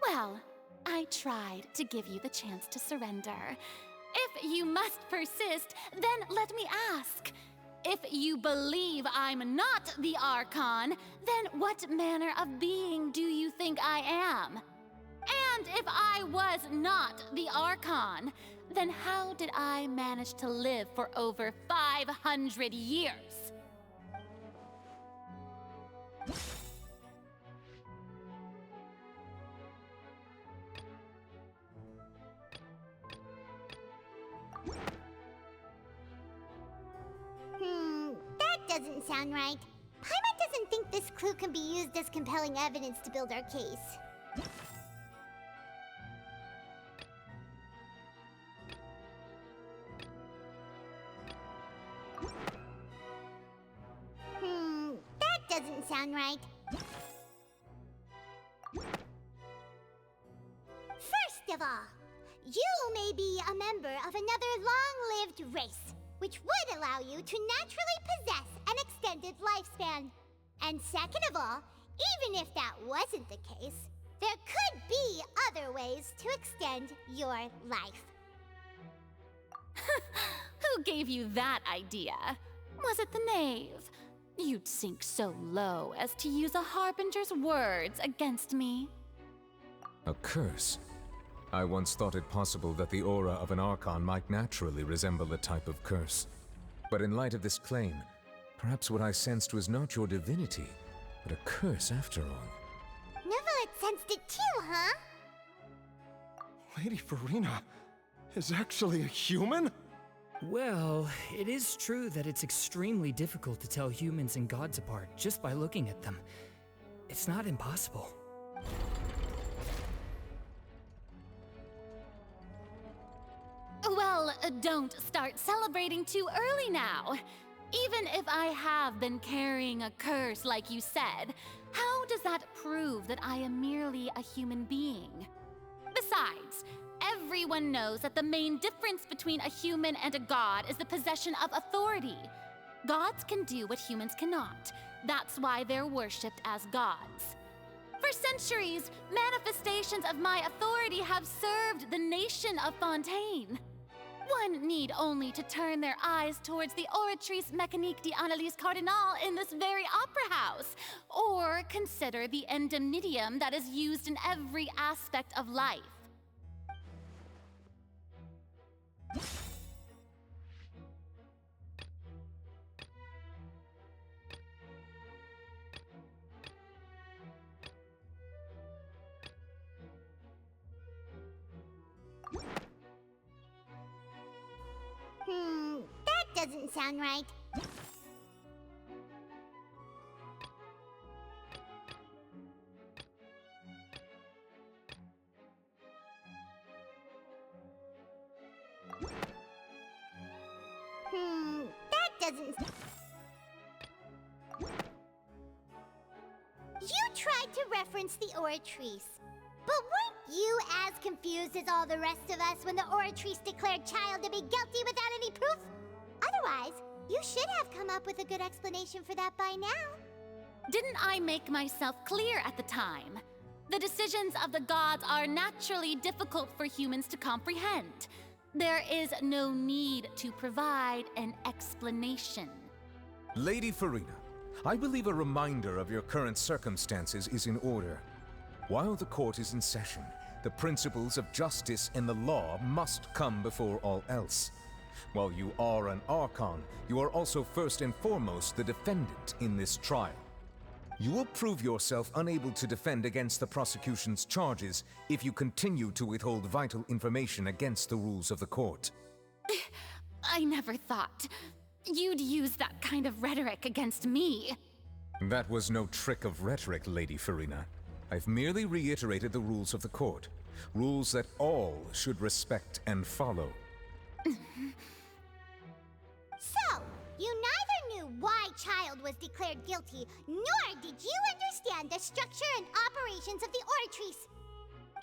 Well, I tried to give you the chance to surrender. If you must persist, then let me ask. If you believe I'm not the Archon, then what manner of being do you think I am? And if I was not the Archon, then how did I manage to live for over 500 years? That doesn't sound right. Paimon doesn't think this clue can be used as compelling evidence to build our case. That doesn't sound right. First of all, you may be a member of another long-lived race, which would allow you to naturally possess an extended lifespan. And second of all, even if that wasn't the case, there could be other ways to extend your life. Who gave you that idea? Was it the knave? You'd sink so low as to use a harbinger's words against me. A curse? I once thought it possible that the aura of an Archon might naturally resemble a type of curse. But in light of this claim, perhaps what I sensed was not your divinity, but a curse after all. Neuvillette sensed it too, huh? Lady Farina is actually a human? Well, it is true that it's extremely difficult to tell humans and gods apart just by looking at them. It's not impossible. Well, don't start celebrating too early now. Even if I have been carrying a curse like you said, how does that prove that I am merely a human being? Besides, everyone knows that the main difference between a human and a god is the possession of authority. Gods can do what humans cannot. That's why they're worshipped as gods. For centuries, manifestations of my authority have served the nation of Fontaine. One need only to turn their eyes towards the Oratrice Mécanique d'Analyse Cardinal in this very opera house, or consider the indemnitium that is used in every aspect of life. That doesn't sound right. That doesn't... You tried to reference the Oratrice. But weren't you as confused as all the rest of us when the Oratrice declared Child to be guilty without any proof? Otherwise, you should have come up with a good explanation for that by now. Didn't I make myself clear at the time? The decisions of the gods are naturally difficult for humans to comprehend. There is no need to provide an explanation. Lady Farina, I believe a reminder of your current circumstances is in order. While the court is in session, the principles of justice and the law must come before all else. While you are an Archon, you are also first and foremost the defendant in this trial. You will prove yourself unable to defend against the prosecution's charges if you continue to withhold vital information against the rules of the court. I never thought you'd use that kind of rhetoric against me. That was no trick of rhetoric, Lady Farina. I've merely reiterated the rules of the court. Rules that all should respect and follow. So, you neither knew why Child was declared guilty, nor did you understand the structure and operations of the Oratrice.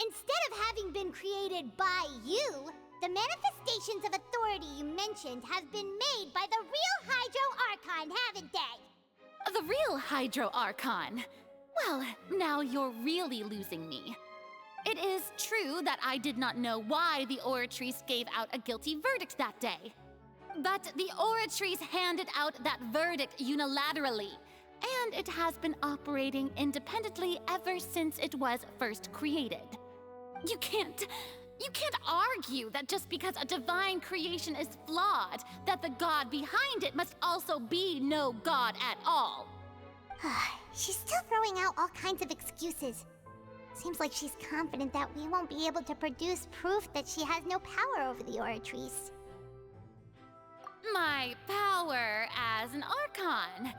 Instead of having been created by you, the manifestations of authority you mentioned have been made by the real Hydro Archon, haven't they? The real Hydro Archon? Well, now you're really losing me. It is true that I did not know why the Oratrice gave out a guilty verdict that day. But the Oratrice handed out that verdict unilaterally, and it has been operating independently ever since it was first created. You can't argue that just because a divine creation is flawed, that the god behind it must also be no god at all. She's still throwing out all kinds of excuses. Seems like she's confident that we won't be able to produce proof that she has no power over the Oratrice. My power as an Archon.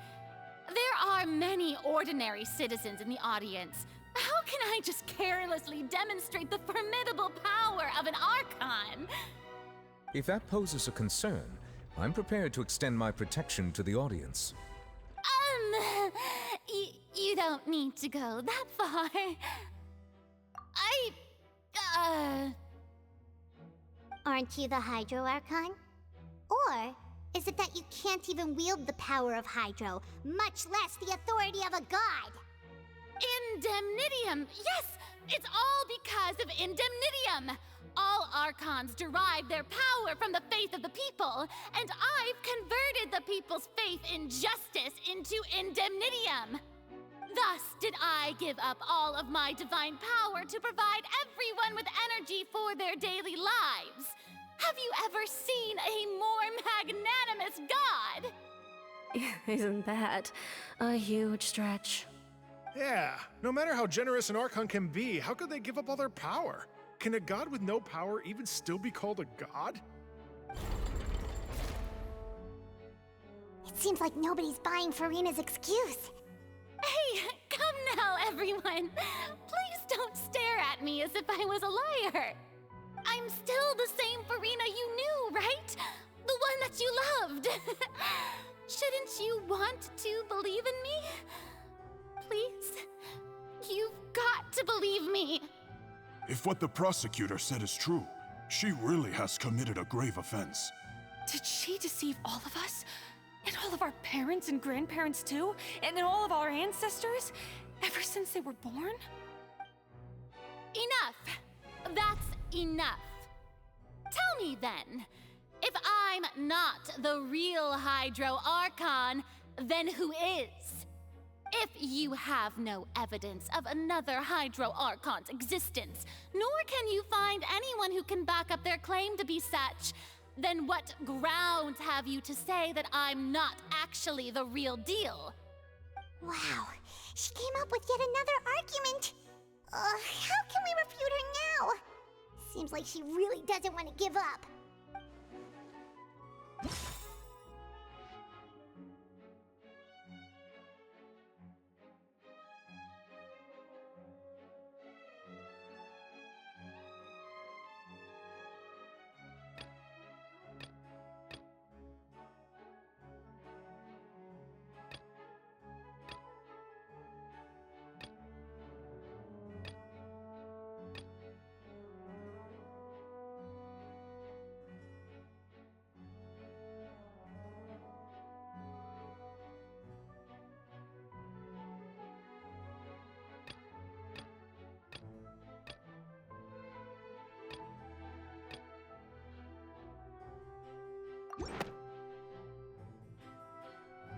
There are many ordinary citizens in the audience. How can I just carelessly demonstrate the formidable power of an Archon? If that poses a concern, I'm prepared to extend my protection to the audience. You don't need to go that far. Aren't you the Hydro Archon? Or is it that you can't even wield the power of Hydro, much less the authority of a god? Indemnitium! Yes! It's all because of Indemnitium! All Archons derive their power from the faith of the people, and I've converted the people's faith in justice into Indemnitium! Thus did I give up all of my divine power to provide everyone with energy for their daily lives. Have you ever seen a more magnanimous god? Isn't that a huge stretch? Yeah, no matter how generous an Archon can be, how could they give up all their power? Can a god with no power even still be called a god? It seems like nobody's buying Furina's excuse. Hey, come now, everyone. Please don't stare at me as if I was a liar. I'm still the same Furina you knew, right? The one that you loved. Shouldn't you want to believe in me? Please, you've got to believe me. If what the prosecutor said is true, she really has committed a grave offense. Did she deceive all of us? And all of our parents and grandparents too? And all of our ancestors? Ever since they were born? Enough. That's enough. Tell me then, if I'm not the real Hydro Archon, then who is? If you have no evidence of another Hydro Archon's existence, nor can you find anyone who can back up their claim to be such, then what grounds have you to say that I'm not actually the real deal? Wow, she came up with yet another argument. How can we refute her now? Seems like she really doesn't want to give up.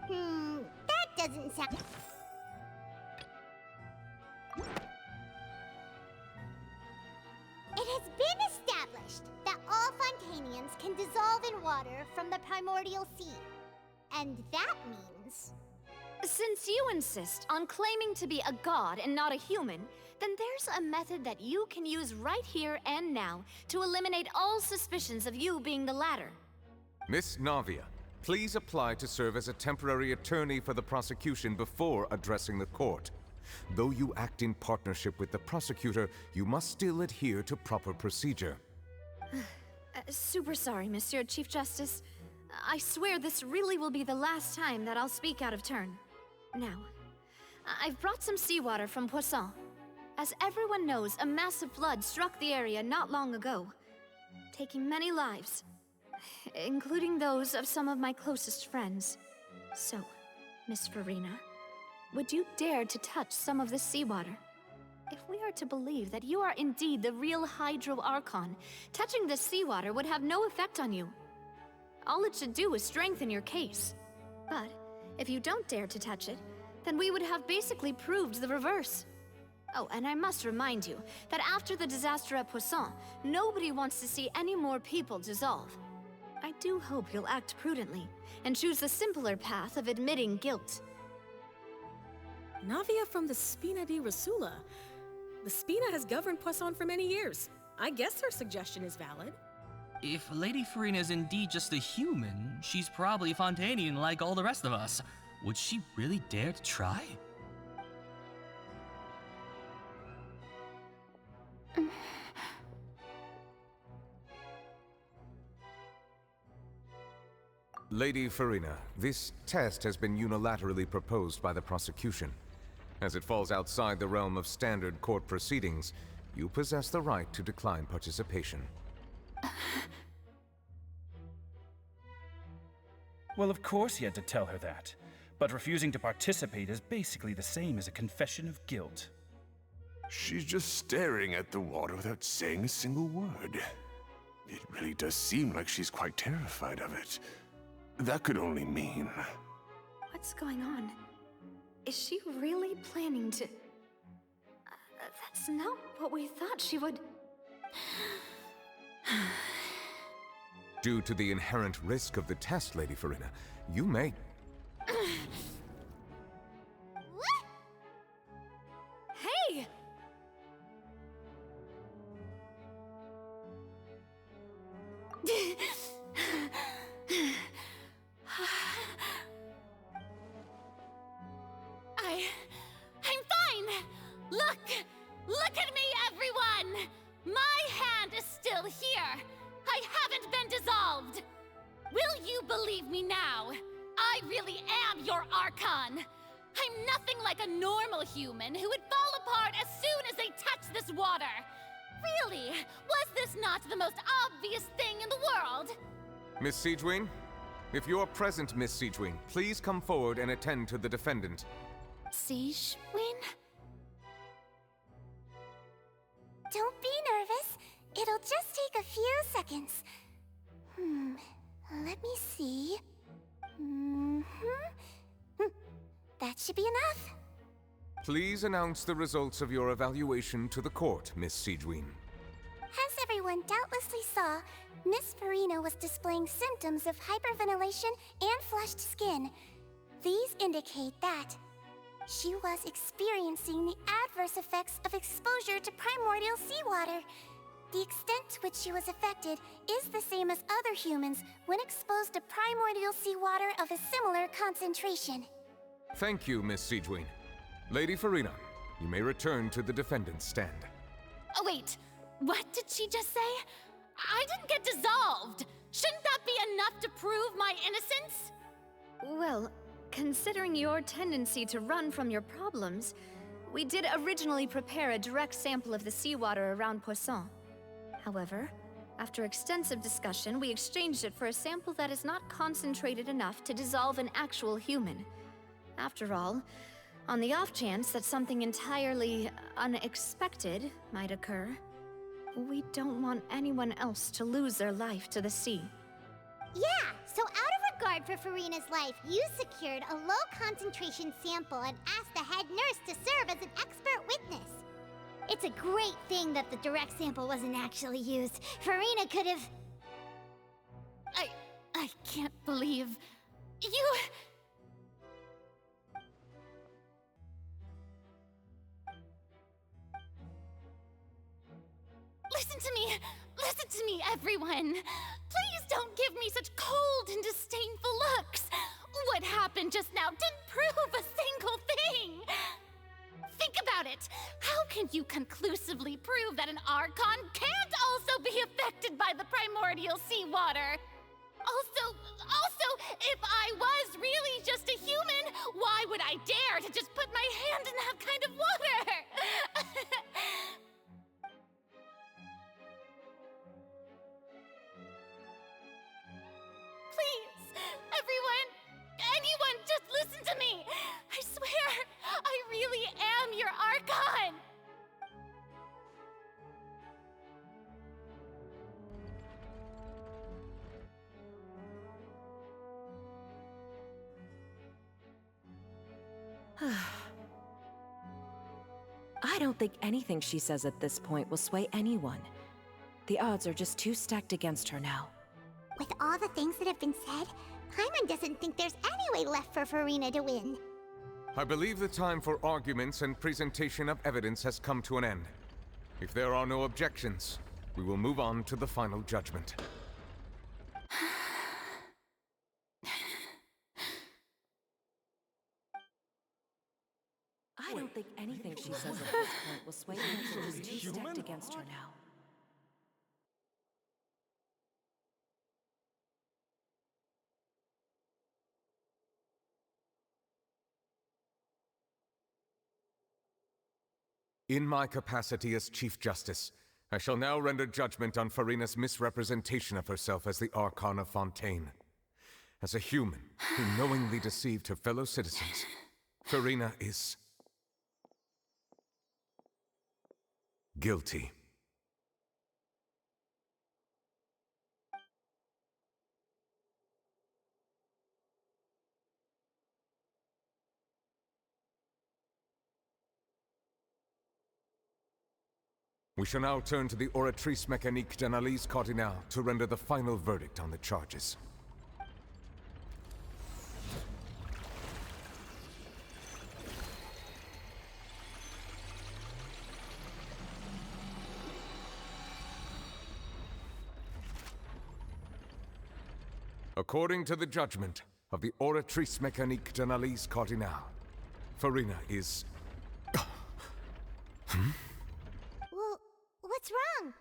That doesn't sound... It has been established that all Fontainians can dissolve in water from the primordial sea. And that means... Since you insist on claiming to be a god and not a human, then there's a method that you can use right here and now to eliminate all suspicions of you being the latter. Miss Navia, please apply to serve as a temporary attorney for the prosecution before addressing the court. Though you act in partnership with the prosecutor, you must still adhere to proper procedure. Super sorry, Monsieur Chief Justice. I swear this really will be the last time that I'll speak out of turn. Now, I've brought some seawater from Poisson. As everyone knows, a massive flood struck the area not long ago, taking many lives, including those of some of my closest friends. So, Miss Farina, would you dare to touch some of the seawater? If we are to believe that you are indeed the real Hydro Archon, touching the seawater would have no effect on you. All it should do is strengthen your case. But if you don't dare to touch it, then we would have basically proved the reverse. Oh, and I must remind you that after the disaster at Poisson, nobody wants to see any more people dissolve. I do hope you'll act prudently and choose the simpler path of admitting guilt. Navia from the Spina di Rasula. The Spina has governed Poisson for many years. I guess her suggestion is valid. If Lady Farina is indeed just a human, she's probably Fontainian like all the rest of us. Would she really dare to try? Lady Farina, this test has been unilaterally proposed by the prosecution. As it falls outside the realm of standard court proceedings, you possess the right to decline participation. Well, of course he had to tell her that. But refusing to participate is basically the same as a confession of guilt. She's just staring at the water without saying a single word. It really does seem like she's quite terrified of it. That could only mean... What's going on? Is she really planning to... that's not what we thought she would... Due to the inherent risk of the test, Lady Farina, you may... Hey! I'm fine! Look at me, everyone! My hand is still here! I haven't been dissolved! Will you believe me now? I really am your Archon! I'm nothing like a normal human who would fall apart as soon as they touch this water! Really, was this not the most obvious thing in the world? Miss Siegewin? If you're present, Miss Siegewin, please come forward and attend to the defendant. Siegewin? Don't be nervous. It'll just take a few seconds. Let me see. That should be enough. Please announce the results of your evaluation to the court, Miss Siegewin. As everyone doubtlessly saw, Miss Farina was displaying symptoms of hyperventilation and flushed skin. These indicate that she was experiencing the adverse effects of exposure to primordial seawater. The extent to which she was affected is the same as other humans when exposed to primordial seawater of a similar concentration. Thank you, Miss Siegewin. Lady Farina, you may return to the defendant's stand. Oh wait, what did she just say? I didn't get dissolved! Shouldn't that be enough to prove my innocence? Well, considering your tendency to run from your problems, we did originally prepare a direct sample of the seawater around Poisson. However, after extensive discussion, we exchanged it for a sample that is not concentrated enough to dissolve an actual human. After all, on the off chance that something entirely unexpected might occur, we don't want anyone else to lose their life to the sea. Yeah, so out of regard for Farina's life, you secured a low-concentration sample and asked the head nurse to serve as an expert witness. It's a great thing that the direct sample wasn't actually used. Farina could have... I can't believe... you... Listen to me, everyone! Please don't give me such cold and disdainful looks! What happened just now didn't prove a single thing! Think about it! How can you conclusively prove that an Archon can't also be affected by the primordial seawater? Also, if I was really just a human, why would I dare to just put my hand in that kind of water? I don't think anything she says at this point will sway anyone. The odds are just too stacked against her now. With all the things that have been said, Paimon doesn't think there's any way left for Furina to win. I believe the time for arguments and presentation of evidence has come to an end. If there are no objections, we will move on to the final judgment. I don't think anything she says at this point will sway anyone. She's too stacked against her now. In my capacity as Chief Justice, I shall now render judgment on Furina's misrepresentation of herself as the Archon of Fontaine. As a human who knowingly deceived her fellow citizens, Furina is guilty. We shall now turn to the Oratrice Mécanique d'Analyse Cardinale to render the final verdict on the charges. According to the judgment of the Oratrice Mécanique d'Analyse Cardinale, Furina is... Well, what's wrong?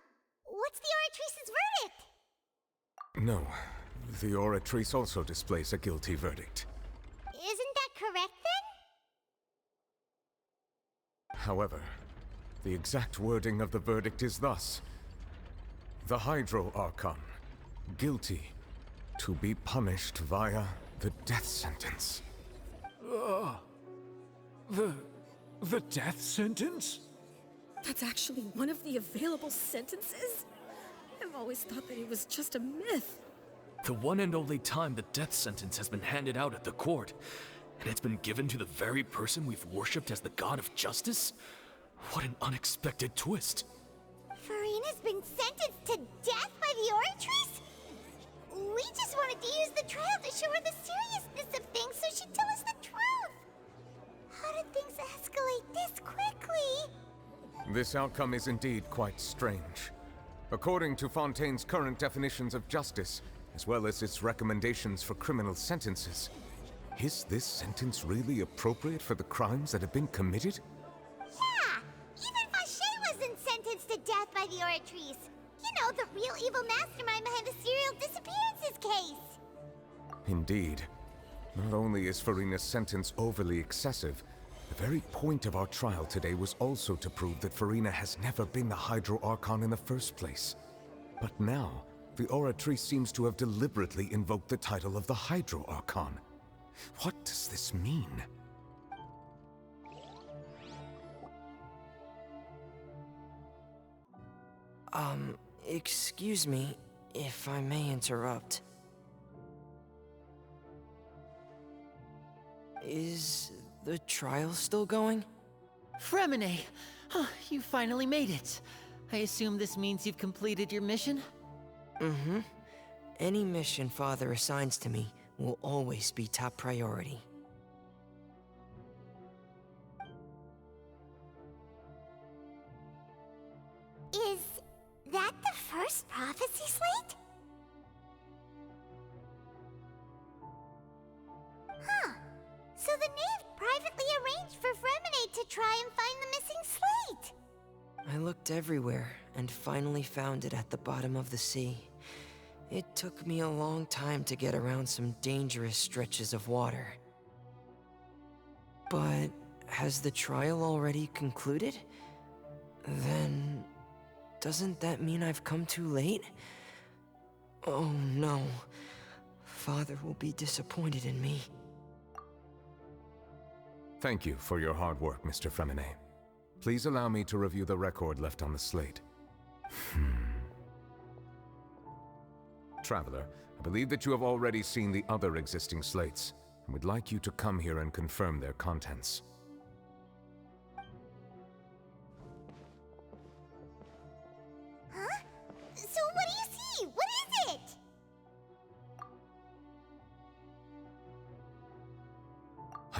What's the Oratrice's verdict? No, the Oratrice also displays a guilty verdict. Isn't that correct then? However, the exact wording of the verdict is thus: the Hydro Archon, guilty, to be punished via the death sentence. The death sentence? That's actually one of the available sentences? I've always thought that it was just a myth. The one and only time the death sentence has been handed out at the court, and it's been given to the very person we've worshipped as the god of justice? What an unexpected twist. Furina's been sentenced to death by the Oratrice? We just wanted to use the trial to show her the seriousness of things so she'd tell us the truth. How did things escalate this quickly? This outcome is indeed quite strange. According to Fontaine's current definitions of justice, as well as its recommendations for criminal sentences, is this sentence really appropriate for the crimes that have been committed? Yeah! Even Vacher wasn't sentenced to death by the Oratrice. You know, the real evil mastermind behind the serial disappearances case. Indeed. Not only is Furina's sentence overly excessive, the very point of our trial today was also to prove that Furina has never been the Hydro Archon in the first place. But now, the Oratrice seems to have deliberately invoked the title of the Hydro Archon. What does this mean? Excuse me, if I may interrupt. Is the trial still going? Fremine! Oh, you finally made it. I assume this means you've completed your mission? Mm-hmm. Any mission Father assigns to me will always be top priority. Is that the first prophecy slate? Huh. So the knave privately arranged for Fremine to try and find the missing slate. I looked everywhere and finally found it at the bottom of the sea. It took me a long time to get around some dangerous stretches of water. But has the trial already concluded? Then doesn't that mean I've come too late? Oh no. Father will be disappointed in me. Thank you for your hard work, Mr. Fremine. Please allow me to review the record left on the slate. Traveler, I believe that you have already seen the other existing slates, and would like you to come here and confirm their contents.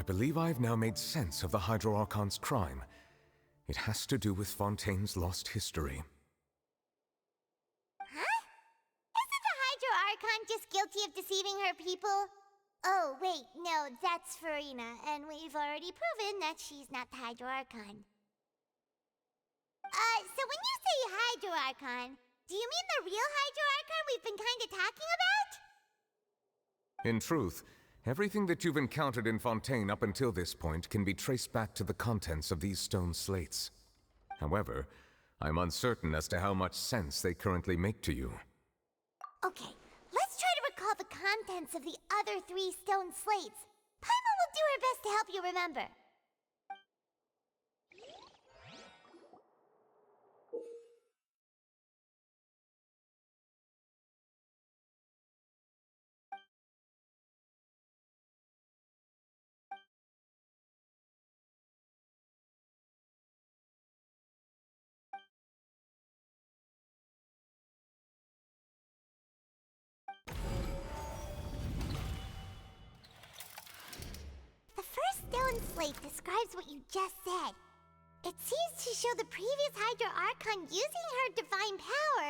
believe I've now made sense of the Hydro Archon's crime. It has to do with Fontaine's lost history. Huh? Isn't the Hydro Archon just guilty of deceiving her people? Oh, wait, no, that's Farina, and we've already proven that she's not the Hydro Archon. So when you say Hydro Archon, do you mean the real Hydro Archon we've been kinda talking about? In truth, everything that you've encountered in Fontaine up until this point can be traced back to the contents of these stone slates. However, I'm uncertain as to how much sense they currently make to you. Okay, let's try to recall the contents of the other 3 stone slates. Paimon will do her best to help you remember. The first stone slate describes what you just said. It seems to show the previous Hydro Archon using her divine power,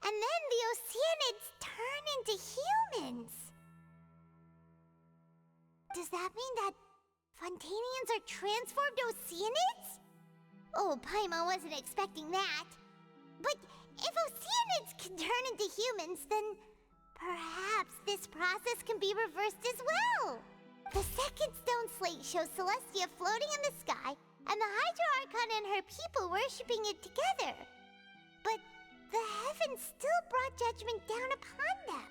and then the Oceanids turn into humans. Does that mean that Fontainians are transformed Oceanids? Oh, Paimon wasn't expecting that. But if Oceanids can turn into humans, then perhaps this process can be reversed as well. The second stone slate shows Celestia floating in the sky, and the Hydro Archon and her people worshipping it together. But the heavens still brought judgment down upon them.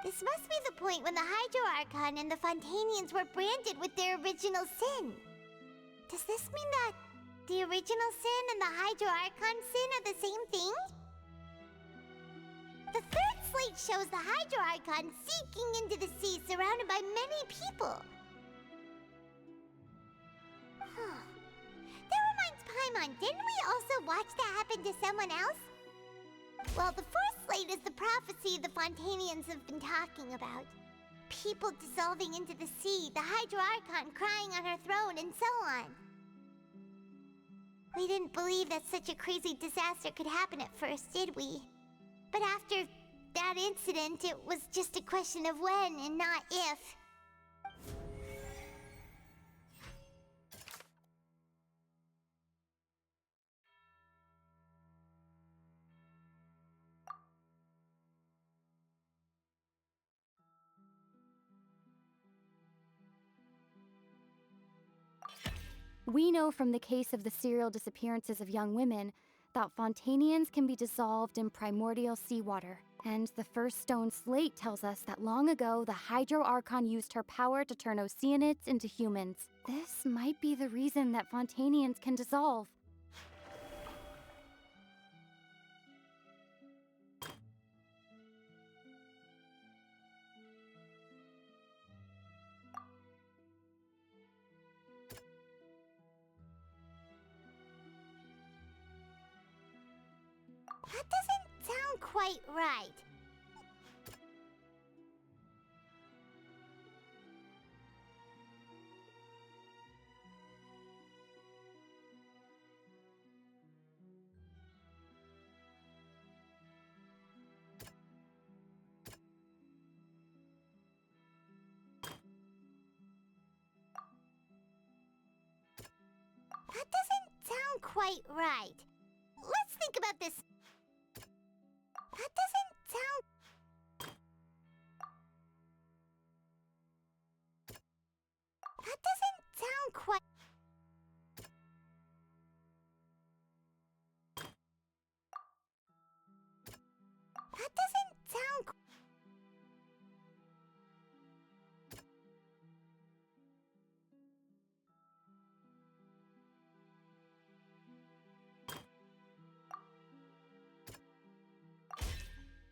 This must be the point when the Hydro Archon and the Fontainians were branded with their original sin. Does this mean that the original sin and the Hydro Archon sin are the same thing? The third slate shows the Hydro Archon sinking into the sea surrounded by many people. That reminds Paimon, didn't we also watch that happen to someone else? Well, the fourth slate is the prophecy the Fontainians have been talking about. People dissolving into the sea, the Hydro Archon crying on her throne, and so on. We didn't believe that such a crazy disaster could happen at first, did we? But after that incident, it was just a question of when and not if. We know from the case of the serial disappearances of young women that Fontainians can be dissolved in primordial seawater. And the first stone slate tells us that long ago, the Hydro Archon used her power to turn Oceanids into humans. This might be the reason that Fontainians can dissolve. That doesn't sound quite right. That doesn't sound quite right. Let's think about this. That doesn't sound... That doesn't sound quite... That doesn't sound...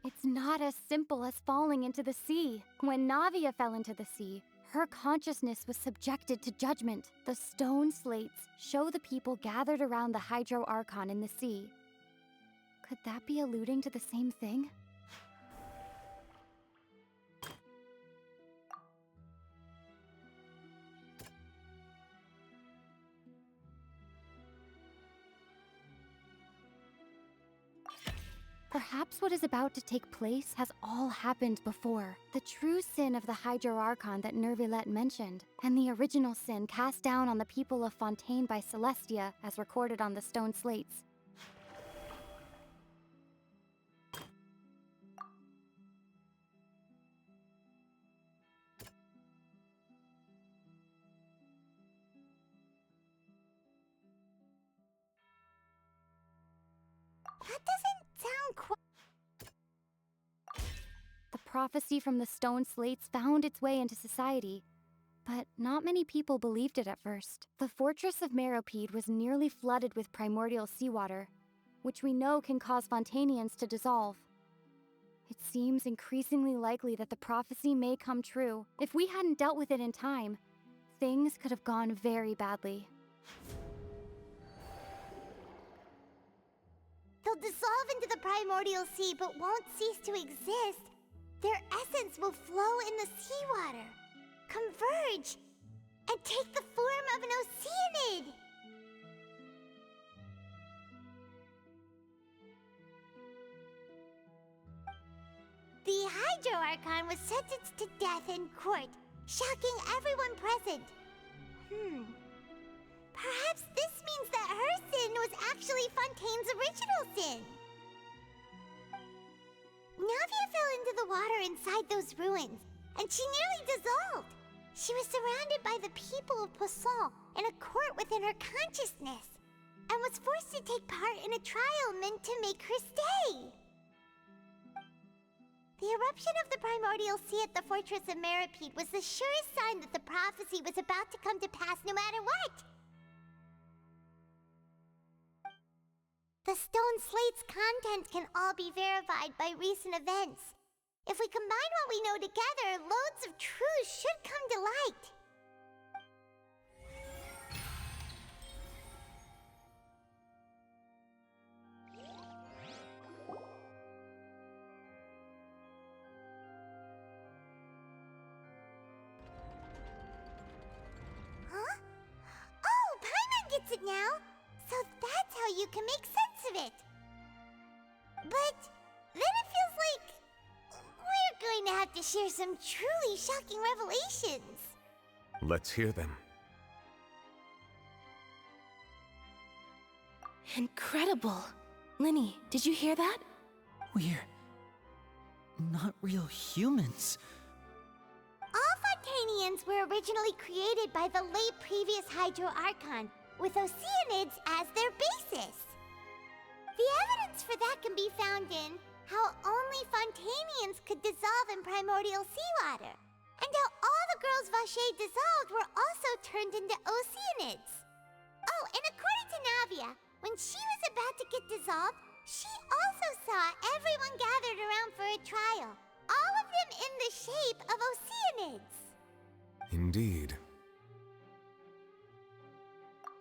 It's not as simple as falling into the sea. When Navia fell into the sea, her consciousness was subjected to judgment. The stone slates show the people gathered around the Hydro Archon in the sea. Could that be alluding to the same thing? Perhaps what is about to take place has all happened before. The true sin of the Hydro Archon that Nervilette mentioned, and the original sin cast down on the people of Fontaine by Celestia, as recorded on the stone slates. That doesn't sound quite... The prophecy from the stone slates found its way into society, but not many people believed it at first. The fortress of Meropide was nearly flooded with primordial seawater, which we know can cause Fontainians to dissolve. It seems increasingly likely that the prophecy may come true. If we hadn't dealt with it in time, things could have gone very badly. They'll dissolve into the primordial sea but won't cease to exist. Their essence will flow in the seawater, converge, and take the form of an oceanid. The Hydro Archon was sentenced to death in court, shocking everyone present. Perhaps this means that her sin was actually Fontaine's original sin. Navia fell into the water inside those ruins, and she nearly dissolved. She was surrounded by the people of Poisson in a court within her consciousness, and was forced to take part in a trial meant to make her stay. The eruption of the primordial sea at the fortress of Meropide was the surest sign that the prophecy was about to come to pass no matter what. The stone slate's content can all be verified by recent events. If we combine what we know together, loads of truth should come to light. Huh? Oh, Paimon gets it now! So that's how you can make sense of it. But then it feels like we're going to have to share some truly shocking revelations. Let's hear them. Incredible. Linny, did you hear that? We're not real humans. All Fontainians were originally created by the late previous Hydro Archon, with oceanids as their basis. The evidence for that can be found in how only Fontainians could dissolve in primordial seawater, and how all the girls Vacher dissolved were also turned into oceanids. Oh, and according to Navia, when she was about to get dissolved, she also saw everyone gathered around for a trial, all of them in the shape of oceanids. Indeed.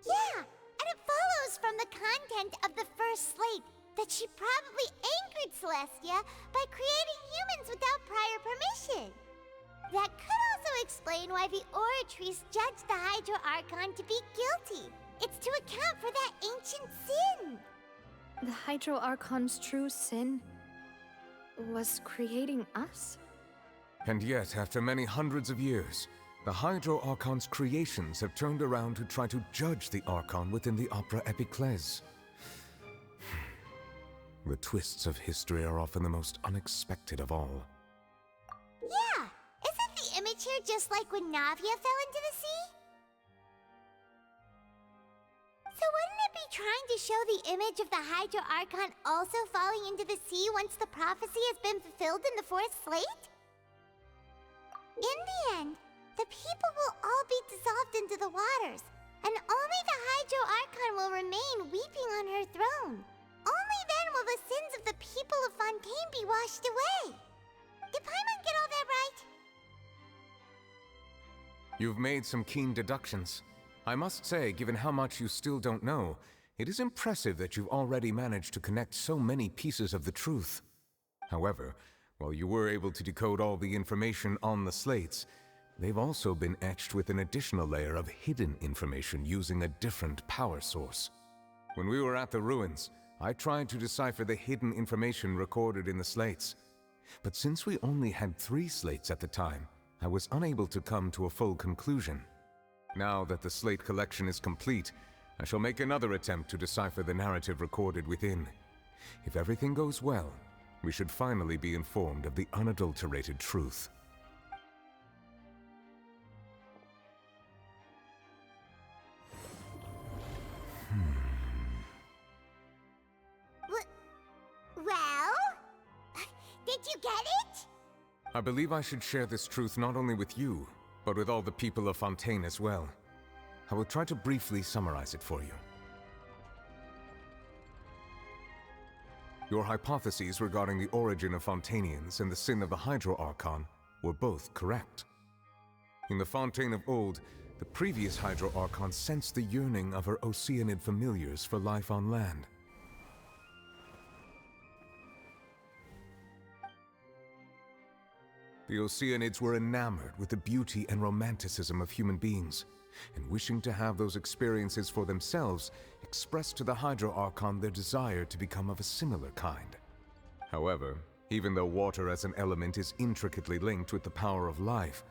Yeah, and it follows from the content of the first slate that she probably angered Celestia by creating humans without prior permission. That could also explain why the Oratrice judged the Hydro Archon to be guilty. It's to account for that ancient sin. The Hydro Archon's true sin was creating us? And yet, after many hundreds of years, the Hydro Archon's creations have turned around to try to judge the Archon within the Opera Epiclese. The twists of history are often the most unexpected of all. Yeah, isn't the image here just like when Navia fell into the sea? So wouldn't it be trying to show the image of the Hydro Archon also falling into the sea once the prophecy has been fulfilled in the fourth slate? In the end, the people will all be dissolved into the waters, and only the Hydro Archon will remain weeping on her throne. Only then will the sins of the people of Fontaine be washed away. Did Paimon get all that right? You've made some keen deductions. I must say, given how much you still don't know, it is impressive that you've already managed to connect so many pieces of the truth. However, while you were able to decode all the information on the slates, they've also been etched with an additional layer of hidden information using a different power source. When we were at the ruins, I tried to decipher the hidden information recorded in the slates. But since we only had 3 slates at the time, I was unable to come to a full conclusion. Now that the slate collection is complete, I shall make another attempt to decipher the narrative recorded within. If everything goes well, we should finally be informed of the unadulterated truth. Well? Did you get it? I believe I should share this truth not only with you, but with all the people of Fontaine as well. I will try to briefly summarize it for you. Your hypotheses regarding the origin of Fontainians and the sin of the Hydro Archon were both correct. In the Fontaine of old, the previous Hydro Archon sensed the yearning of her Oceanid familiars for life on land. The Oceanids were enamored with the beauty and romanticism of human beings, and wishing to have those experiences for themselves, expressed to the Hydro Archon their desire to become of a similar kind. However, even though water as an element is intricately linked with the power of life,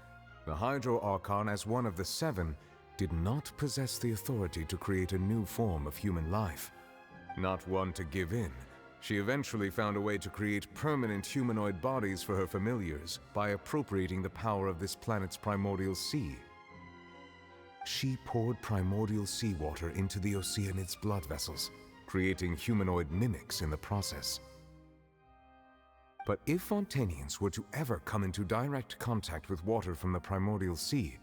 the Hydro Archon, as one of the 7, did not possess the authority to create a new form of human life. Not one to give in, she eventually found a way to create permanent humanoid bodies for her familiars by appropriating the power of this planet's primordial sea. She poured primordial seawater into the Oceanids' blood vessels, creating humanoid mimics in the process. But if Fontainians were to ever come into direct contact with water from the primordial sea,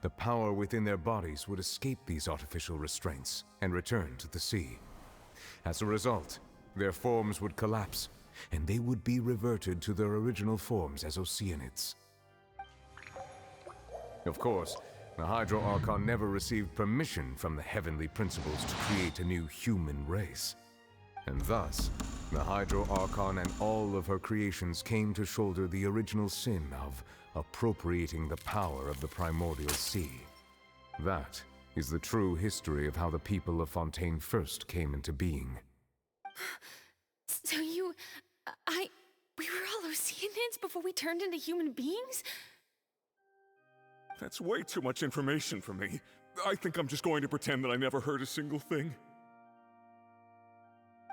the power within their bodies would escape these artificial restraints and return to the sea. As a result, their forms would collapse, and they would be reverted to their original forms as Oceanids. Of course, the Hydro Archon never received permission from the heavenly principles to create a new human race. And thus, the Hydro Archon and all of her creations came to shoulder the original sin of appropriating the power of the primordial sea. That is the true history of how the people of Fontaine first came into being. So we were all Oceanids before we turned into human beings? That's way too much information for me. I think I'm just going to pretend that I never heard a single thing.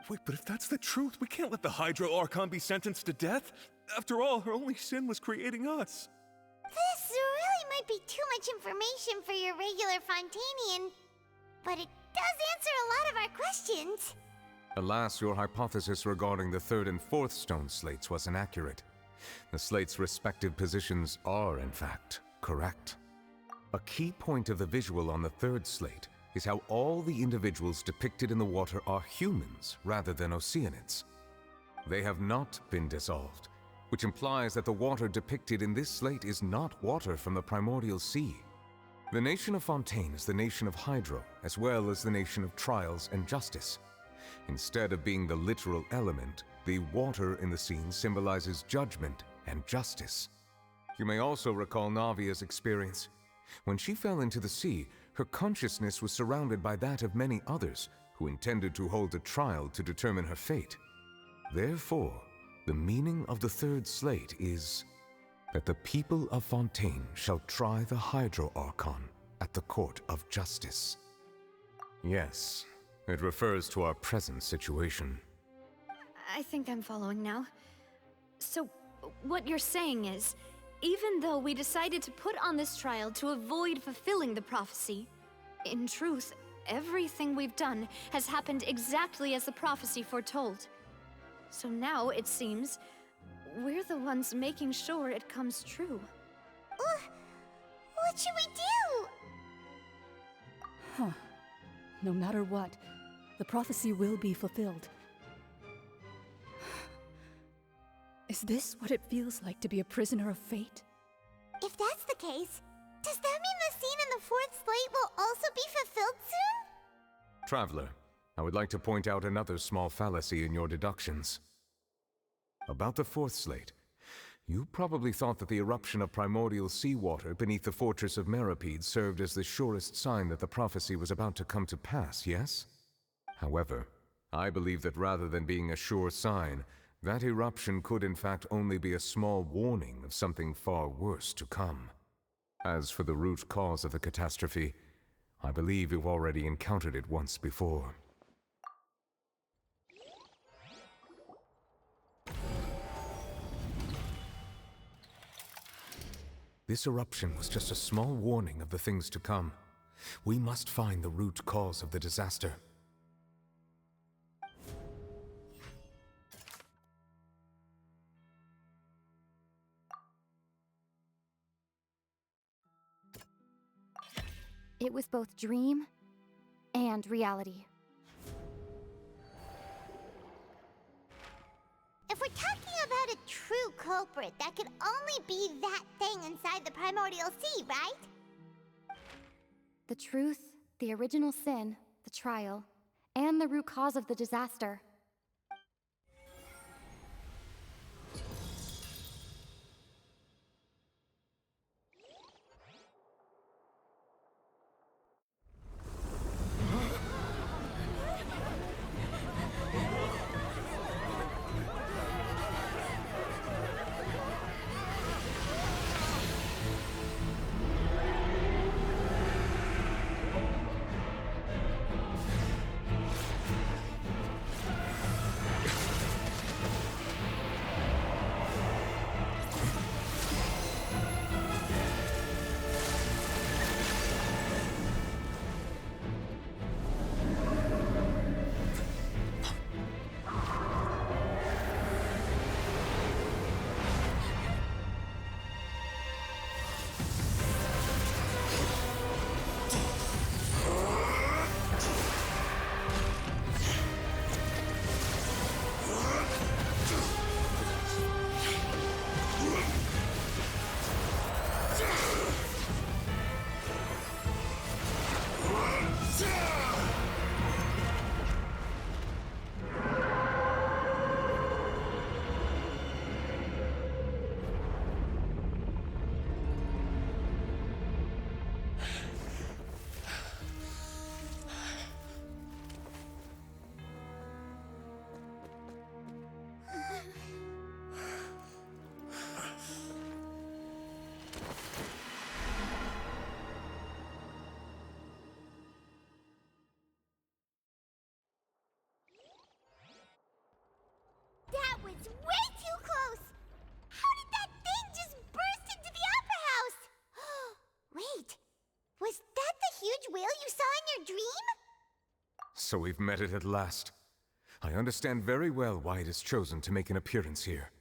Wait, but if that's the truth, we can't let the Hydro Archon be sentenced to death. After all, her only sin was creating us. This really might be too much information for your regular Fontainian, but it does answer a lot of our questions. Alas, your hypothesis regarding the 3rd and 4th stone slates was inaccurate. The slates' respective positions are, in fact, correct. A key point of the visual on the 3rd slate is how all the individuals depicted in the water are humans rather than Oceanids. They have not been dissolved, which implies that the water depicted in this slate is not water from the primordial sea. The nation of Fontaine is the nation of Hydro, as well as the nation of trials and justice. Instead of being the literal element, the water in the scene symbolizes judgment and justice. You may also recall Navia's experience. When she fell into the sea, her consciousness was surrounded by that of many others who intended to hold a trial to determine her fate. Therefore, the meaning of the 3rd slate is that the people of Fontaine shall try the Hydro Archon at the court of justice. Yes, it refers to our present situation. I think I'm following now. So, what you're saying is, even though we decided to put on this trial to avoid fulfilling the prophecy, in truth, everything we've done has happened exactly as the prophecy foretold. So now, it seems, we're the ones making sure it comes true. What should we do? Huh. No matter what, the prophecy will be fulfilled. Is this what it feels like to be a prisoner of fate? If that's the case, does that mean the scene in the 4th slate will also be fulfilled soon? Traveler, I would like to point out another small fallacy in your deductions. About the 4th slate, you probably thought that the eruption of primordial seawater beneath the fortress of Masquerade served as the surest sign that the prophecy was about to come to pass, yes? However, I believe that rather than being a sure sign, that eruption could in fact only be a small warning of something far worse to come. As for the root cause of the catastrophe, I believe you've already encountered it once before. This eruption was just a small warning of the things to come. We must find the root cause of the disaster. It was both dream and reality. If we're talking about a true culprit, that could only be that thing inside the primordial sea, right? The truth, the original sin, the trial, and the root cause of the disaster. That was way too close! How did that thing just burst into the Opera House? Wait, was that the huge whale you saw in your dream? So we've met it at last. I understand very well why it has chosen to make an appearance here.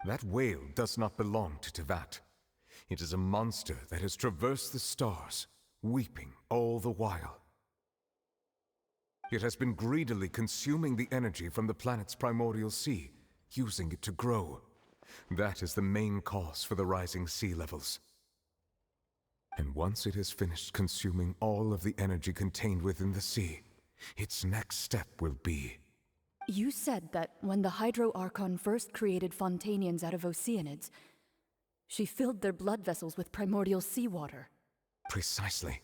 That whale does not belong to Tevat. It is a monster that has traversed the stars, weeping all the while. It has been greedily consuming the energy from the planet's primordial sea, using it to grow. That is the main cause for the rising sea levels. And once it has finished consuming all of the energy contained within the sea, its next step will be... You said that when the Hydro Archon first created Fontainians out of Oceanids, she filled their blood vessels with primordial seawater. Precisely.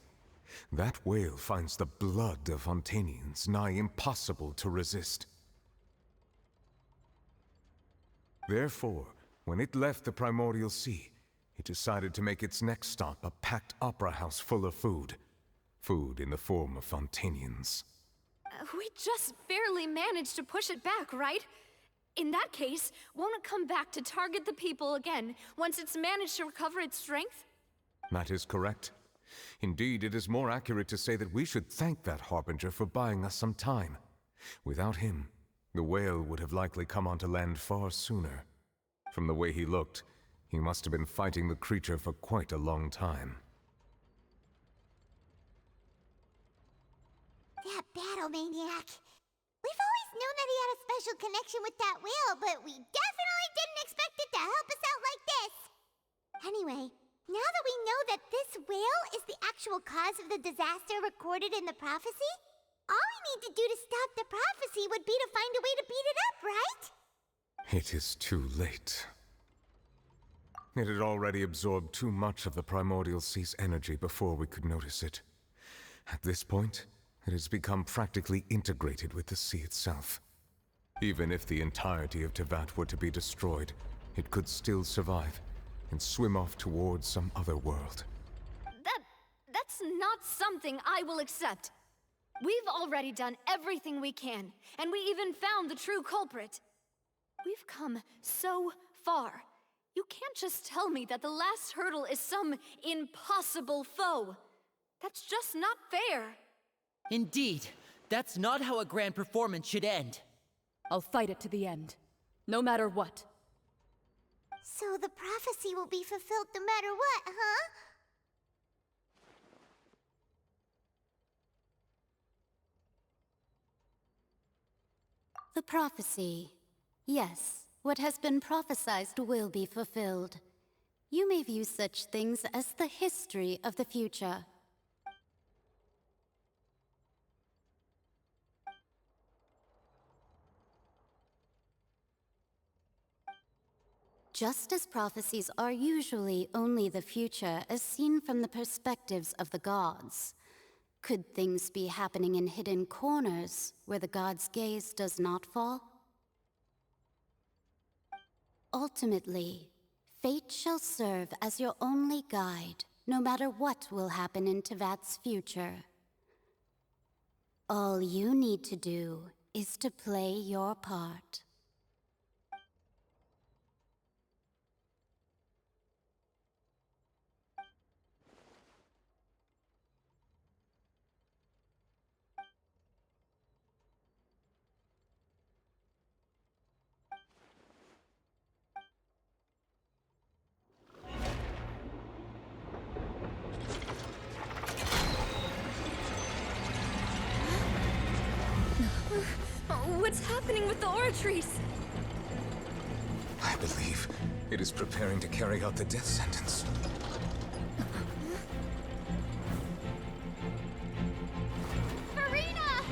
That whale finds the blood of Fontainians nigh impossible to resist. Therefore, when it left the primordial sea, it decided to make its next stop a packed opera house full of food. Food in the form of Fontainians. We just barely managed to push it back, right? In that case, won't it come back to target the people again once it's managed to recover its strength? That is correct. Indeed, it is more accurate to say that we should thank that Harbinger for buying us some time. Without him, the whale would have likely come onto land far sooner. From the way he looked, he must have been fighting the creature for quite a long time. That battle maniac. We've always known that he had a special connection with that whale, but we definitely didn't expect it to help us out like this. Anyway, now that we know that this whale is the actual cause of the disaster recorded in the prophecy, all we need to do to stop the prophecy would be to find a way to beat it up, right? It is too late. It had already absorbed too much of the primordial sea's energy before we could notice it. At this point, It has become practically integrated with the sea itself. Even if the entirety of Teyvat were to be destroyed, it could still survive and swim off towards some other world. That's not something I will accept. We've already done everything we can, and we even found the true culprit. We've come so far. You can't just tell me that the last hurdle is some impossible foe. That's just not fair. Indeed, that's not how a grand performance should end. I'll fight it to the end, no matter what. So the prophecy will be fulfilled no matter what, huh? The prophecy. Yes, what has been prophesied will be fulfilled. You may view such things as the history of the future. Just as prophecies are usually only the future as seen from the perspectives of the gods, could things be happening in hidden corners where the gods' gaze does not fall? Ultimately, fate shall serve as your only guide, no matter what will happen in Teyvat's future. All you need to do is to play your part. What's happening with the oratories? I believe it is preparing to carry out the death sentence. Furina!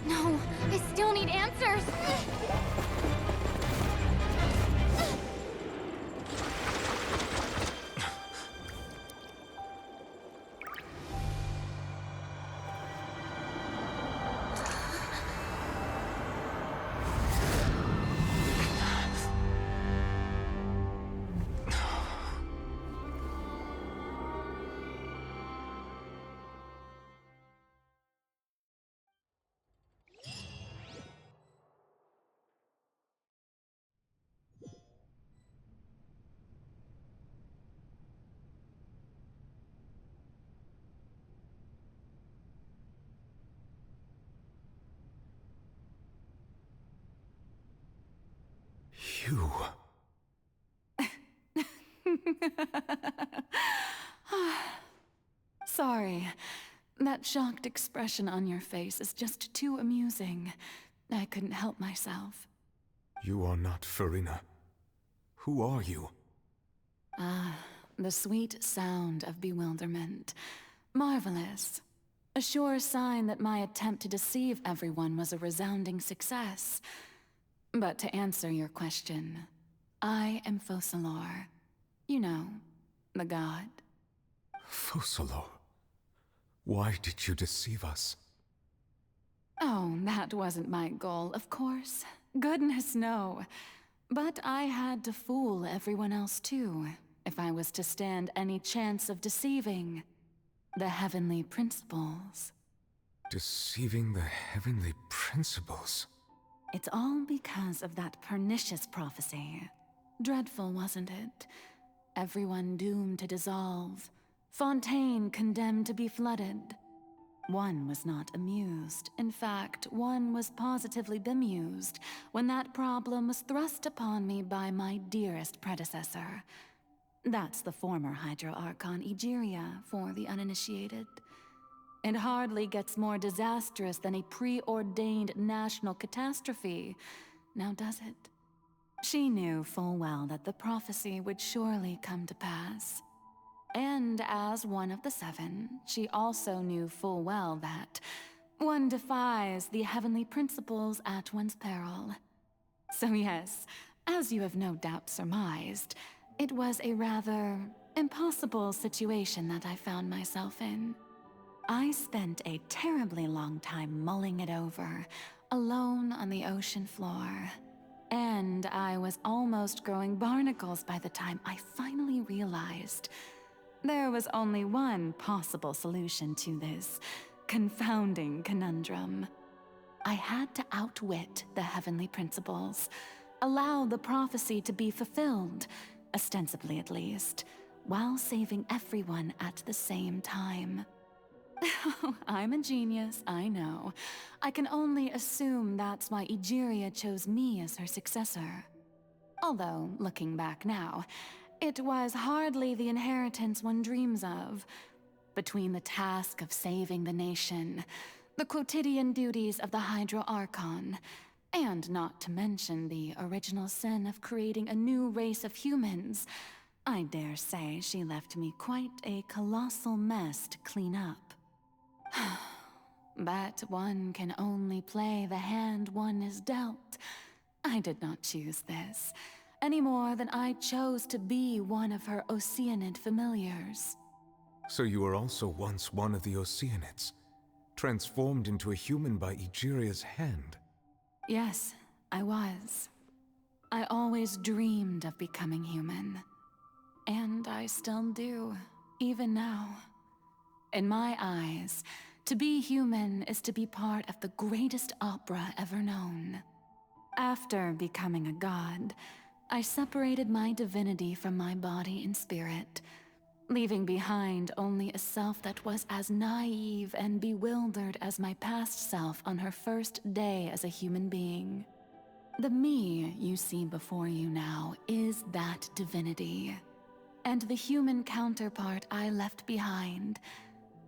No, I still need answers! You... Sorry. That shocked expression on your face is just too amusing. I couldn't help myself. You are not Furina. Who are you? Ah, the sweet sound of bewilderment. Marvelous. A sure sign that my attempt to deceive everyone was a resounding success. But to answer your question, I am Focalor. You know, the god. Focalor? Why did you deceive us? Oh, that wasn't my goal, of course. Goodness, no. But I had to fool everyone else too, if I was to stand any chance of deceiving the heavenly principles. Deceiving the heavenly principles? It's all because of that pernicious prophecy. Dreadful, wasn't it? Everyone doomed to dissolve. Fontaine condemned to be flooded. One was not amused. In fact, one was positively bemused when that problem was thrust upon me by my dearest predecessor. That's the former Hydro Archon Egeria for the uninitiated. It hardly gets more disastrous than a preordained national catastrophe, now does it? She knew full well that the prophecy would surely come to pass. And as one of the seven, she also knew full well that one defies the heavenly principles at one's peril. So yes, as you have no doubt surmised, it was a rather impossible situation that I found myself in. I spent a terribly long time mulling it over, alone on the ocean floor. And I was almost growing barnacles by the time I finally realized there was only one possible solution to this confounding conundrum. I had to outwit the heavenly principles, allow the prophecy to be fulfilled, ostensibly at least, while saving everyone at the same time. I'm a genius, I know. I can only assume that's why Egeria chose me as her successor. Although, looking back now, it was hardly the inheritance one dreams of. Between the task of saving the nation, the quotidian duties of the Hydro Archon, and not to mention the original sin of creating a new race of humans, I dare say she left me quite a colossal mess to clean up. But one can only play the hand one is dealt. I did not choose this, any more than I chose to be one of her Oceanid familiars. So you were also once one of the Oceanids, transformed into a human by Egeria's hand. Yes, I was. I always dreamed of becoming human. And I still do, even now. In my eyes, to be human is to be part of the greatest opera ever known. After becoming a god, I separated my divinity from my body and spirit, leaving behind only a self that was as naive and bewildered as my past self on her first day as a human being. The me you see before you now is that divinity. And the human counterpart I left behind,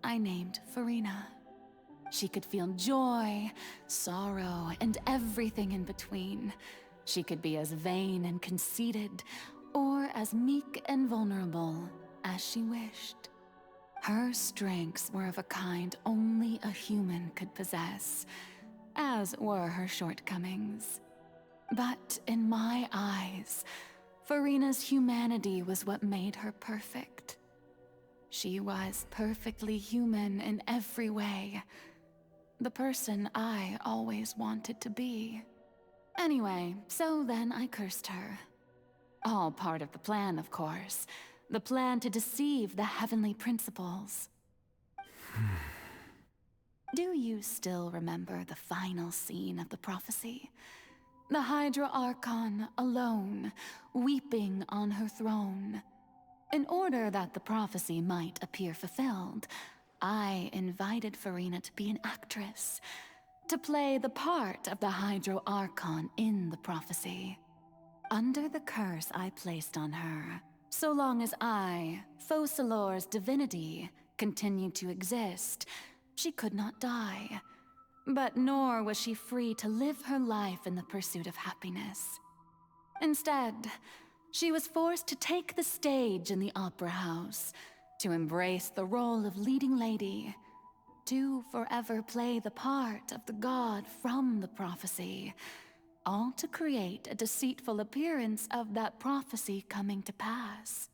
I named Furina. She could feel joy, sorrow, and everything in between. She could be as vain and conceited, or as meek and vulnerable as she wished. Her strengths were of a kind only a human could possess, as were her shortcomings. But in my eyes, Furina's humanity was what made her perfect. She was perfectly human in every way. The person I always wanted to be. Anyway, so then I cursed her. All part of the plan, of course. The plan to deceive the heavenly principles. Do you still remember the final scene of the prophecy? The Hydra Archon alone, weeping on her throne. In order that the prophecy might appear fulfilled, I invited Furina to be an actress, to play the part of the Hydro Archon in the prophecy. Under the curse I placed on her, so long as I, Focalor's divinity, continued to exist, she could not die. But nor was she free to live her life in the pursuit of happiness. Instead, she was forced to take the stage in the opera house, to embrace the role of leading lady, to forever play the part of the god from the prophecy, all to create a deceitful appearance of that prophecy coming to pass.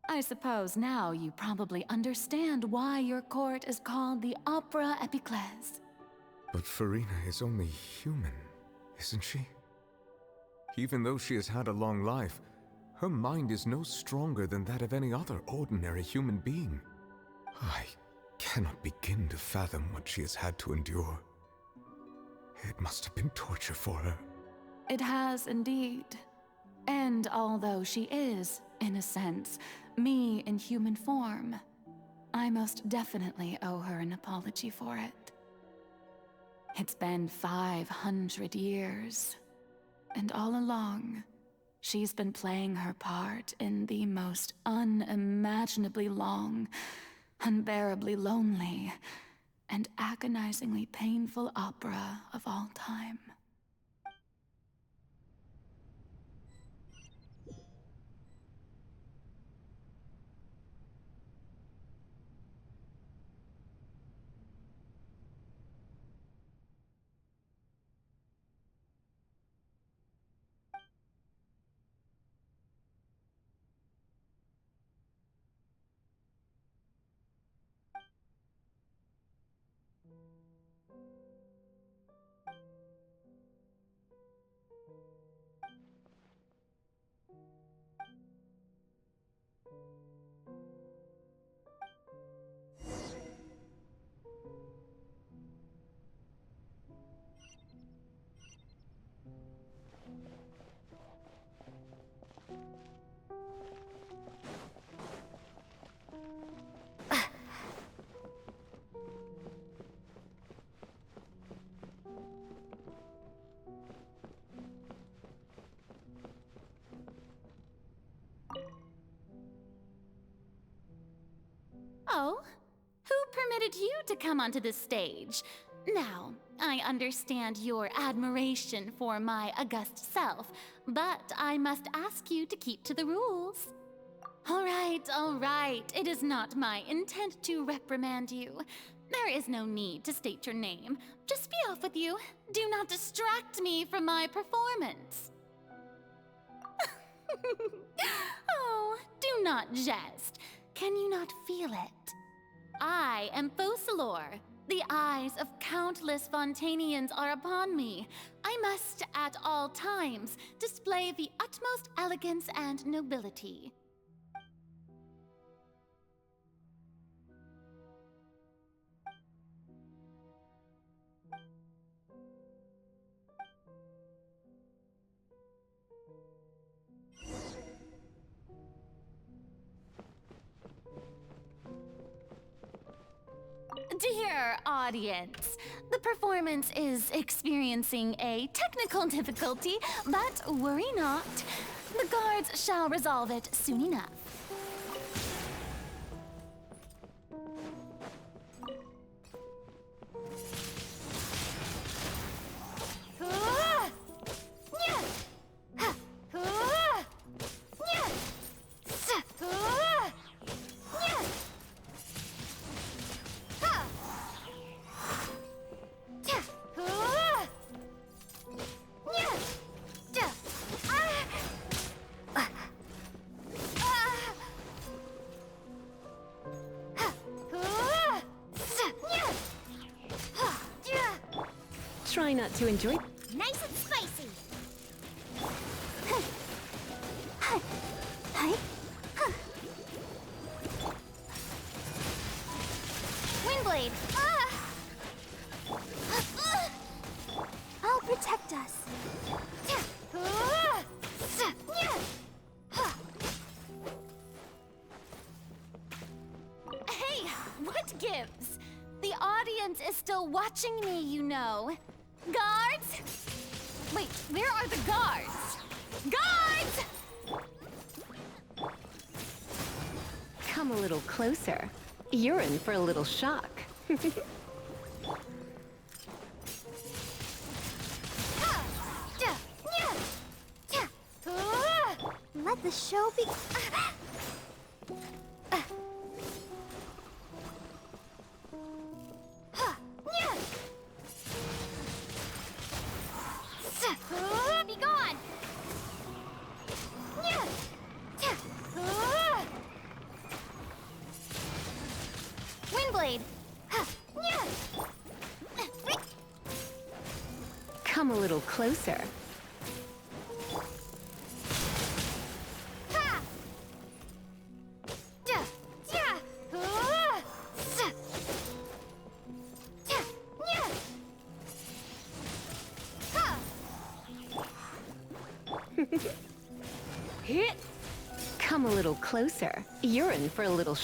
I suppose now you probably understand why your court is called the Opera Epiclese. But Furina is only human, isn't she? Even though she has had a long life, her mind is no stronger than that of any other ordinary human being. I cannot begin to fathom what she has had to endure. It must have been torture for her. It has indeed. And although she is, in a sense, me in human form, I most definitely owe her an apology for it. It's been 500 years, and all along, she's been playing her part in the most unimaginably long, unbearably lonely, and agonizingly painful opera of all time. invited you to come onto the stage. Now, I understand your admiration for my august self, but I must ask you to keep to the rules. All right. It is not my intent to reprimand you. There is no need to state your name. Just be off with you. Do not distract me from my performance. Oh, do not jest. Can you not feel it? I am Focalor. The eyes of countless Fontainians are upon me. I must, at all times, display the utmost elegance and nobility. Dear audience, the performance is experiencing a technical difficulty, but worry not. The guards shall resolve it soon enough. Try not to enjoy. Nice and spicy. Windblade. I'll protect us. Hey, what gives? The audience is still watching me, you know. Guards? Wait, where are the guards? Guards! Come a little closer. You're in for a little shock. Let the show begin. Be gone! Windblade. Come a little closer. Come a little closer. You're in for a little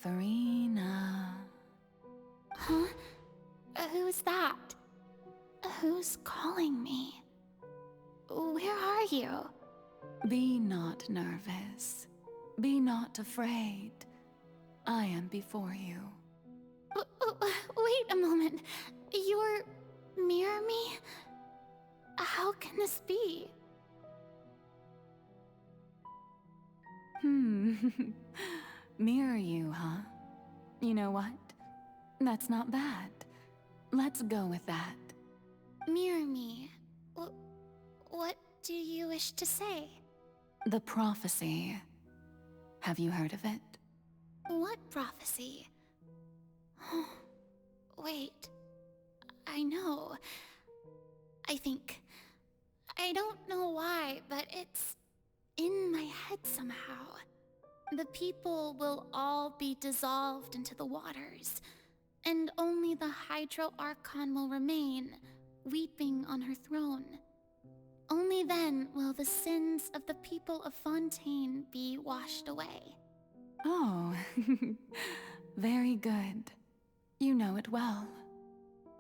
Furina. Huh? Who's that? Who's calling me? Where are you? Be not nervous. Be not afraid. I am before you. Wait a moment. You're near me? How can this be? Mirror you, huh? You know what? That's not bad. Let's go with that. Mirror me. What do you wish to say? The prophecy. Have you heard of it? What prophecy? Wait. I know. I think. I don't know why, but it's in my head somehow. The people will all be dissolved into the waters, and only the Hydro Archon will remain, weeping on her throne. Only then will the sins of the people of Fontaine be washed away. Oh, very good. You know it well.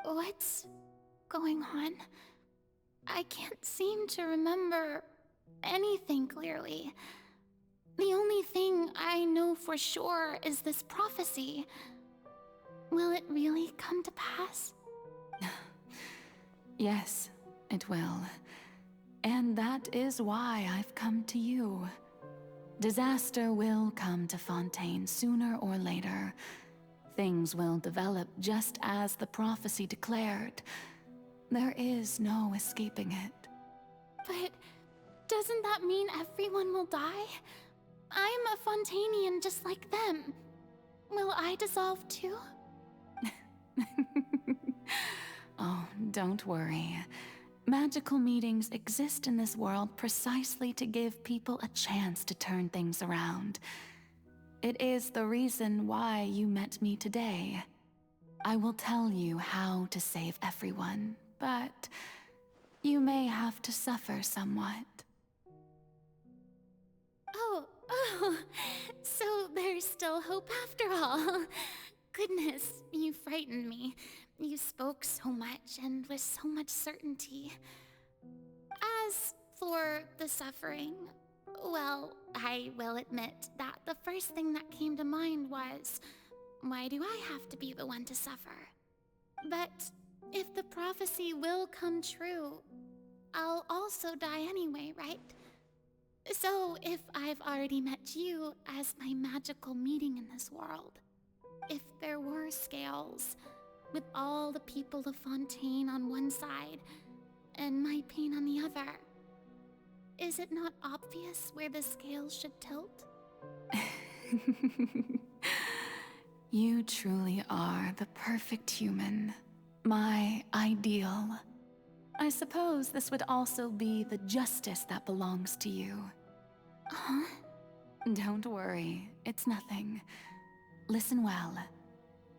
What's going on? I can't seem to remember anything clearly. The only thing I know for sure is this prophecy. Will it really come to pass? Yes, it will. And that is why I've come to you. Disaster will come to Fontaine sooner or later. Things will develop just as the prophecy declared. There is no escaping it. But doesn't that mean everyone will die? I'm a Fontainian just like them. Will I dissolve too? Oh, don't worry. Magical meetings exist in this world precisely to give people a chance to turn things around. It is the reason why you met me today. I will tell you how to save everyone, but you may have to suffer somewhat. Oh, so there's still hope after all. Goodness, you frightened me. You spoke so much and with so much certainty. As for the suffering, well, I will admit that the first thing that came to mind was, why do I have to be the one to suffer? But if the prophecy will come true, I'll also die anyway, right? So if I've already met you as my magical meeting in this world, if there were scales, with all the people of Fontaine on one side and my pain on the other, is it not obvious where the scales should tilt? You truly are the perfect human. My ideal. I suppose this would also be the justice that belongs to you. Huh? Don't worry, it's nothing. Listen well.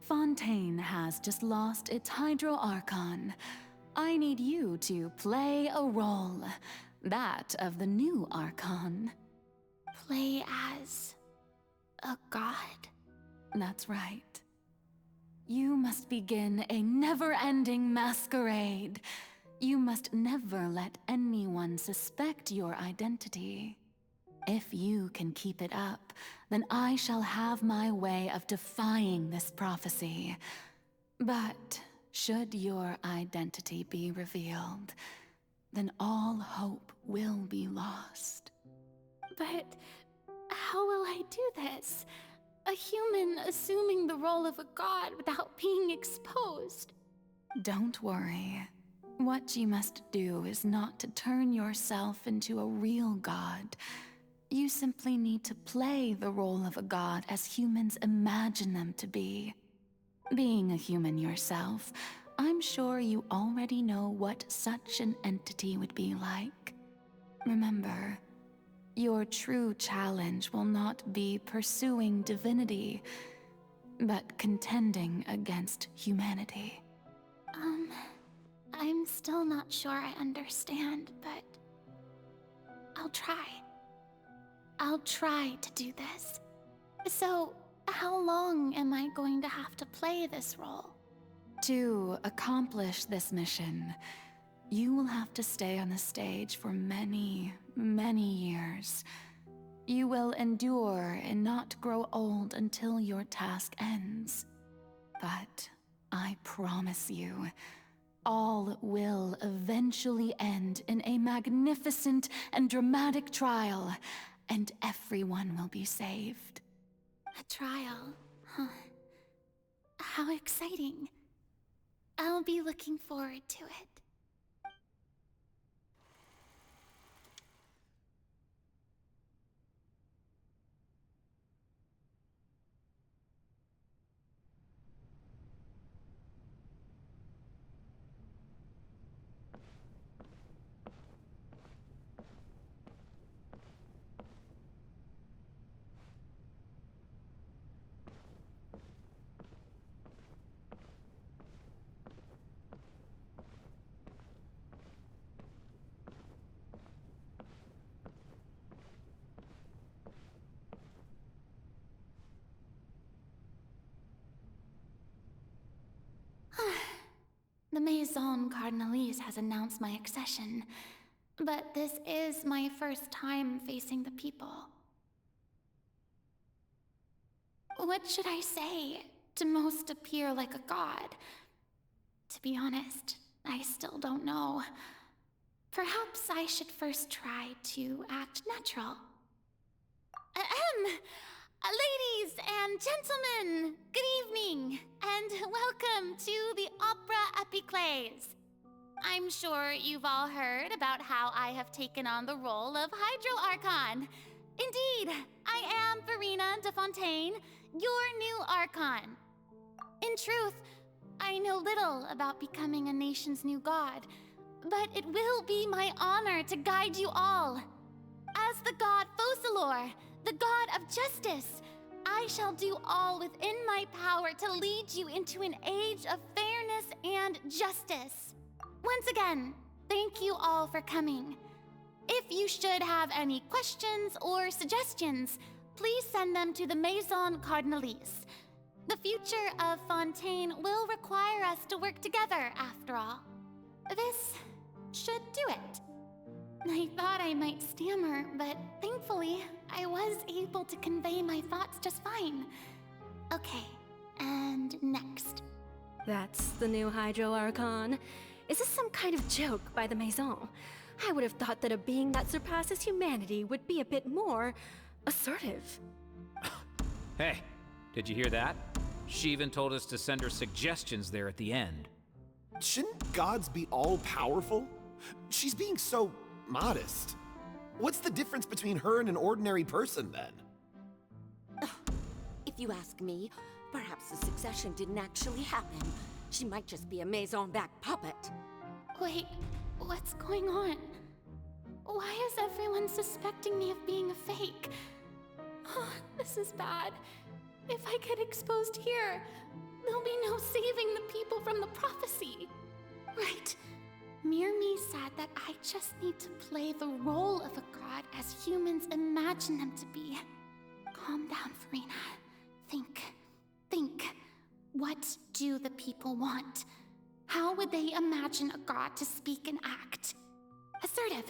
Fontaine has just lost its Hydro Archon. I need you to play a role. That of the new Archon. Play as a god? That's right. You must begin a never-ending masquerade. You must never let anyone suspect your identity. If you can keep it up, then I shall have my way of defying this prophecy. But should your identity be revealed, then all hope will be lost. But how will I do this? A human assuming the role of a god without being exposed. Don't worry. What you must do is not to turn yourself into a real god. You simply need to play the role of a god as humans imagine them to be. Being a human yourself, I'm sure you already know what such an entity would be like. Remember, your true challenge will not be pursuing divinity, but contending against humanity. I'm still not sure I understand, but I'll try. I'll try to do this. So, how long am I going to have to play this role? To accomplish this mission, you will have to stay on the stage for many, many years. You will endure and not grow old until your task ends. But I promise you, all will eventually end in a magnificent and dramatic trial, and everyone will be saved. A trial, huh? How exciting. I'll be looking forward to it. The Maison Cardinalise has announced my accession, but this is my first time facing the people. What should I say to most appear like a god? To be honest, I still don't know. Perhaps I should first try to act natural. Ladies and gentlemen, good evening, and welcome to the Opera Epiclese. I'm sure you've all heard about how I have taken on the role of Hydro Archon. Indeed, I am Verena de Fontaine, your new Archon. In truth, I know little about becoming a nation's new god, but it will be my honor to guide you all. As the god Focalor, the god of justice, I shall do all within my power to lead you into an age of fairness and justice. Once again, thank you all for coming. If you should have any questions or suggestions, please send them to the Maison Cardinalise. The future of Fontaine will require us to work together, after all. This should do it. I thought I might stammer, but thankfully, I was able to convey my thoughts just fine. Okay, and next. That's the new Hydro Archon. Is this some kind of joke by the Maison? I would have thought that a being that surpasses humanity would be a bit more assertive. Hey, did you hear that? She even told us to send her suggestions there at the end. Shouldn't gods be all-powerful? She's being so modest. What's the difference between her and an ordinary person, then? If you ask me, perhaps the succession didn't actually happen. She might just be a Maison-backed puppet. Wait, what's going on? Why is everyone suspecting me of being a fake? Oh, this is bad. If I get exposed here, there'll be no saving the people from the prophecy. Right. Mirmi said that I just need to play the role of a god as humans imagine them to be. Calm down, Verena. Think. What do the people want? How would they imagine a god to speak and act? Assertive,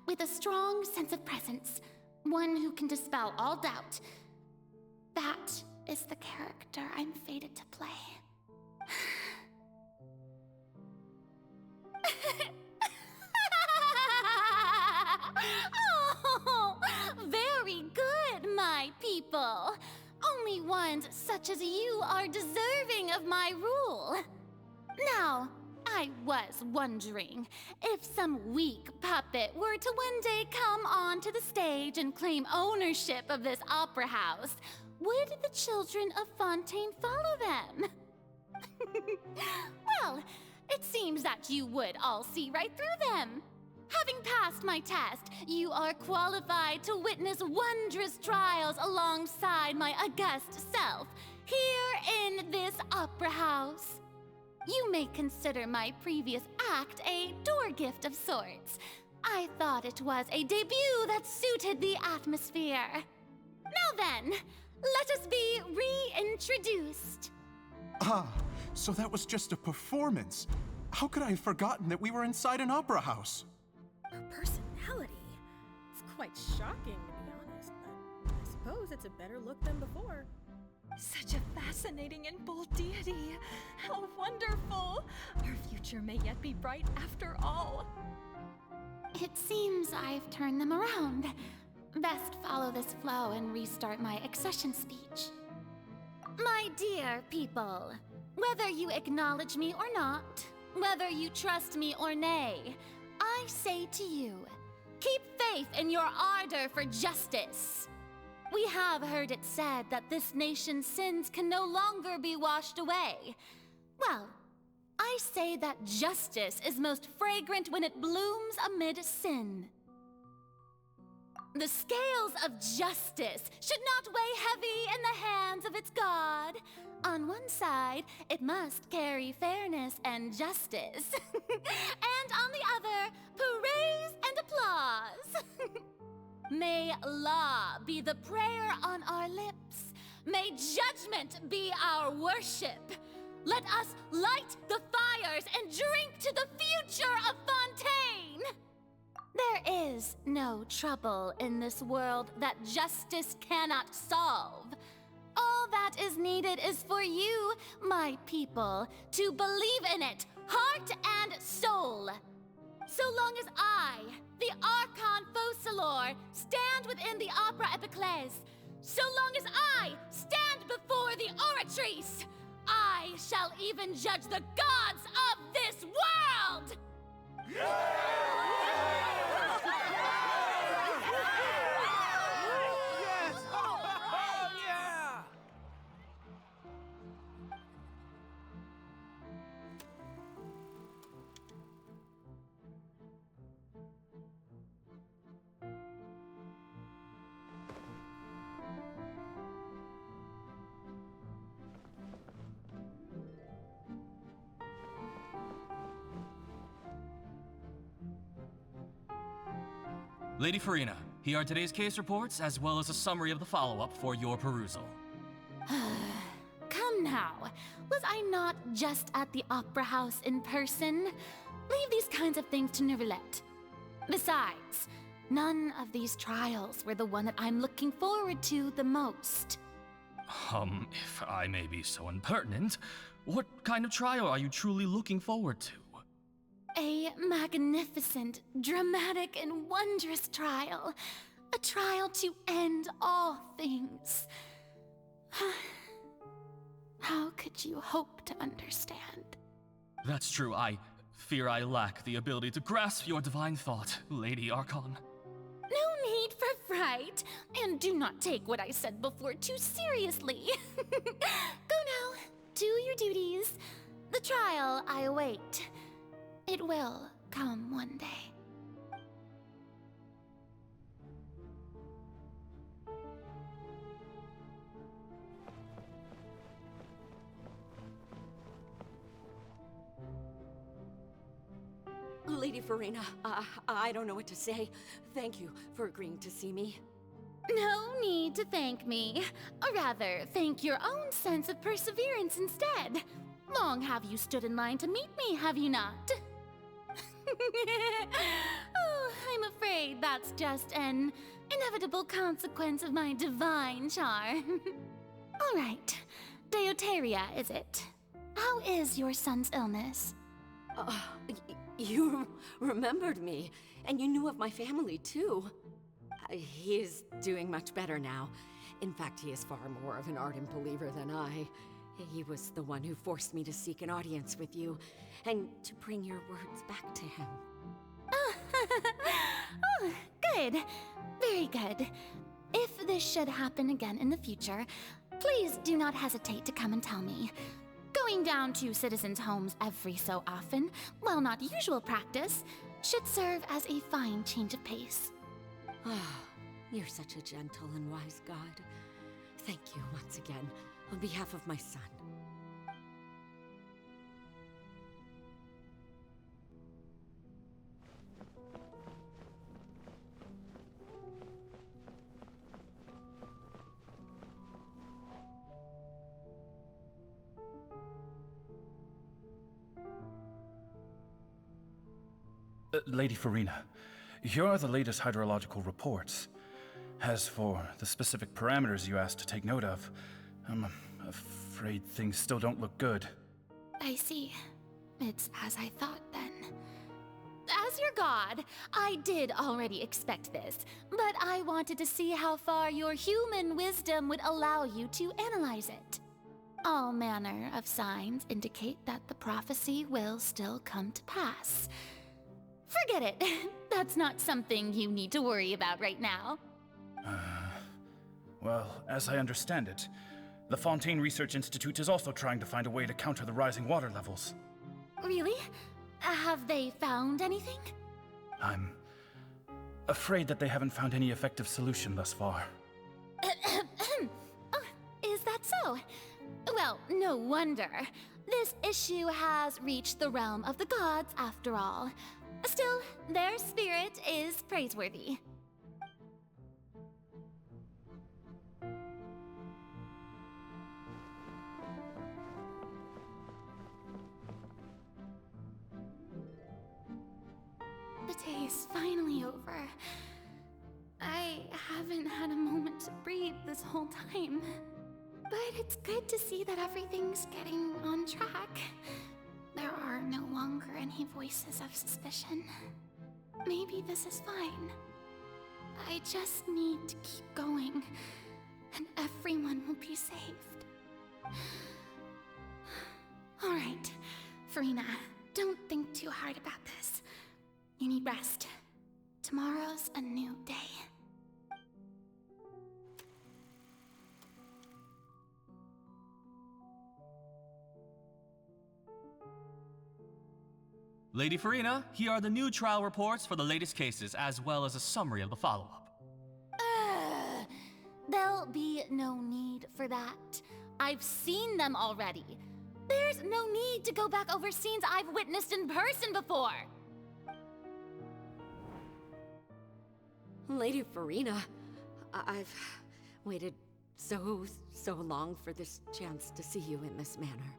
with a strong sense of presence. One who can dispel all doubt. That is the character I'm fated to play. Oh, very good, my people. Only ones such as you are deserving of my rule. Now, I was wondering if some weak puppet were to one day come onto the stage and claim ownership of this opera house, would the children of Fontaine follow them? Well, it seems that you would all see right through them. Having passed my test, you are qualified to witness wondrous trials alongside my august self, here in this opera house. You may consider my previous act a door gift of sorts. I thought it was a debut that suited the atmosphere. Now then, let us be reintroduced. Ah, so that was just a performance. How could I have forgotten that we were inside an opera house? A personality? It's quite shocking, to be honest, but I suppose it's a better look than before. Such a fascinating and bold deity. How wonderful! Our future may yet be bright after all. It seems I've turned them around. best follow this flow and restart my accession speech. My dear people, whether you acknowledge me or not, whether you trust me or nay, I say to you, keep faith in your ardor for justice. We have heard it said that this nation's sins can no longer be washed away. Well, I say that justice is most fragrant when it blooms amid sin. The scales of justice should not weigh heavy in the hands of its God. On one side, it must carry fairness and justice. And on the other, praise and applause. May law be the prayer on our lips. May judgment be our worship. Let us light the fires and drink to the future of Fontaine. There is no trouble in this world that justice cannot solve. All that is needed is for you, my people, to believe in it, heart and soul. So long as I, the archon Focalor, stand within the opera epiclese, so long as I stand before the oratrice, I shall even judge the gods of this world! Lady Farina, here are today's case reports, as well as a summary of the follow-up for your perusal. Come now, was I not just at the Opera House in person? Leave these kinds of things to Neuvillette. Besides, none of these trials were the one that I'm looking forward to the most. If I may be so impertinent, what kind of trial are you truly looking forward to? A magnificent, dramatic, and wondrous trial. A trial to end all things. How could you hope to understand? That's true. I fear I lack the ability to grasp your divine thought, Lady Archon. No need for fright, and do not take what I said before too seriously. Go now, do your duties. The trial I await. It will come one day. Lady Farina, I don't know what to say. Thank you for agreeing to see me. No need to thank me. Or rather, thank your own sense of perseverance instead. Long have you stood in line to meet me, have you not? Oh, I'm afraid that's just an inevitable consequence of my divine charm. All right, Deoteria, is it? How is your son's illness? You remembered me, and you knew of my family, too. He is doing much better now. In fact, he is far more of an ardent believer than I. He was the one who forced me to seek an audience with you, and to bring your words back to him. Oh, good. Very good. If this should happen again in the future, please do not hesitate to come and tell me. Going down to citizens' homes every so often, while not usual practice, should serve as a fine change of pace. You're such a gentle and wise god. Thank you once again, on behalf of my son. Lady Farina, here are the latest hydrological reports. As for the specific parameters you asked to take note of, I'm afraid things still don't look good. I see. It's as I thought, then. As as your god, I did already expect this, but I wanted to see how far your human wisdom would allow you to analyze it. All manner of signs indicate that the prophecy will still come to pass. Forget it. That's not something you need to worry about right now. Well, as I understand it, the Fontaine Research Institute is also trying to find a way to counter the rising water levels. Really? Have they found anything? I'm afraid that they haven't found any effective solution thus far. Oh, is that so? Well, no wonder. This issue has reached the realm of the gods, after all. Still, their spirit is praiseworthy. The day is finally over. I haven't had a moment to breathe this whole time. But it's good to see that everything's getting on track. There are no longer any voices of suspicion. Maybe this is fine. I just need to keep going, and everyone will be saved. All right, Farina, don't think too hard about this. You need rest. Tomorrow's a new day. Lady Farina, here are the new trial reports for the latest cases, as well as a summary of the follow-up. There'll be no need for that. I've seen them already. There's no need to go back over scenes I've witnessed in person before. Lady Farina, I've waited so long for this chance to see you in this manner.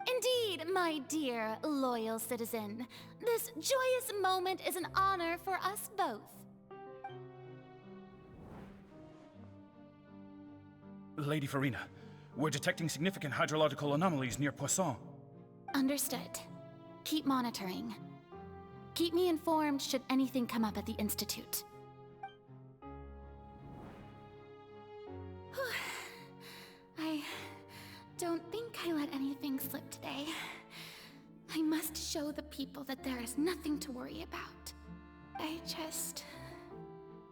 Indeed, my dear, loyal citizen. This joyous moment is an honor for us both. Lady Farina, we're detecting significant hydrological anomalies near Poisson. Understood. Keep monitoring. Keep me informed should anything come up at the Institute. I don't think I let anything slip today. I must show the people that there is nothing to worry about. I just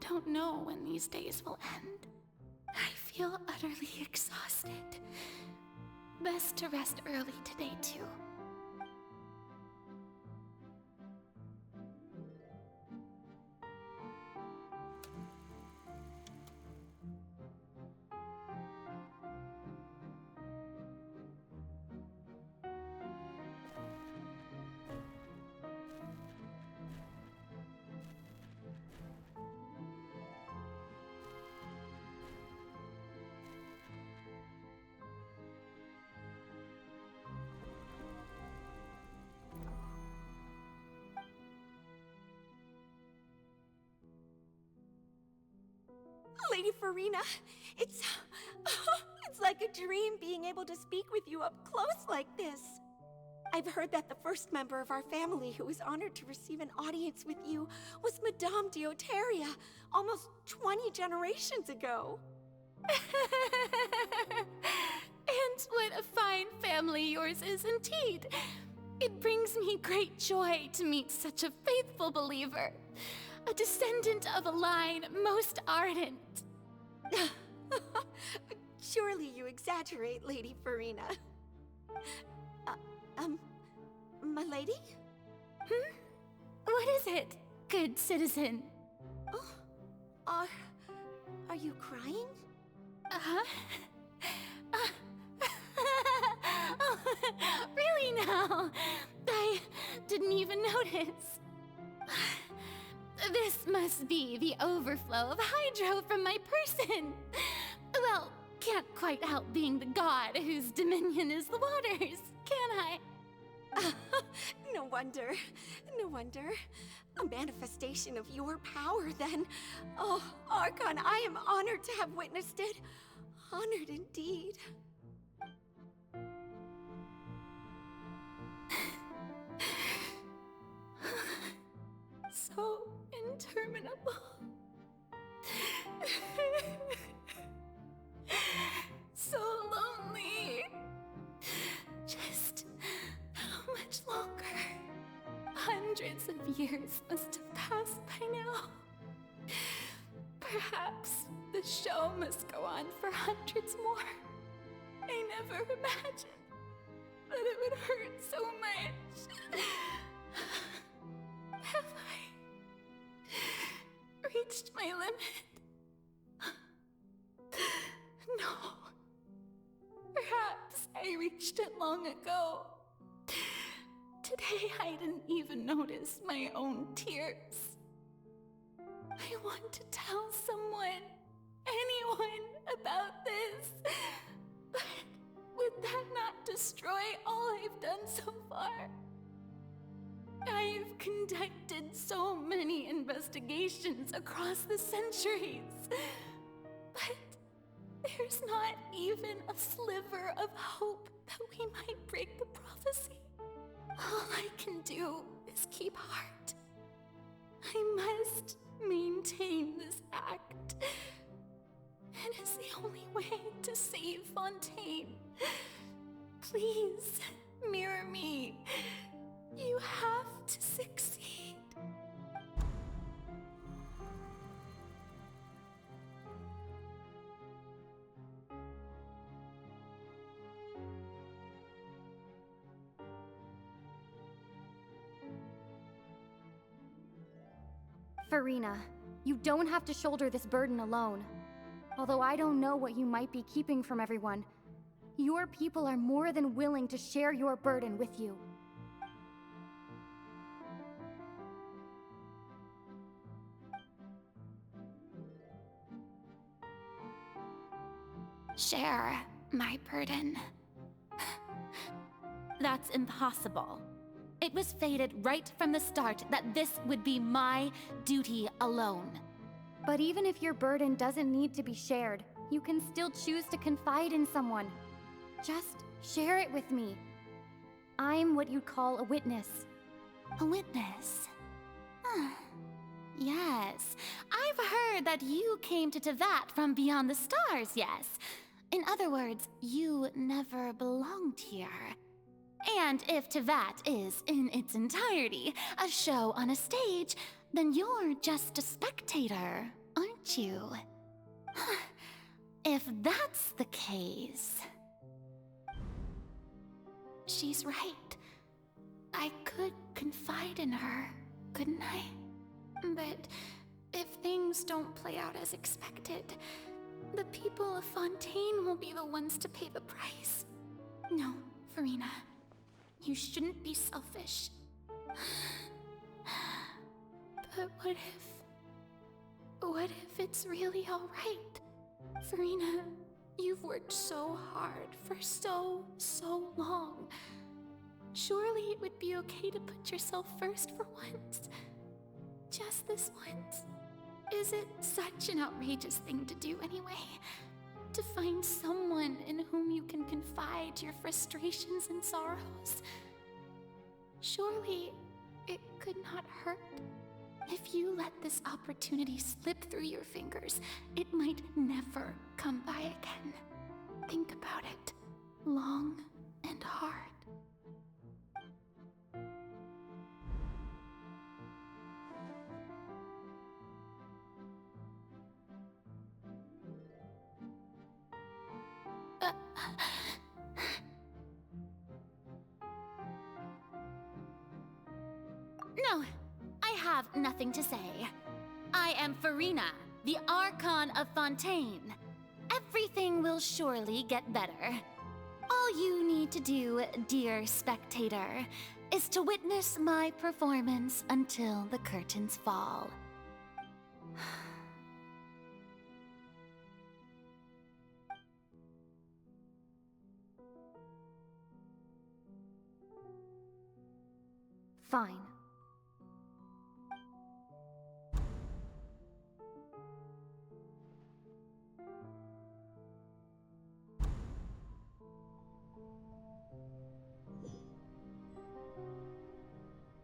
don't know when these days will end. I feel utterly exhausted. Best to rest early today, too. Lady Farina, it's like a dream being able to speak with you up close like this. I've heard that the first member of our family who was honored to receive an audience with you was Madame Deoteria, almost 20 generations ago. And what a fine family yours is indeed. It brings me great joy to meet such a faithful believer. A descendant of a line most ardent. Surely you exaggerate, Lady Farina. My lady? What is it, good citizen? Oh, are you crying? Oh, really now? I didn't even notice. This must be the overflow of hydro from my person. Well, can't quite help being the god whose dominion is the waters, can I? No wonder. No wonder. A manifestation of your power, then. Oh, Archon, I am honored to have witnessed it. Honored indeed. so interminable. So lonely. Just how much longer? Hundreds of years must have passed by now. Perhaps the show must go on for hundreds more. I never imagined that it would hurt so much. Have I reached my limit? No. Perhaps I reached it long ago. Today I didn't even notice my own tears. I want to tell someone, anyone, about this. But would that not destroy all I've done so far? I've conducted so many investigations across the centuries. But there's not even a sliver of hope that we might break the prophecy. All I can do is keep heart. I must maintain this act. It is the only way to save Fontaine. Please, mirror me. You have to succeed. Farina, you don't have to shoulder this burden alone. Although I don't know what you might be keeping from everyone, your people are more than willing to share your burden with you. Share my burden. That's impossible. It was fated right from the start that this would be my duty alone. But even if your burden doesn't need to be shared, you can still choose to confide in someone. Just share it with me. I'm what you'd call a witness. A witness? Yes, I've heard that you came to Tevat from beyond the stars, yes. In other words, you never belonged here. And if Tevat is, in its entirety, a show on a stage, then you're just a spectator, aren't you? If that's the case... She's right. I could confide in her, couldn't I? But if things don't play out as expected, the people of Fontaine will be the ones to pay the price. No, Farina. You shouldn't be selfish. But what if it's really alright? Farina, you've worked so hard for so long. Surely it would be okay to put yourself first for once. Just this once. Is it such an outrageous thing to do anyway? To find someone in whom you can confide your frustrations and sorrows? Surely it could not hurt. If you let this opportunity slip through your fingers, it might never come by again. Think about it long and hard. No, I have nothing to say. I am Farina, the Archon of Fontaine. Everything will surely get better. All you need to do, dear spectator, is to witness my performance until the curtains fall. Fine.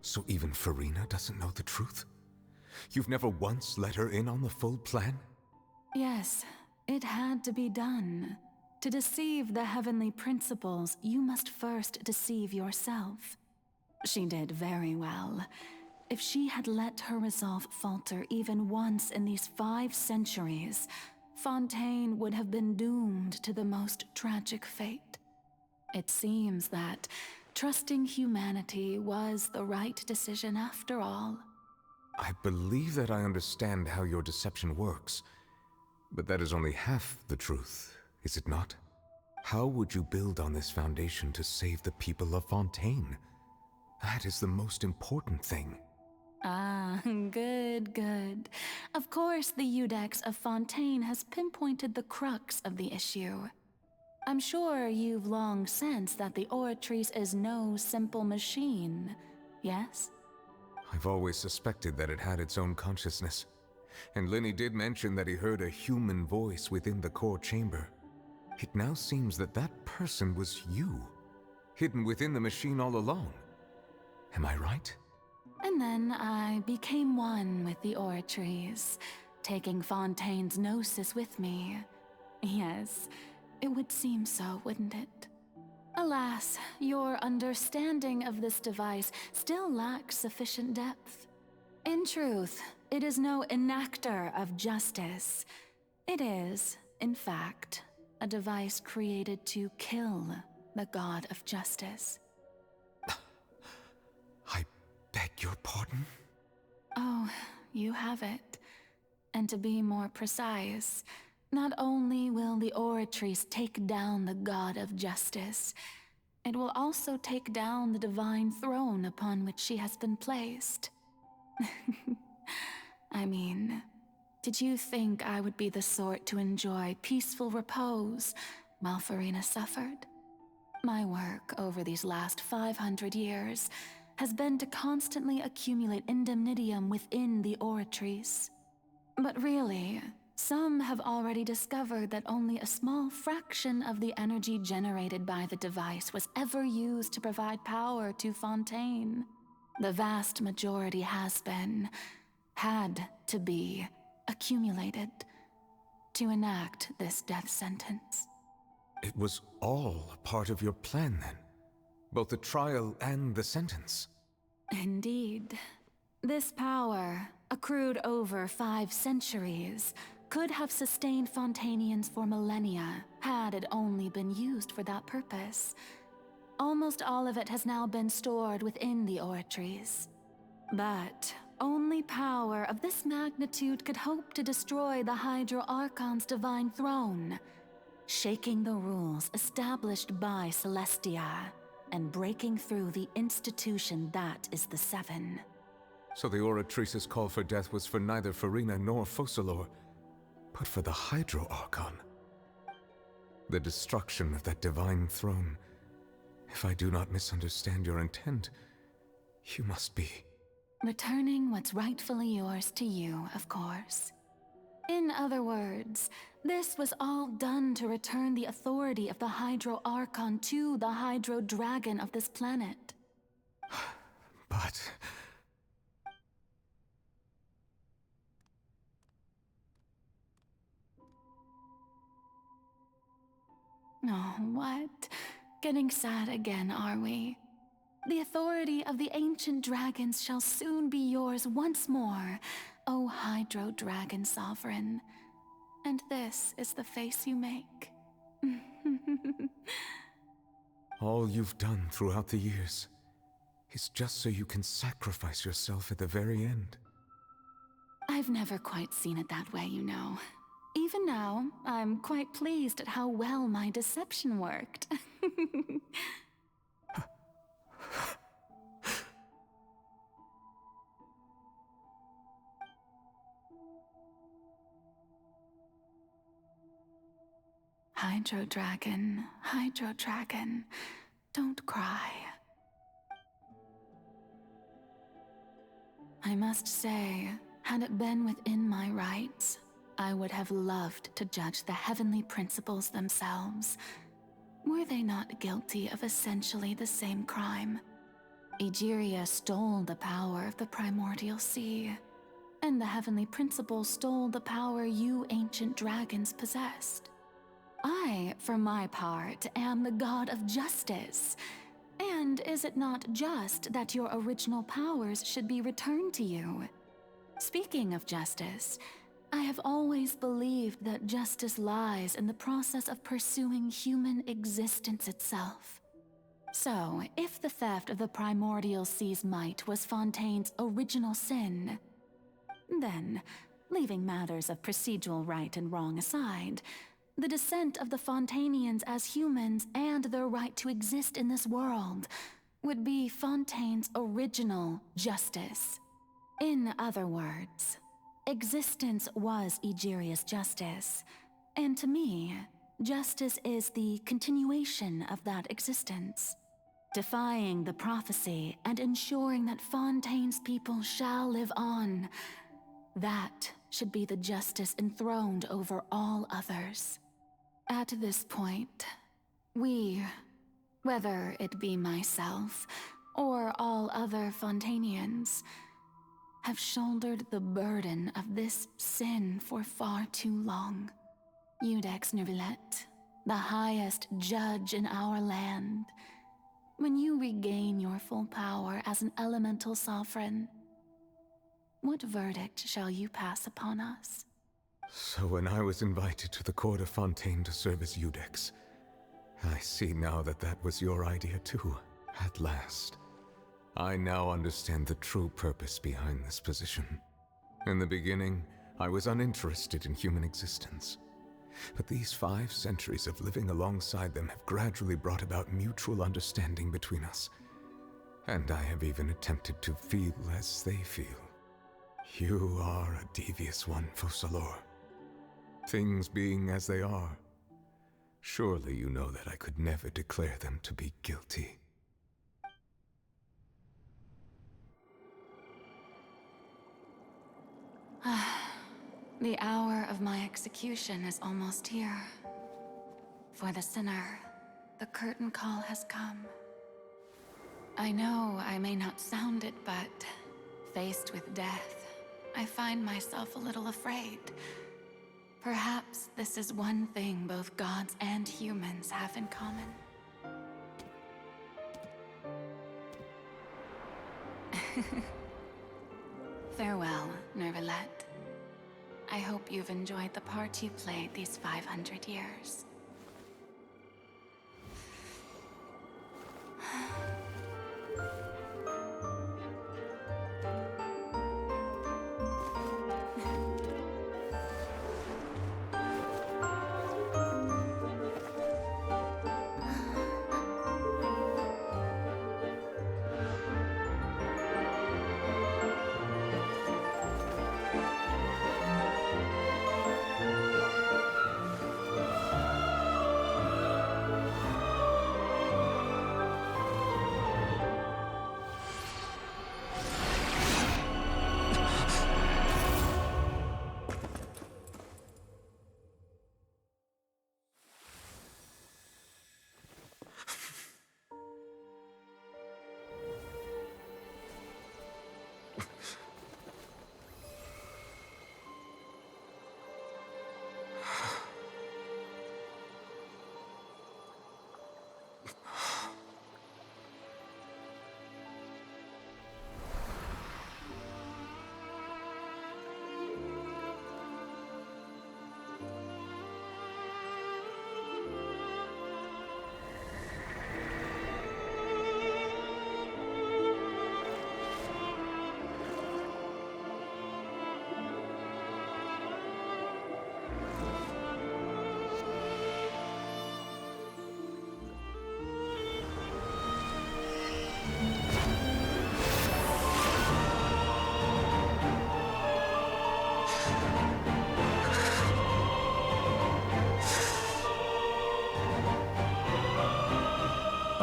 So even Farina doesn't know the truth? You've never once let her in on the full plan? Yes, it had to be done. To deceive the heavenly principles, you must first deceive yourself. She did very well. If she had let her resolve falter even once in these 5 centuries, Fontaine would have been doomed to the most tragic fate. It seems that trusting humanity was the right decision after all. I believe that I understand how your deception works, but that is only half the truth, is it not? How would you build on this foundation to save the people of Fontaine? That is the most important thing. Ah, good, good. Of course, the Iudex of Fontaine has pinpointed the crux of the issue. I'm sure you've long sensed that the Oratrice is no simple machine, yes? I've always suspected that it had its own consciousness. And Lenny did mention that he heard a human voice within the core chamber. It now seems that that person was you, hidden within the machine all along. Am I right? And then I became one with the Oratrice, taking Fontaine's gnosis with me. Yes, it would seem so, wouldn't it? Alas, your understanding of this device still lacks sufficient depth. In truth, it is no enactor of justice. It is, in fact, a device created to kill the god of justice. I beg your pardon? Oh, you have it. And to be more precise, not only will the Oratrice take down the god of justice, it will also take down the divine throne upon which she has been placed. I mean, did you think I would be the sort to enjoy peaceful repose while Farina suffered? My work over these last 500 years has been to constantly accumulate indemnitium within the Oratrice. But really, some have already discovered that only a small fraction of the energy generated by the device was ever used to provide power to Fontaine. The vast majority had to be, accumulated to enact this death sentence. It was all part of your plan then? Both the trial and the sentence? Indeed. This power, accrued over 5 centuries, could have sustained Fontainians for millennia had it only been used for that purpose. Almost all of it has now been stored within the Oratrice. But only power of this magnitude could hope to destroy the Hydro Archon's divine throne, shaking the rules established by Celestia, and breaking through the institution that is the Seven. So the Oratrice's call for death was for neither Farina nor Focalor, but for the Hydro Archon. The destruction of that divine throne. If I do not misunderstand your intent, you must be... Returning what's rightfully yours to you, of course. In other words, this was all done to return the authority of the Hydro Archon to the Hydro Dragon of this planet. But... Oh, what? Getting sad again, are we? The authority of the ancient dragons shall soon be yours once more, O Hydro Dragon Sovereign. And this is the face you make. All you've done throughout the years is just so you can sacrifice yourself at the very end. I've never quite seen it that way, you know. Even now, I'm quite pleased at how well my deception worked. Hydro Dragon, don't cry. I must say, had it been within my rights, I would have loved to judge the heavenly principles themselves. Were they not guilty of essentially the same crime? Egeria stole the power of the primordial sea. and the heavenly principle stole the power you ancient dragons possessed. I, for my part, am the god of justice. And is it not just that your original powers should be returned to you? Speaking of justice, I have always believed that justice lies in the process of pursuing human existence itself. So, if the theft of the primordial sea's might was Fontaine's original sin, then, leaving matters of procedural right and wrong aside, the descent of the Fontainians as humans and their right to exist in this world would be Fontaine's original justice. In other words, existence was Egeria's justice, and to me, justice is the continuation of that existence, defying the prophecy and ensuring that Fontaine's people shall live on. That should be the justice enthroned over all others. At this point, we, whether it be myself or all other Fontainians, have shouldered the burden of this sin for far too long. Iudex Neuvillette, the highest judge in our land, when you regain your full power as an elemental sovereign, what verdict shall you pass upon us? So when I was invited to the court of Fontaine to serve as Iudex, I see now that that was your idea too, at last. I now understand the true purpose behind this position. In the beginning, I was uninterested in human existence. But these 5 centuries of living alongside them have gradually brought about mutual understanding between us. And I have even attempted to feel as they feel. You are a devious one, Focalors. Things being as they are, surely you know that I could never declare them to be guilty. The hour of my execution is almost here. For the sinner, the curtain call has come. I know I may not sound it, but faced with death, I find myself a little afraid. Perhaps this is one thing both gods and humans have in common. Farewell, Neuvillette. I hope you've enjoyed the part you played these 500 years.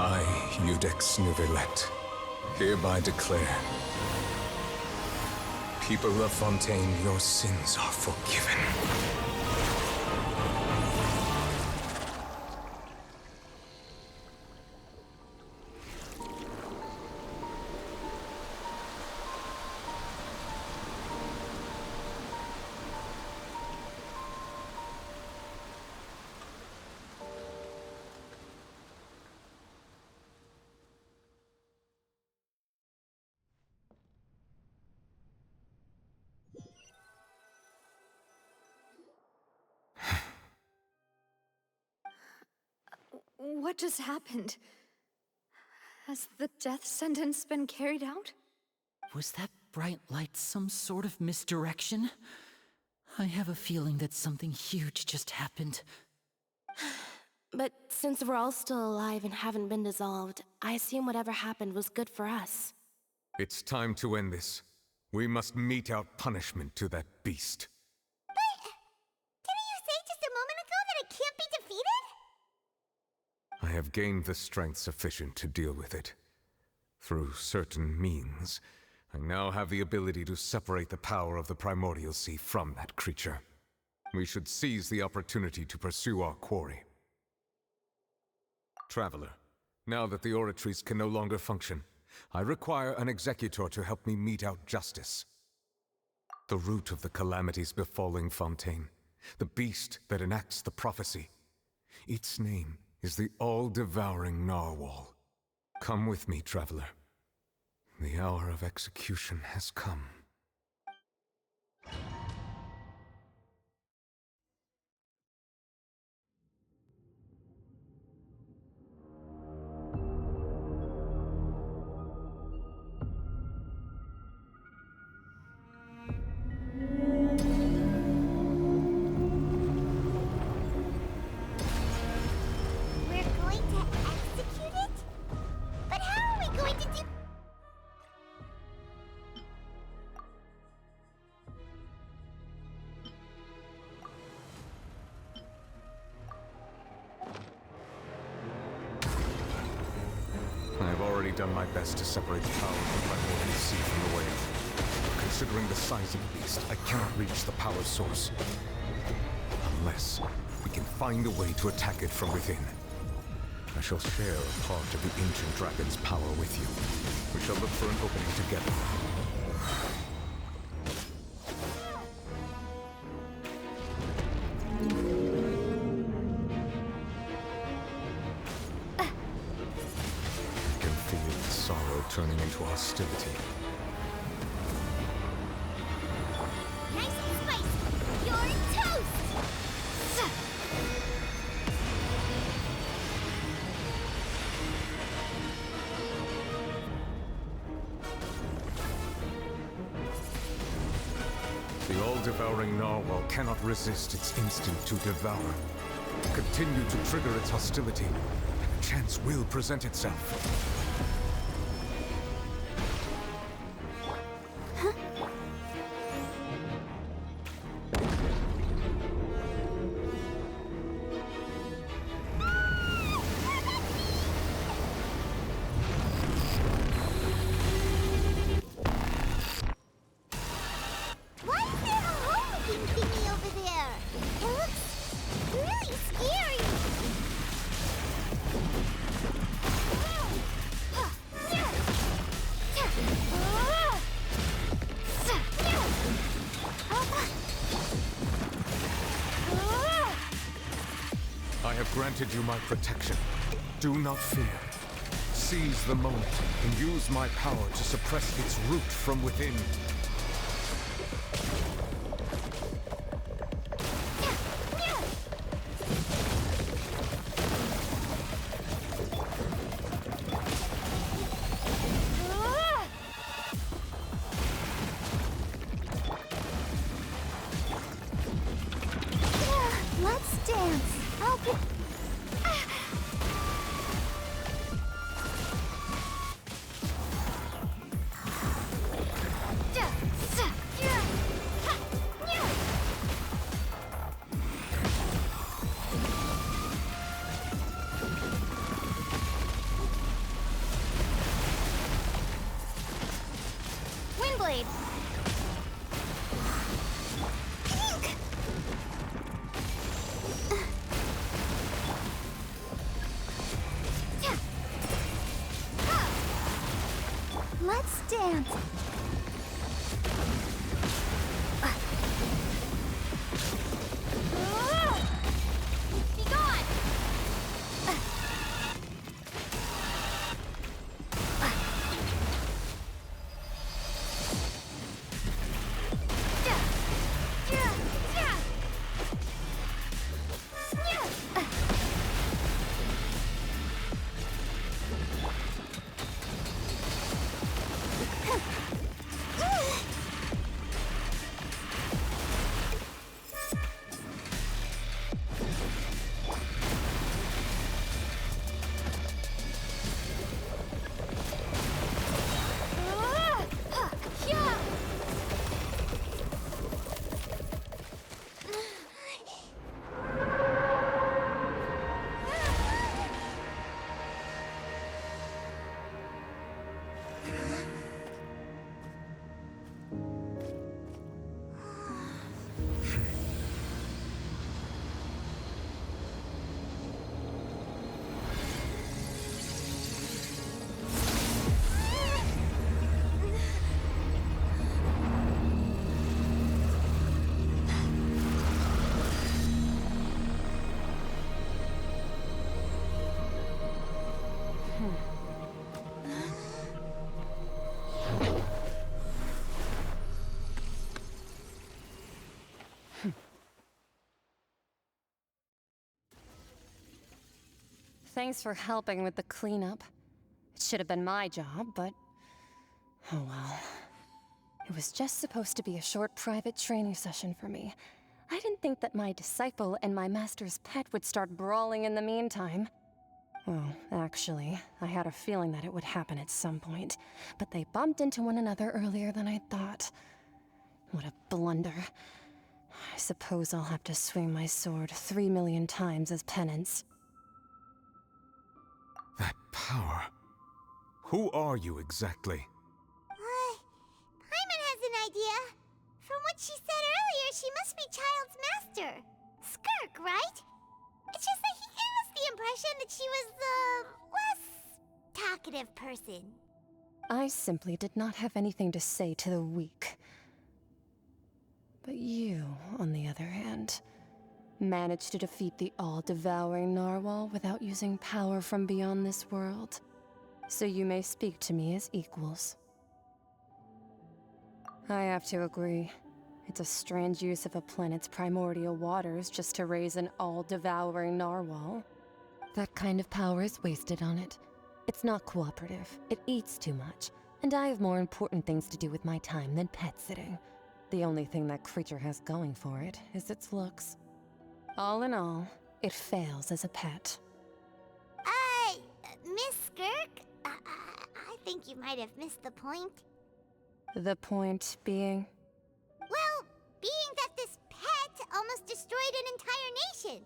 I, Iudex Neuvillette, hereby declare, people of Fontaine, your sins are forgiven. What just happened? Has the death sentence been carried out? Was that bright light some sort of misdirection? I have a feeling that something huge just happened. But since we're all still alive and haven't been dissolved, I assume whatever happened was good for us. It's time to end this. We must mete out punishment to that beast. But didn't you say just a moment ago that it can't be defeated? I have gained the strength sufficient to deal with it. Through certain means, I now have the ability to separate the power of the Primordial Sea from that creature. We should seize the opportunity to pursue our quarry. Traveler, now that the oratories can no longer function, I require an executor to help me mete out justice. The root of the calamities befalling Fontaine, the beast that enacts the prophecy. Its name is the all-devouring narwhal. Come with me, traveler. The hour of execution has come. Done my best to separate the power of the Primordial Sea from the wave. Considering the size of the beast, I cannot reach the power source. Unless we can find a way to attack it from within. I shall share a part of the ancient dragon's power with you. We shall look for an opening together. Turning into hostility. Nice and spicy! You're toast! The all-devouring narwhal cannot resist its instinct to devour. Continue to trigger its hostility, and a chance will present itself. Granted you my protection. Do not fear. Seize the moment and use my power to suppress its root from within. Let's dance. I'll be... Windblade! Let's dance. Be gone! thanks for helping with the cleanup. It should have been my job, but... oh well. It was just supposed to be a short private training session for me. I didn't think that my disciple and my master's pet would start brawling in the meantime. Well, actually, I had a feeling that it would happen at some point, but they bumped into one another earlier than I thought. What a blunder. I suppose I'll have to swing my sword 3 million times as penance. That power. Who are you exactly? Paimon has an idea. From what she said earlier, she must be Child's master. Skirk, right? It's just that he gave us the impression that she was the less talkative person. I simply did not have anything to say to the weak. But you, on the other hand, managed to defeat the all-devouring narwhal without using power from beyond this world. So you may speak to me as equals. I have to agree. It's a strange use of a planet's primordial waters just to raise an all-devouring narwhal. That kind of power is wasted on it. It's not cooperative. It eats too much. And I have more important things to do with my time than pet sitting. The only thing that creature has going for it is its looks. All in all, it fails as a pet. Miss Skirk? I think you might have missed the point. The point being? Well, being that this pet almost destroyed an entire nation.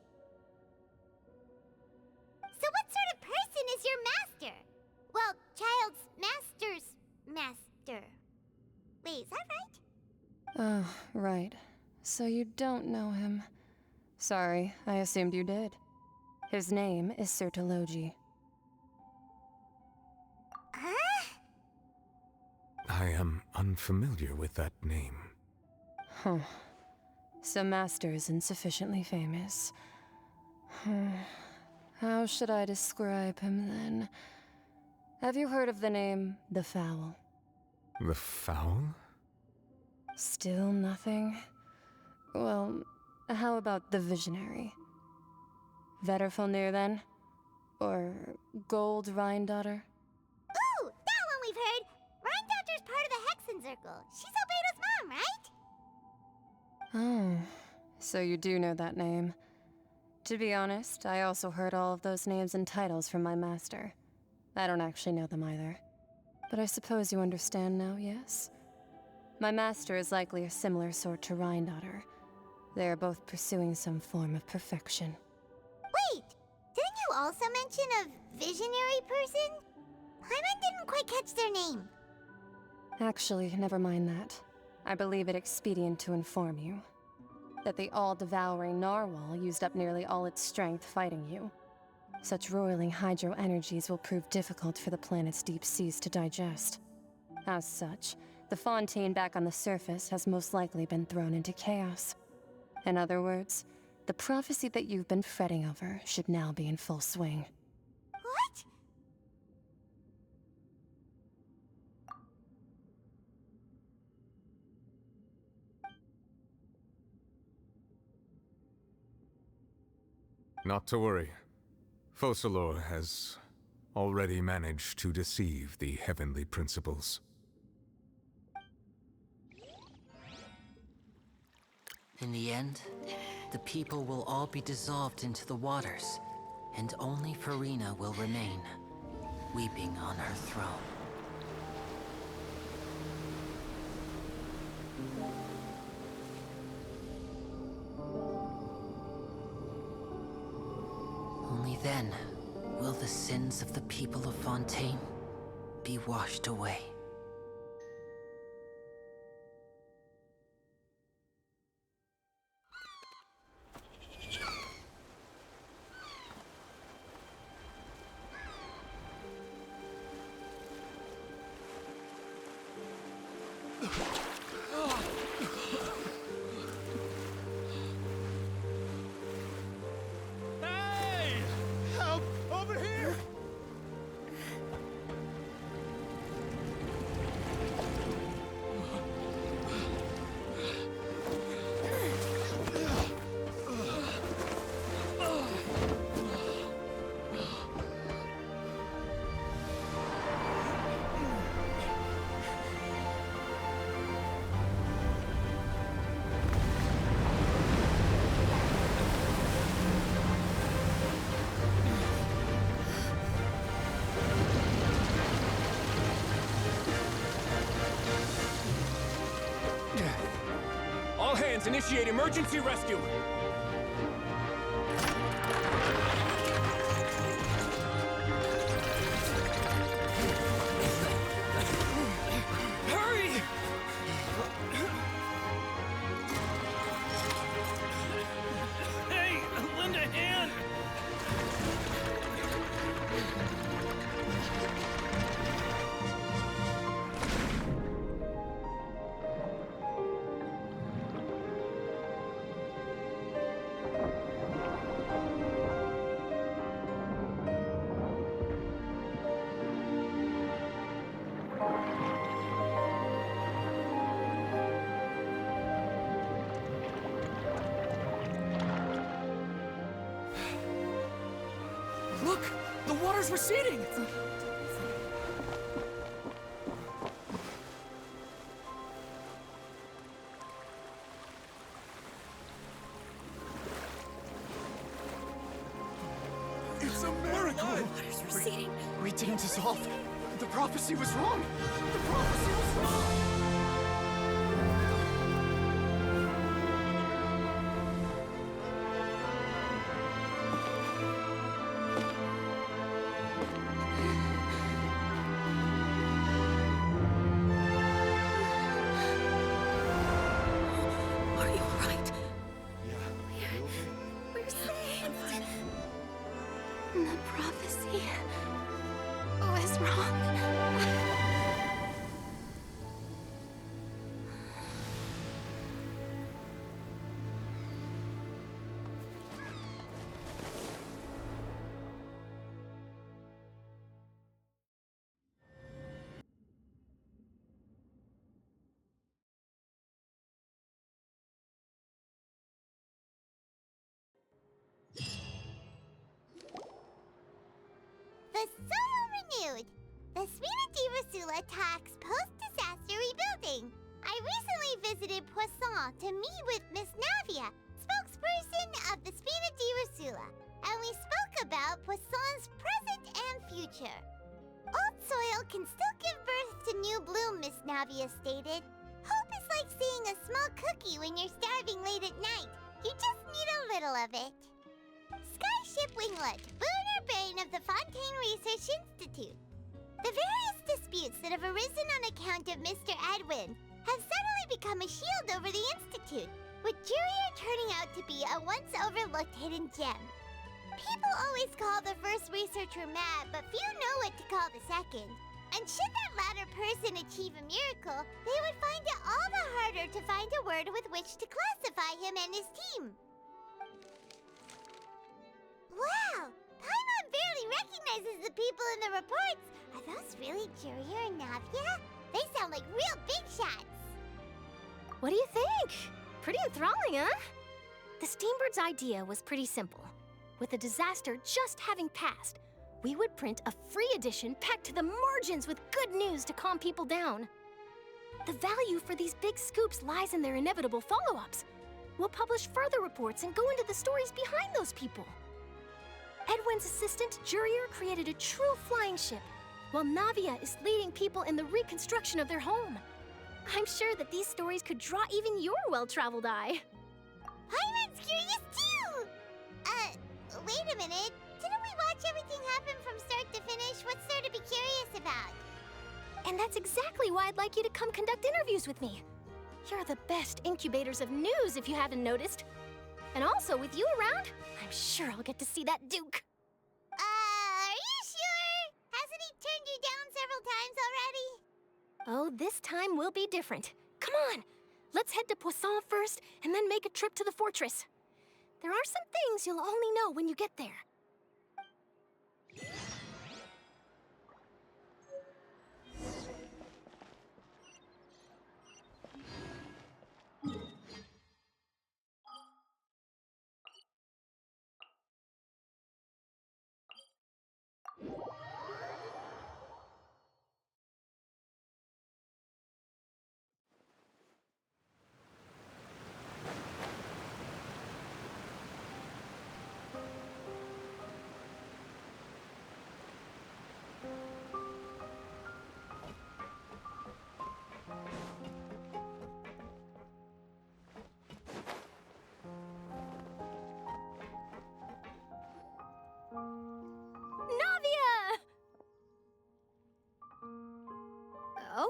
So what sort of person is your master? Well, Child's master's master. Wait, is that right? Oh, right. So you don't know him. Sorry, I assumed you did. His name is Sir Deluge. Huh? I am unfamiliar with that name. Huh. So Master isn't sufficiently famous. How should I describe him then? Have you heard of the name The Fowl? The Fowl? Still nothing? Well, how about the Visionary? Vetterfulnir then? Or Gold Rhine-daughter? Ooh, that one we've heard! Rhine-daughter's part of the Hexen Circle. She's Albedo's mom, right? Oh, so you do know that name. To be honest, I also heard all of those names and titles from my master. I don't actually know them either. But I suppose you understand now, yes? My master is likely a similar sort to Rhine-daughter. They are both pursuing some form of perfection. Wait! Didn't you also mention a visionary person? Paimon didn't quite catch their name. Actually, never mind that. I believe it expedient to inform you that the all-devouring narwhal used up nearly all its strength fighting you. Such roiling hydro energies will prove difficult for the planet's deep seas to digest. As such, the fontaine back on the surface has most likely been thrown into chaos. In other words, the prophecy that you've been fretting over should now be in full swing. What? Not to worry. Focalor has already managed to deceive the heavenly principles. In the end, the people will all be dissolved into the waters, and only Farina will remain, weeping on her throne. Only then will the sins of the people of Fontaine be washed away. Hey! Help! Over here! Guardians initiate emergency rescue! Hurry! Hey, lend a hand! Look! The water's receding! It's a miracle! Water's receding. We didn't dissolve. The prophecy was wrong. The prophecy was wrong. Are you alright? We're saved. The prophecy was wrong. The Soul renewed! The Spina di Rosula talks post-disaster rebuilding. I recently visited Poisson to meet with Miss Navia, spokesperson of the Spina di Rosula, and we spoke about Poisson's present and future. Old soil can still give birth to new bloom, Miss Navia stated. Hope is like seeing a small cookie when you're starving late at night. You just need a little of it. Skyship Winglet, boon or bane of the Fontaine Research Institute. The various disputes that have arisen on account of Mr. Edwin have suddenly become a shield over the Institute, with Jurier turning out to be a once overlooked hidden gem. People always call the first researcher mad, but few know what to call the second. And should that latter person achieve a miracle, they would find it all the harder to find a word with which to classify him and his team. Wow! Paimon barely recognizes the people in the reports. Are those really Jurier and Navia? They sound like real big shots. What do you think? Pretty enthralling, huh? The Steambird's idea was pretty simple. With the disaster just having passed, we would print a free edition packed to the margins with good news to calm people down. The value for these big scoops lies in their inevitable follow-ups. We'll publish further reports and go into the stories behind those people. Edwin's assistant, Jurier, created a true flying ship, while Navia is leading people in the reconstruction of their home. I'm sure that these stories could draw even your well-traveled eye. Paimon's curious too! Wait a minute. Didn't we watch everything happen from start to finish? What's there to be curious about? And that's exactly why I'd like you to come conduct interviews with me. You're the best incubators of news, if you haven't noticed. And also, with you around, I'm sure I'll get to see that Duke. Are you sure? Hasn't he turned you down several times already? Oh, this time will be different. Come on, let's head to Poisson first, and then make a trip to the fortress. There are some things you'll only know when you get there.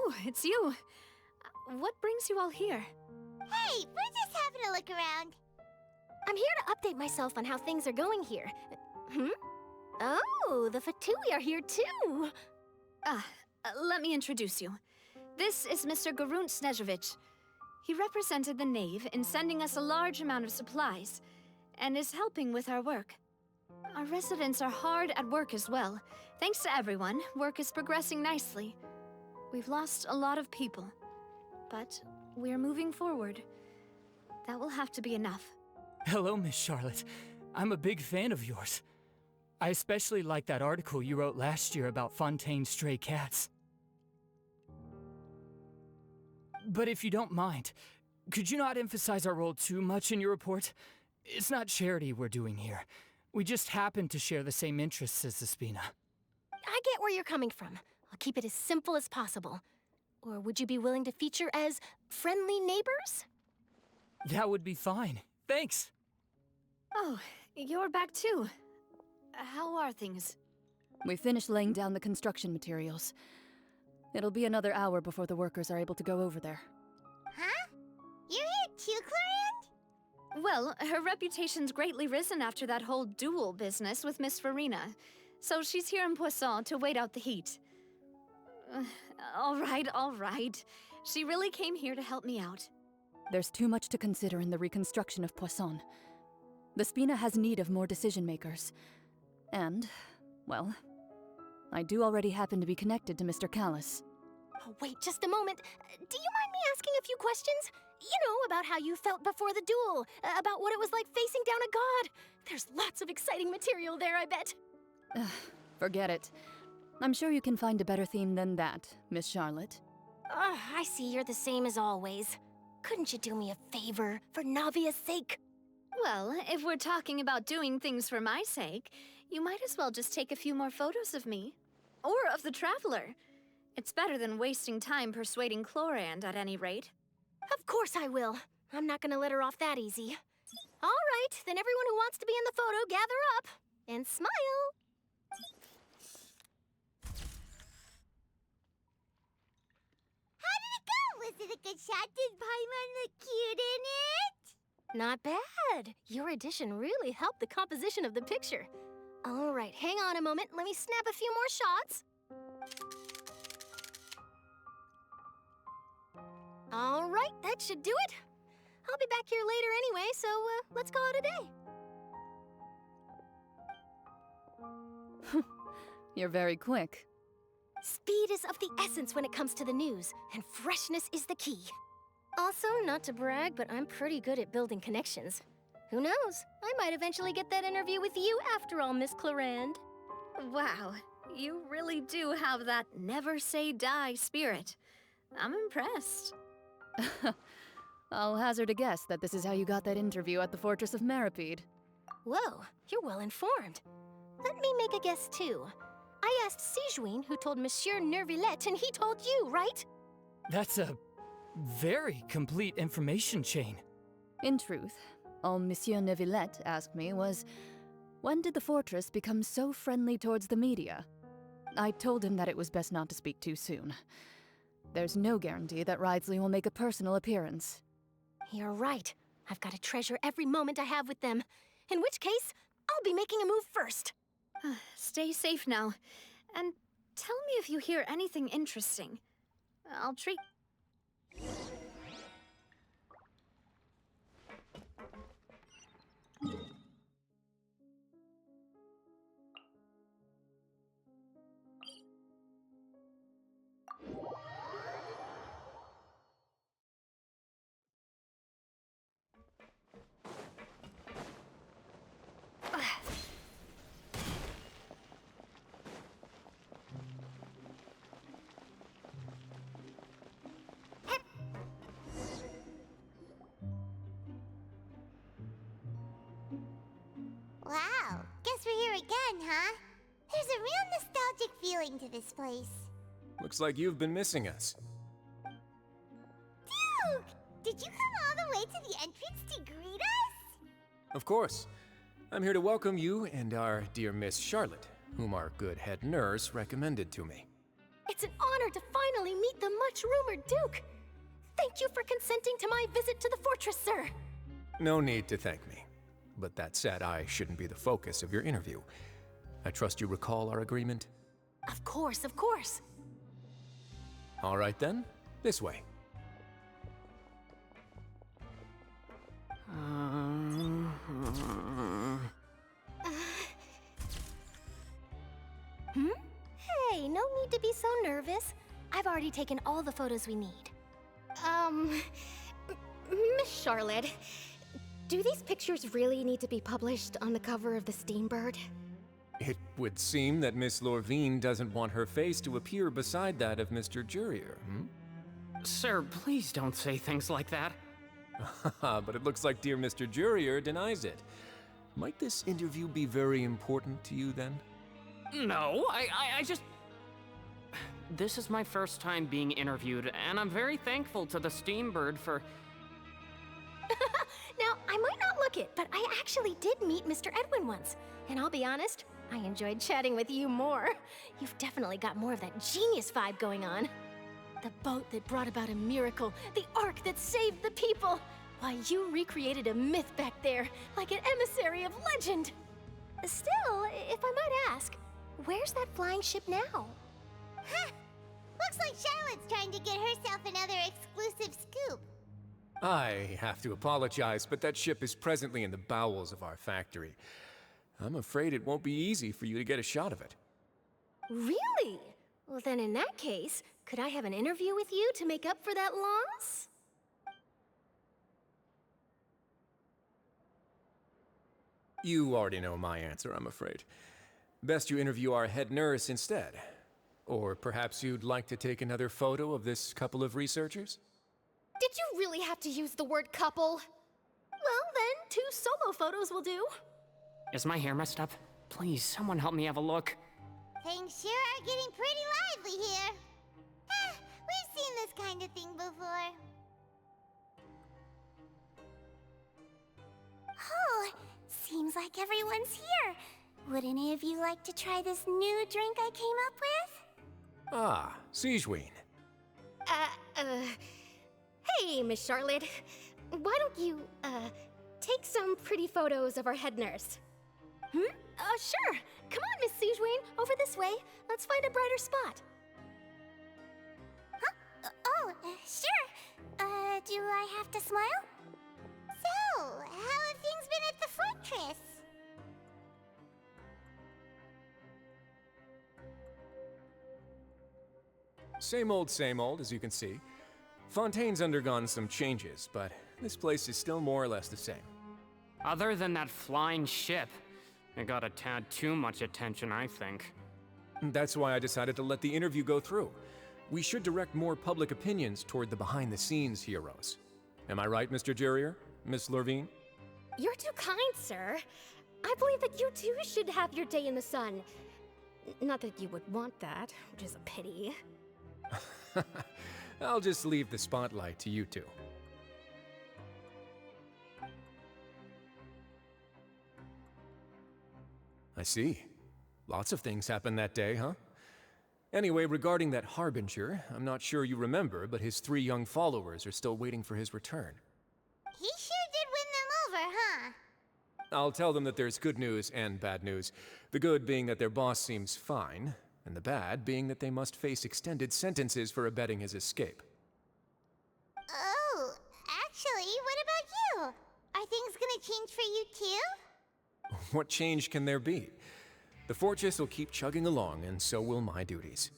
Oh, it's you. What brings you all here? Hey, we're just having a look around. I'm here to update myself on how things are going here. Oh, the Fatui are here too. Let me introduce you. This is Mr. Garunt Snezhevich. He represented the Knave in sending us a large amount of supplies, and is helping with our work. Our residents are hard at work as well. Thanks to everyone, work is progressing nicely. We've lost a lot of people, but we're moving forward. That will have to be enough. Hello, Miss Charlotte. I'm a big fan of yours. I especially like that article you wrote last year about Fontaine's stray cats. But if you don't mind, could you not emphasize our role too much in your report? It's not charity we're doing here. We just happen to share the same interests as the Spina. I get where you're coming from. I'll keep it as simple as possible. Or would you be willing to feature as friendly neighbors? That would be fine. Thanks. Oh, you're back too. How are things? We finished laying down the construction materials. It'll be another hour before the workers are able to go over there. Huh? You're here too, Clorand? Well, her reputation's greatly risen after that whole duel business with Miss Farina, so she's here in Poisson to wait out the heat. All right. She really came here to help me out. There's too much to consider in the reconstruction of Poisson. The Spina has need of more decision-makers. And, well, I do already happen to be connected to Mr. Callis. Oh, wait just a moment. Do you mind me asking a few questions? You know, about how you felt before the duel, about what it was like facing down a god. There's lots of exciting material there, I bet. Forget it. I'm sure you can find a better theme than that, Miss Charlotte. I see you're the same as always. Couldn't you do me a favor, for Navia's sake? Well, if we're talking about doing things for my sake, you might as well just take a few more photos of me. Or of the Traveler. It's better than wasting time persuading Clorand, at any rate. Of course I will. I'm not gonna let her off that easy. All right, then everyone who wants to be in the photo, gather up. And smile. How did it go? Was it a good shot? Did Paimon look cute in it? Not bad. Your addition really helped the composition of the picture. All right, hang on a moment. Let me snap a few more shots. All right, that should do it. I'll be back here later anyway, so let's call it a day. You're very quick. Speed is of the essence when it comes to the news, and freshness is the key. Also, not to brag, but I'm pretty good at building connections. Who knows? I might eventually get that interview with you after all, Miss Clorand. Wow, you really do have that never say die spirit. I'm impressed. I'll hazard a guess that this is how you got that interview at the Fortress of Maripede. Whoa, you're well informed. Let me make a guess too. I asked Sijuin, who told Monsieur Nervillet, and he told you, right? That's a very complete information chain. In truth, all Monsieur Nervillet asked me was, when did the Fortress become so friendly towards the media? I told him that it was best not to speak too soon. There's no guarantee that Ridesley will make a personal appearance. You're right. I've got to treasure every moment I have with them. In which case, I'll be making a move first. Stay safe now. And tell me if you hear anything interesting. I'll treat... Wow, guess we're here again, huh? There's a real nostalgic feeling to this place. Looks like you've been missing us. Duke! Did you come all the way to the entrance to greet us? Of course. I'm here to welcome you and our dear Miss Charlotte, whom our good head nurse recommended to me. It's an honor to finally meet the much-rumored Duke. Thank you for consenting to my visit to the fortress, sir. No need to thank me. But that said, I shouldn't be the focus of your interview. I trust you recall our agreement? Of course, of course. All right then, this way. Hey, no need to be so nervous. I've already taken all the photos we need. Miss Charlotte, do these pictures really need to be published on the cover of the Steambird? It would seem that Miss Lorvine doesn't want her face to appear beside that of Mr. Jurier, Sir, please don't say things like that. But it looks like dear Mr. Jurier denies it. Might this interview be very important to you then? No, I just... This is my first time being interviewed, and I'm very thankful to the Steambird for... Now, I might not look it, but I actually did meet Mr. Edwin once. And I'll be honest, I enjoyed chatting with you more. You've definitely got more of that genius vibe going on. The boat that brought about a miracle, the ark that saved the people. Why, you recreated a myth back there, like an emissary of legend. Still, if I might ask, where's that flying ship now? Huh. Looks like Charlotte's trying to get herself another exclusive scoop. I have to apologize, but that ship is presently in the bowels of our factory. I'm afraid it won't be easy for you to get a shot of it. Really? Well, then in that case, could I have an interview with you to make up for that loss? You already know my answer, I'm afraid. Best you interview our head nurse instead. Or perhaps you'd like to take another photo of this couple of researchers? Did you really have to use the word couple? Well, then, 2 solo photos will do. Is my hair messed up? Please, someone help me have a look. Things sure are getting pretty lively here. We've seen this kind of thing before. Oh, seems like everyone's here. Would any of you like to try this new drink I came up with? Ah, Siegeween. Hey, Miss Charlotte. Why don't you, take some pretty photos of our head nurse? Sure. Come on, Miss Siegeween. Over this way. Let's find a brighter spot. Huh? Sure. Do I have to smile? So, how have things been at the fortress? Same old, as you can see. Fontaine's undergone some changes, but this place is still more or less the same. Other than that flying ship, it got a tad too much attention, I think. That's why I decided to let the interview go through. We should direct more public opinions toward the behind-the-scenes heroes. Am I right, Mr. Jurier? Miss Lorvine? You're too kind, sir. I believe that you too should have your day in the sun. Not that you would want that, which is a pity. I'll just leave the spotlight to you two. I see. Lots of things happened that day, huh? Anyway, regarding that Harbinger, I'm not sure you remember, but his 3 young followers are still waiting for his return. He sure did win them over, huh? I'll tell them that there's good news and bad news. The good being that their boss seems fine, and the bad being that they must face extended sentences for abetting his escape. Oh, actually, what about you? Are things gonna change for you too? What change can there be? The fortress will keep chugging along, and so will my duties.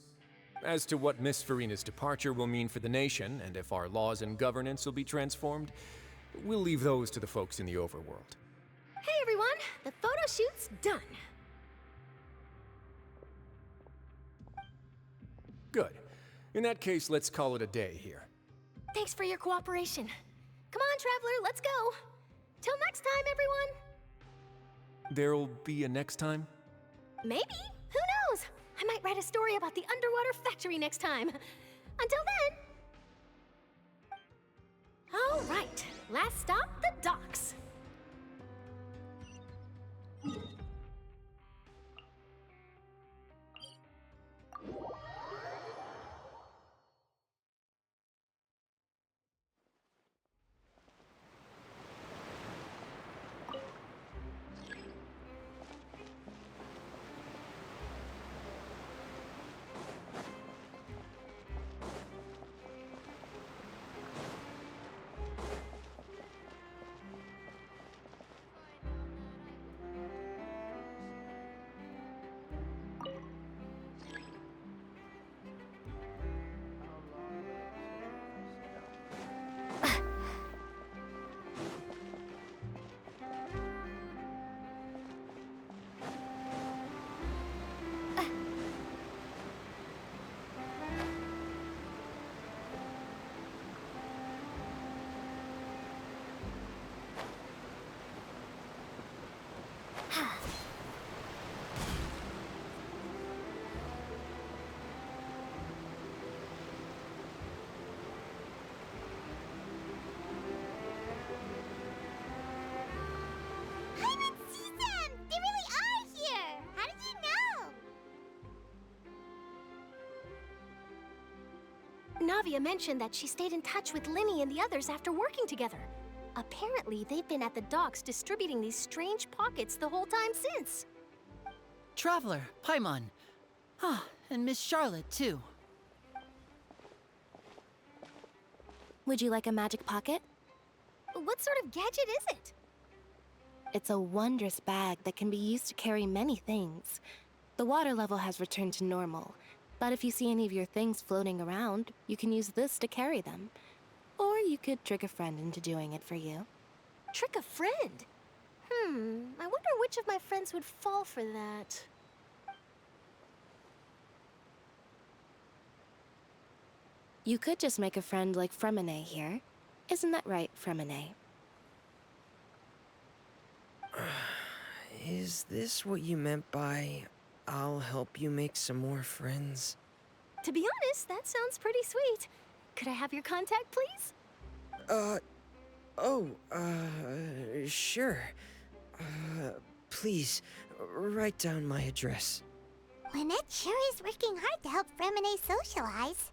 As to what Miss Farina's departure will mean for the nation, and if our laws and governance will be transformed, we'll leave those to the folks in the overworld. Hey everyone, the photo shoot's done. Good. In that case, let's call it a day here. Thanks for your cooperation. Come on, Traveler, let's go. Till next time, everyone. There'll be a next time? Maybe. Who knows? I might write a story about the underwater factory next time. Until then. All right, last stop, the docks. Navia mentioned that she stayed in touch with Linny and the others after working together. Apparently, they've been at the docks distributing these strange pockets the whole time since. Traveler, Paimon. Ah, and Miss Charlotte, too. Would you like a magic pocket? What sort of gadget is it? It's a wondrous bag that can be used to carry many things. The water level has returned to normal, but if you see any of your things floating around, you can use this to carry them. Or you could trick a friend into doing it for you. Trick a friend? I wonder which of my friends would fall for that. You could just make a friend like Fremine here. Isn't that right, Fremine? Is this what you meant by, I'll help you make some more friends? To be honest, that sounds pretty sweet. Could I have your contact, please? Sure. Please, write down my address. Lynette sure is working hard to help Fremine socialize.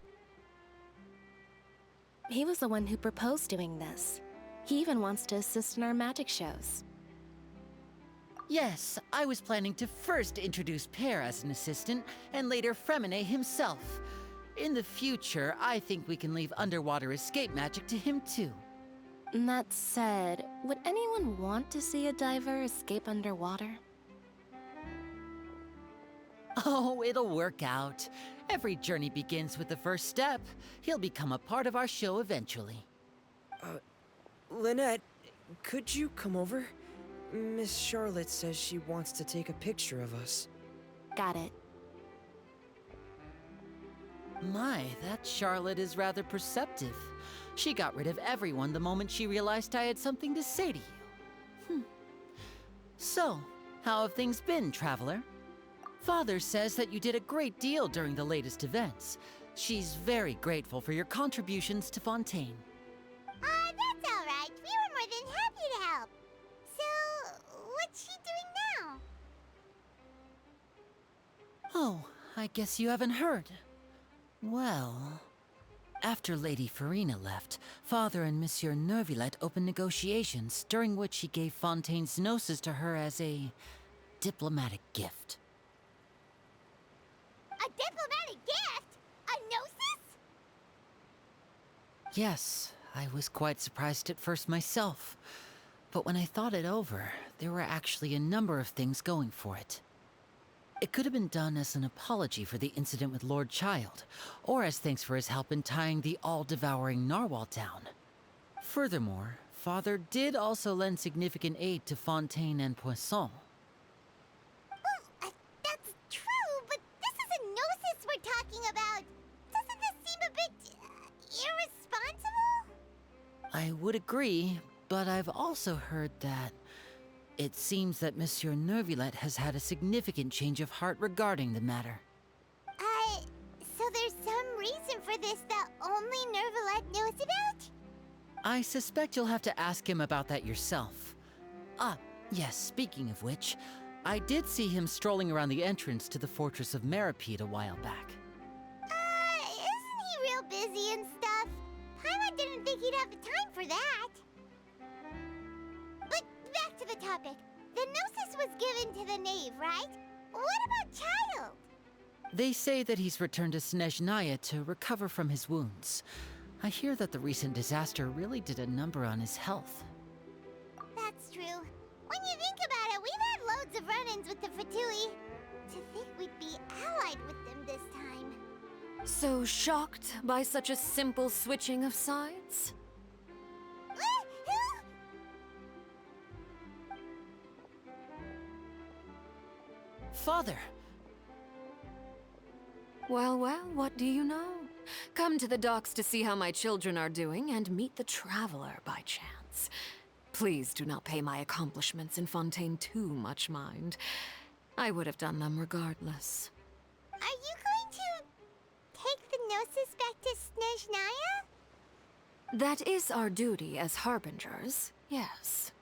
He was the one who proposed doing this. He even wants to assist in our magic shows. Yes, I was planning to first introduce Pear as an assistant, and later Fremine himself. In the future, I think we can leave underwater escape magic to him too. That said, would anyone want to see a diver escape underwater? Oh, it'll work out. Every journey begins with the first step. He'll become a part of our show eventually. Lynette, could you come over? Miss Charlotte says she wants to take a picture of us. Got it. My, that Charlotte is rather perceptive. She got rid of everyone the moment she realized I had something to say to you. So, how have things been, Traveler? Father says that you did a great deal during the latest events. She's very grateful for your contributions to Fontaine. That's all right. We were more than happy to help. So, what's she doing now? Oh, I guess you haven't heard. Well, after Lady Farina left, Father and Monsieur Neuvillette opened negotiations, during which he gave Fontaine's gnosis to her as a diplomatic gift. A diplomatic gift? A gnosis? Yes, I was quite surprised at first myself. But when I thought it over, there were actually a number of things going for it. It could have been done as an apology for the incident with Lord Child, or as thanks for his help in tying the all-devouring narwhal down. Furthermore, Father did also lend significant aid to Fontaine and Poisson. That's true, but this is a gnosis we're talking about. Doesn't this seem a bit irresponsible? I would agree, but I've also heard that it seems that Monsieur Neuvillette has had a significant change of heart regarding the matter. So there's some reason for this that only Neuvillette knows about? I suspect you'll have to ask him about that yourself. Ah, yes, speaking of which, I did see him strolling around the entrance to the Fortress of Masquerade a while back. Isn't he real busy and stuff? Paimon didn't think he'd have the time for that. But back to the topic. The gnosis was given to the knave, right? What about Child? They say that he's returned to Snezhnaya to recover from his wounds. I hear that the recent disaster really did a number on his health. That's true. When you think about it, we've had loads of run-ins with the Fatui. To think we'd be allied with them this time. So shocked by such a simple switching of sides? Father! Well, what do you know? Come to the docks to see how my children are doing and meet the Traveler by chance. Please do not pay my accomplishments in Fontaine too much mind. I would have done them regardless. Are you going to take the gnosis back to Snezhnaya? That is our duty as harbingers, yes.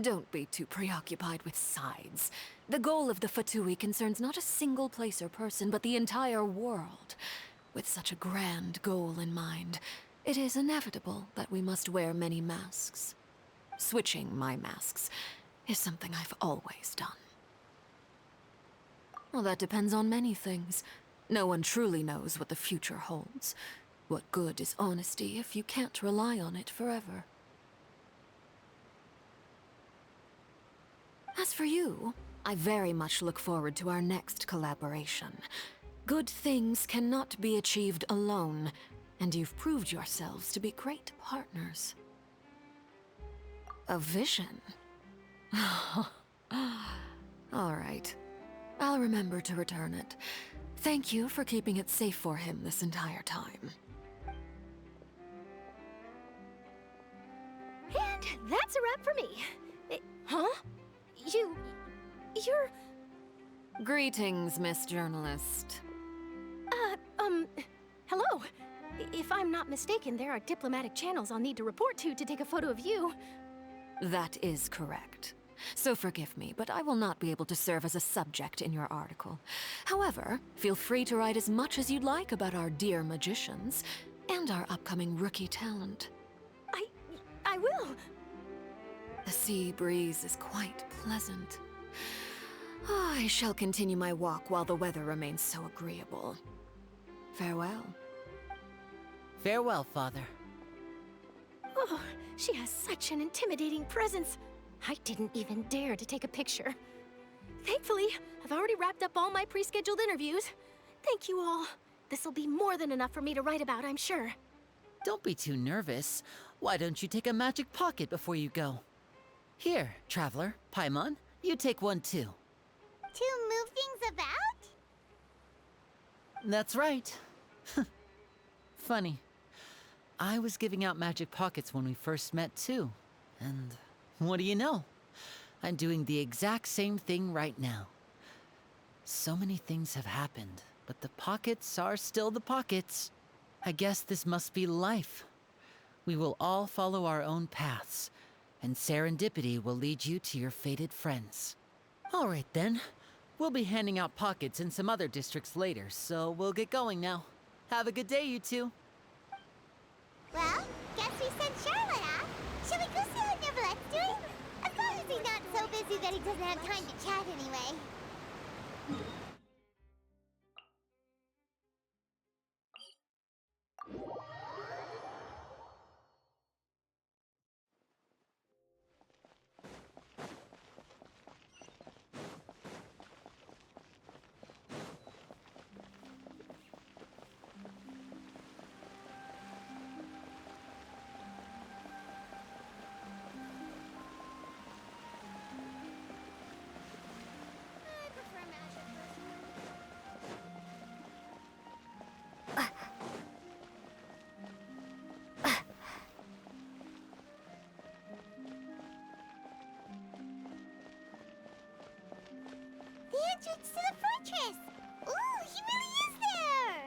Don't be too preoccupied with sides. The goal of the Fatui concerns not a single place or person, but the entire world. With such a grand goal in mind, it is inevitable that we must wear many masks. Switching my masks is something I've always done. Well, that depends on many things. No one truly knows what the future holds. What good is honesty if you can't rely on it forever? As for you, I very much look forward to our next collaboration. Good things cannot be achieved alone, and you've proved yourselves to be great partners. A vision? All right. I'll remember to return it. Thank you for keeping it safe for him this entire time. And that's a wrap for me. Huh? You're... Greetings, Miss Journalist. Hello. If I'm not mistaken, there are diplomatic channels I'll need to report to take a photo of you. That is correct. So forgive me, but I will not be able to serve as a subject in your article. However, feel free to write as much as you'd like about our dear magicians and our upcoming rookie talent. I will. The sea breeze is quite pleasant. I shall continue my walk while the weather remains so agreeable. Farewell. Farewell, Father. Oh, she has such an intimidating presence. I didn't even dare to take a picture. Thankfully, I've already wrapped up all my pre-scheduled interviews. Thank you all. This'll be more than enough for me to write about, I'm sure. Don't be too nervous. Why don't you take a magic pocket before you go? Here, Traveler, Paimon, you take one too. To move things about? That's right. Funny. I was giving out magic pockets when we first met too. And what do you know? I'm doing the exact same thing right now. So many things have happened, but the pockets are still the pockets. I guess this must be life. We will all follow our own paths, and serendipity will lead you to your fated friends. All right then. We'll be handing out pockets in some other districts later, so we'll get going now. Have a good day, you two. Well, guess we sent Charlotte off. Shall we go see what Nivelette's doing? As long as he's not so busy that he doesn't have time to chat anyway. The entrance to the fortress! Ooh, he really is there!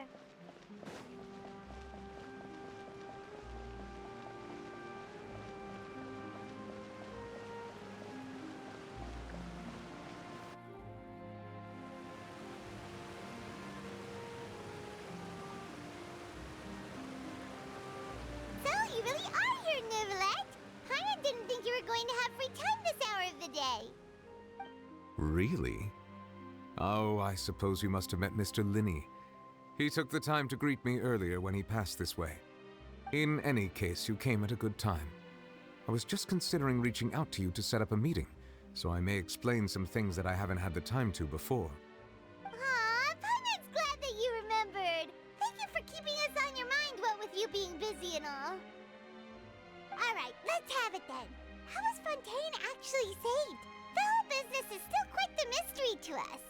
So, you really are here, Nivelette! Paimon didn't think you were going to have free time this hour of the day. Really? Oh, I suppose you must have met Mr. Linney. He took the time to greet me earlier when he passed this way. In any case, you came at a good time. I was just considering reaching out to you to set up a meeting, so I may explain some things that I haven't had the time to before. Aw, Paimon's glad that you remembered. Thank you for keeping us on your mind, what with you being busy and all. Alright, let's have it then. How was Fontaine actually saved? The whole business is still quite the mystery to us.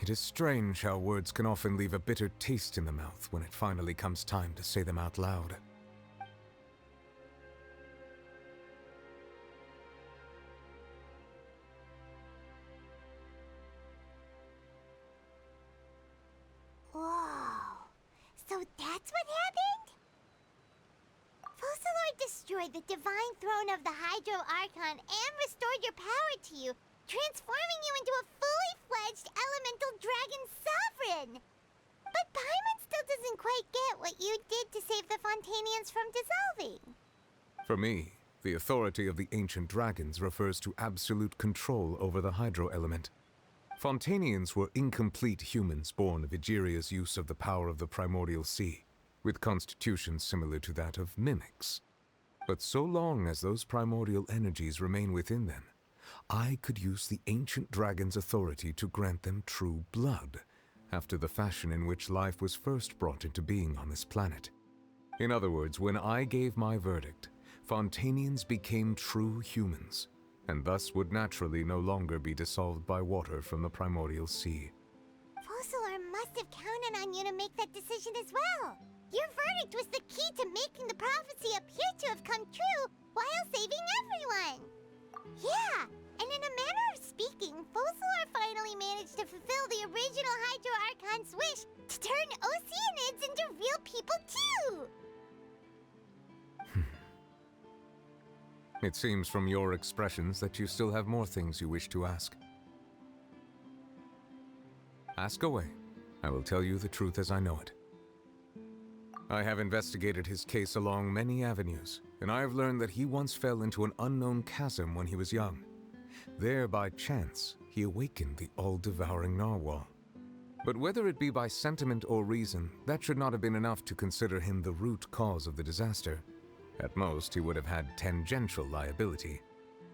It is strange how words can often leave a bitter taste in the mouth when it finally comes time to say them out loud. Whoa. So that's what happened? Focalord destroyed the divine throne of the Hydro Archon and restored your power to you. transforming you into a fully fledged elemental dragon sovereign. But Paimon still doesn't quite get what you did to save the Fontainians from dissolving. For me, the authority of the ancient dragons refers to absolute control over the hydro element. Fontainians were incomplete humans born of Egeria's use of the power of the primordial sea, with constitutions similar to that of mimics. But so long as those primordial energies remain within them, I could use the ancient dragon's authority to grant them true blood, after the fashion in which life was first brought into being on this planet. In other words, when I gave my verdict, Fontainians became true humans, and thus would naturally no longer be dissolved by water from the primordial sea. Focalor must have counted on you to make that decision as well. Your verdict was the key to making the prophecy appear to have come true while saving everyone. Yeah, and in a manner of speaking, Focalor finally managed to fulfill the original Hydro Archon's wish to turn Oceanids into real people too! It seems from your expressions that you still have more things you wish to ask. Ask away. I will tell you the truth as I know it. I have investigated his case along many avenues, and I have learned that he once fell into an unknown chasm when he was young. There, by chance, he awakened the all-devouring narwhal. But whether it be by sentiment or reason, that should not have been enough to consider him the root cause of the disaster. At most, he would have had tangential liability.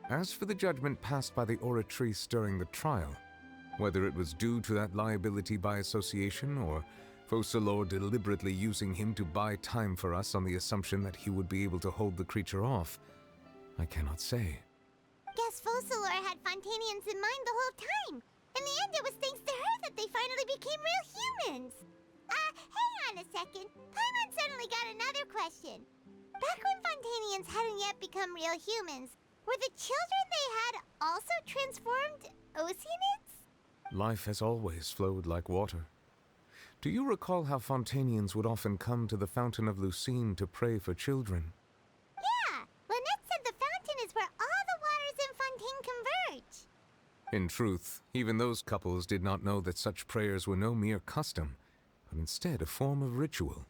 As for the judgment passed by the Oratrice during the trial, whether it was due to that liability by association or Focalor deliberately using him to buy time for us on the assumption that he would be able to hold the creature off, I cannot say. Guess Focalor had Fontainians in mind the whole time. In the end, it was thanks to her that they finally became real humans. Hang on a second. Paimon suddenly got another question. Back when Fontainians hadn't yet become real humans, were the children they had also transformed Oceanids? Life has always flowed like water. Do you recall how Fontainians would often come to the Fountain of Lucine to pray for children? Yeah! Lynette said the fountain is where all the waters in Fontaine converge. In truth, even those couples did not know that such prayers were no mere custom, but instead a form of ritual.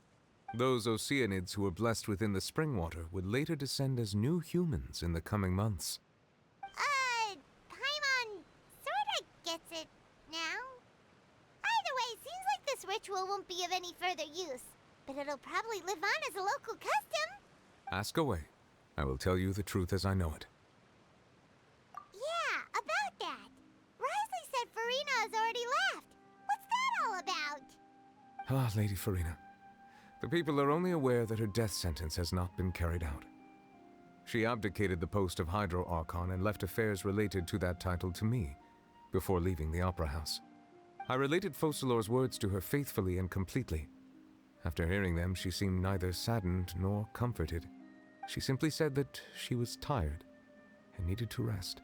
Those Oceanids who were blessed within the spring water would later descend as new humans in the coming months. Paimon sorta gets it now. Either way, seems like this ritual won't be of any further use, but it'll probably live on as a local custom. Ask away. I will tell you the truth as I know it. Yeah, about that. Risley said Farina has already left. What's that all about? Ah, Lady Farina. The people are only aware that her death sentence has not been carried out. She abdicated the post of Hydro Archon and left affairs related to that title to me, before leaving the Opera House. I related Focalor's words to her faithfully and completely. After hearing them, she seemed neither saddened nor comforted. She simply said that she was tired and needed to rest.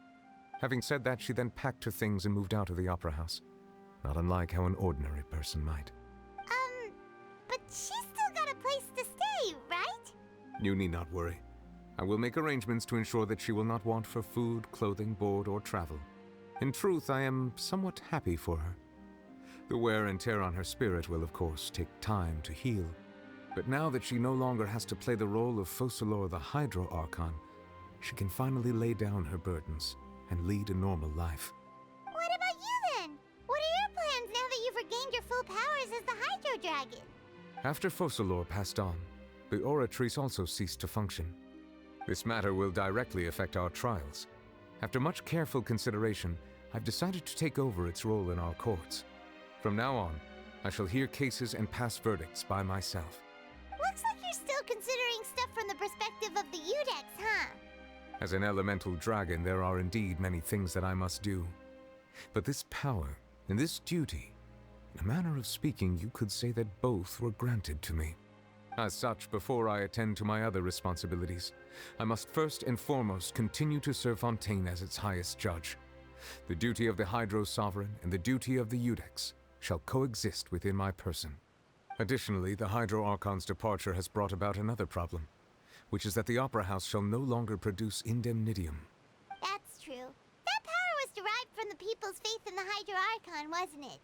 Having said that, she then packed her things and moved out of the Opera House, not unlike how an ordinary person might. But she's still got a place to stay, right? You need not worry. I will make arrangements to ensure that she will not want for food, clothing, board, or travel. In truth, I am somewhat happy for her. The wear and tear on her spirit will, of course, take time to heal. But now that she no longer has to play the role of Focalor the Hydro Archon, she can finally lay down her burdens and lead a normal life. What about you then? What are your plans now that you've regained your full powers as the Hydro Dragon? After Focalor passed on, the Oratrice also ceased to function. This matter will directly affect our trials. After much careful consideration, I've decided to take over its role in our courts. From now on, I shall hear cases and pass verdicts by myself. Looks like you're still considering stuff from the perspective of the Udex, huh? As an elemental dragon, there are indeed many things that I must do. But this power and this duty, in a manner of speaking, you could say that both were granted to me. As such, before I attend to my other responsibilities, I must first and foremost continue to serve Fontaine as its highest judge. The duty of the Hydro Sovereign and the duty of the Udex shall coexist within my person. Additionally, the Hydro Archon's departure has brought about another problem, which is that the Opera House shall no longer produce indemnitium. That's true. That power was derived people's faith in the Hydro Archon, wasn't it?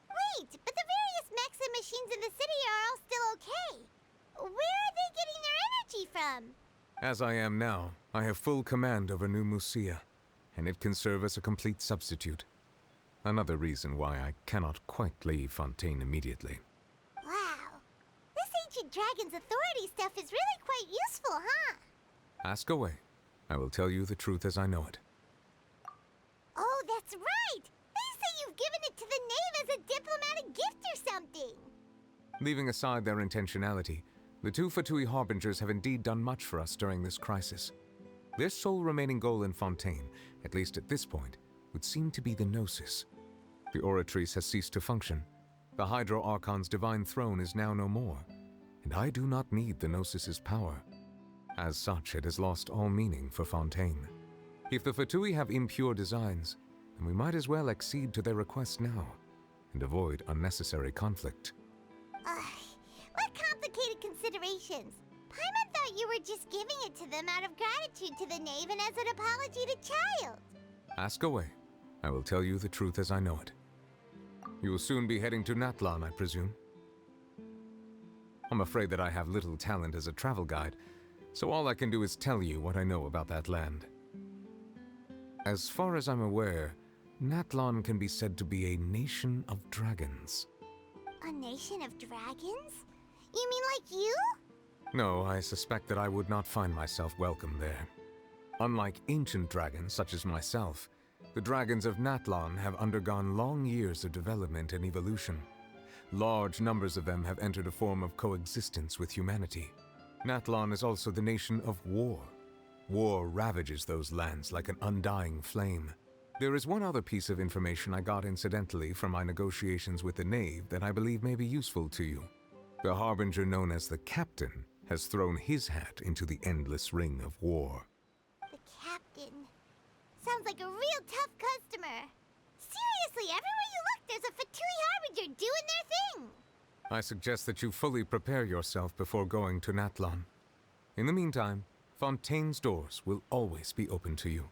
Wait, but the various mechs and machines in the city are all still okay. Where are they getting their energy from? As I am now, I have full command over New Musia, and it can serve as a complete substitute. Another reason why I cannot quite leave Fontaine immediately. Wow. This ancient dragon's authority stuff is really quite useful, huh? Ask away. I will tell you the truth as I know it. Oh, that's right! They say you've given it to the knave as a diplomatic gift or something! Leaving aside their intentionality, the two Fatui Harbingers have indeed done much for us during this crisis. Their sole remaining goal in Fontaine, at least at this point, would seem to be the Gnosis. The Oratrice has ceased to function. The Hydro Archon's divine throne is now no more, and I do not need the Gnosis's power. As such, it has lost all meaning for Fontaine. If the Fatui have impure designs, then we might as well accede to their request now, and avoid unnecessary conflict. What complicated considerations? Paimon thought you were just giving it to them out of gratitude to the knave and as an apology to Child. Ask away. I will tell you the truth as I know it. You will soon be heading to Natlan, I presume. I'm afraid that I have little talent as a travel guide, so all I can do is tell you what I know about that land. As far as I'm aware, Natlan can be said to be a nation of dragons. A nation of dragons? You mean like you? No, I suspect that I would not find myself welcome there. Unlike ancient dragons such as myself, the dragons of Natlan have undergone long years of development and evolution. Large numbers of them have entered a form of coexistence with humanity. Natlan is also the nation of war. War ravages those lands like an undying flame. There is one other piece of information I got incidentally from my negotiations with the knave that I believe may be useful to you. The harbinger known as the Captain has thrown his hat into the endless ring of war. The Captain. Sounds like a real tough customer. Seriously, everywhere you look, there's a Fatui Harbinger doing their thing. I suggest that you fully prepare yourself before going to Natlan. In the meantime, Fontaine's doors will always be open to you.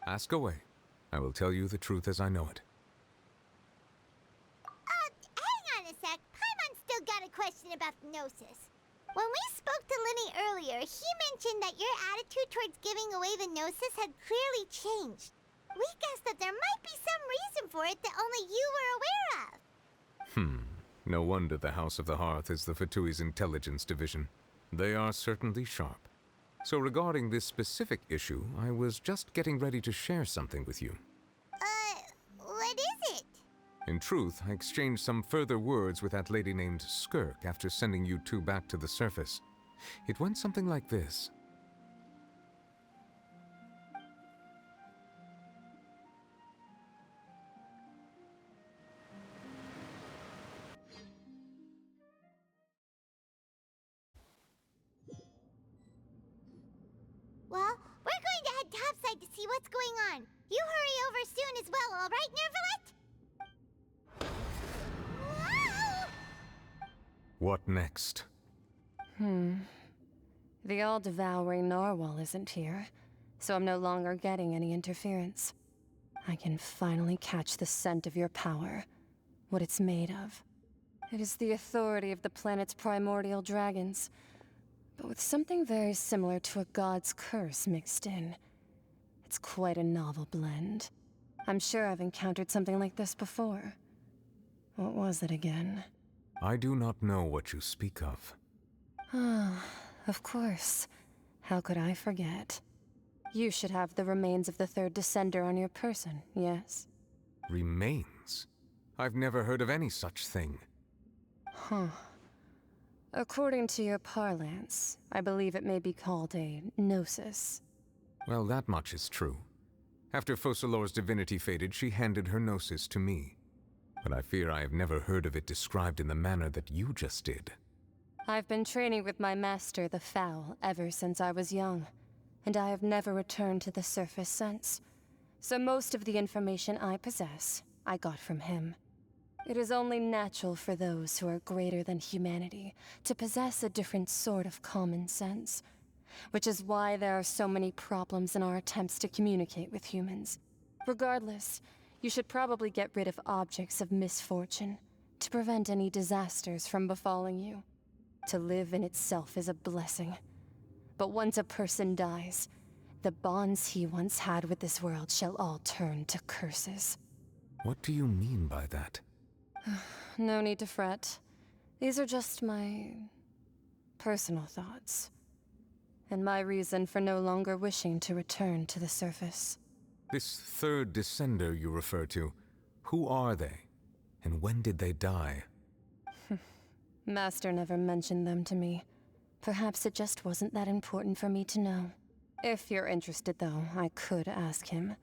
Ask away. I will tell you the truth as I know it. Hang on a sec. Paimon's still got a question about the Gnosis. When we spoke to Linny earlier, he mentioned that your attitude towards giving away the Gnosis had clearly changed. We guessed that there might be some reason for it that only you were aware of. No wonder the House of the Hearth is the Fatui's intelligence division. They are certainly sharp. So regarding this specific issue, I was just getting ready to share something with you. What is it? In truth, I exchanged some further words with that lady named Skirk after sending you two back to the surface. It went something like this. Well, we're going to head topside to see what's going on. You hurry over soon as well, all right, Nervalet? Whoa! What next? The all-devouring narwhal isn't here, so I'm no longer getting any interference. I can finally catch the scent of your power, what it's made of. It is the authority of the planet's primordial dragons, but with something very similar to a god's curse mixed in. It's quite a novel blend. I'm sure I've encountered something like this before. What was it again? I do not know what you speak of. Ah, of course. How could I forget? You should have the remains of the third descender on your person, yes? Remains? I've never heard of any such thing. Huh. According to your parlance, I believe it may be called a gnosis. Well, that much is true. After Focalor's divinity faded, she handed her gnosis to me. But I fear I have never heard of it described in the manner that you just did. I've been training with my master, the Foul, ever since I was young, and I have never returned to the surface since. So most of the information I possess, I got from him. It is only natural for those who are greater than humanity to possess a different sort of common sense, which is why there are so many problems in our attempts to communicate with humans. Regardless, You should probably get rid of objects of misfortune to prevent any disasters from befalling you. To live in itself is a blessing. But once a person dies, the bonds he once had with this world shall all turn to curses. What do you mean by that? No need to fret. These are just my personal thoughts, and my reason for no longer wishing to return to the surface. This third descender you refer to, who are they? And when did they die? Master never mentioned them to me. Perhaps it just wasn't that important for me to know. If you're interested, though, I could ask him.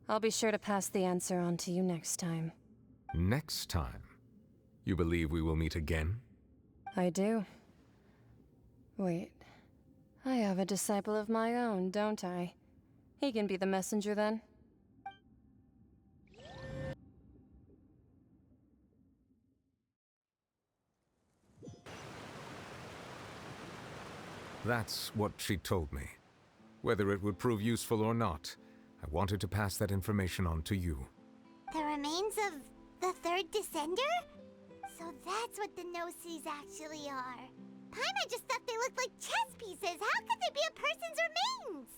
I'll be sure to pass the answer on to you next time. Next time? You believe we will meet again? I do. Wait. I have a disciple of my own, don't I? He can be the messenger then. That's what she told me. Whether it would prove useful or not, I wanted to pass that information on to you. The remains of the third descender? So that's what the no-sees actually are. Paimon just thought they looked like chess pieces. How could they be a person's remains?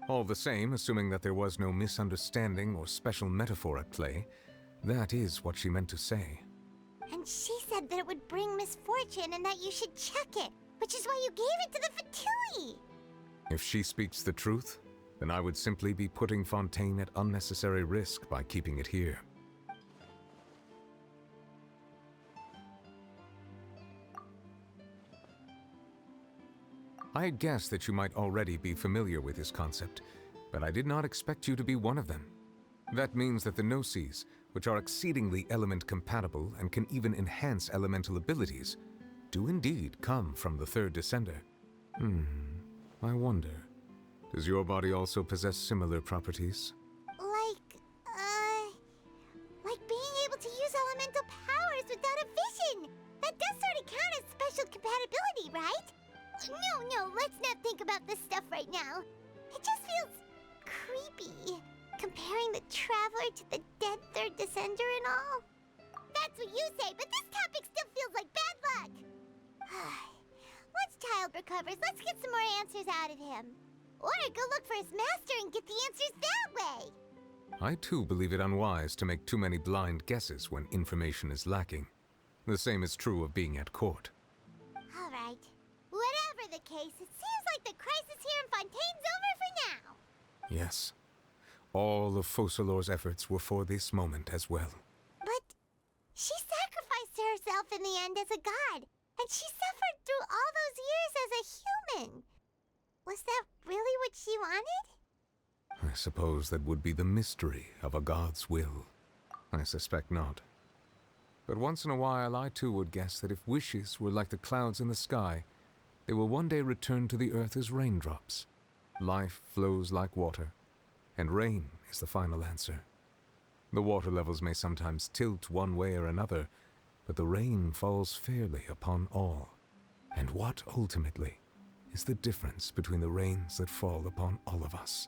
All the same, assuming that there was no misunderstanding or special metaphor at play, that is what she meant to say. And she said that it would bring misfortune and that you should check it, which is why you gave it to the Fatui. If she speaks the truth, then I would simply be putting Fontaine at unnecessary risk by keeping it here. I had guessed that you might already be familiar with this concept, but I did not expect you to be one of them. That means that the Gnosis, which are exceedingly element-compatible and can even enhance elemental abilities, do indeed come from the third descender. I wonder, does your body also possess similar properties? Like being able to use elemental powers without a vision. That does sort of count as special compatibility, right? No, let's not think about this stuff right now. It just feels creepy, comparing the Traveler to the dead third descender and all. That's what you say, but this topic still feels like bad luck. Once Child recovers, let's get some more answers out of him. Or go look for his master and get the answers that way. I too believe it unwise to make too many blind guesses when information is lacking. The same is true of being at court. All right. Whatever the case, it seems like the crisis here in Fontaine's over for now. Yes. All of Focalor's efforts were for this moment as well. But she sacrificed herself in the end as a god, and she suffered through all those years as a human. Was that really what she wanted? I suppose that would be the mystery of a god's will. I suspect not. But once in a while, I too would guess that if wishes were like the clouds in the sky, they will one day return to the earth as raindrops. Life flows like water, and rain is the final answer. The water levels may sometimes tilt one way or another, but the rain falls fairly upon all. And what, ultimately, is the difference between the rains that fall upon all of us?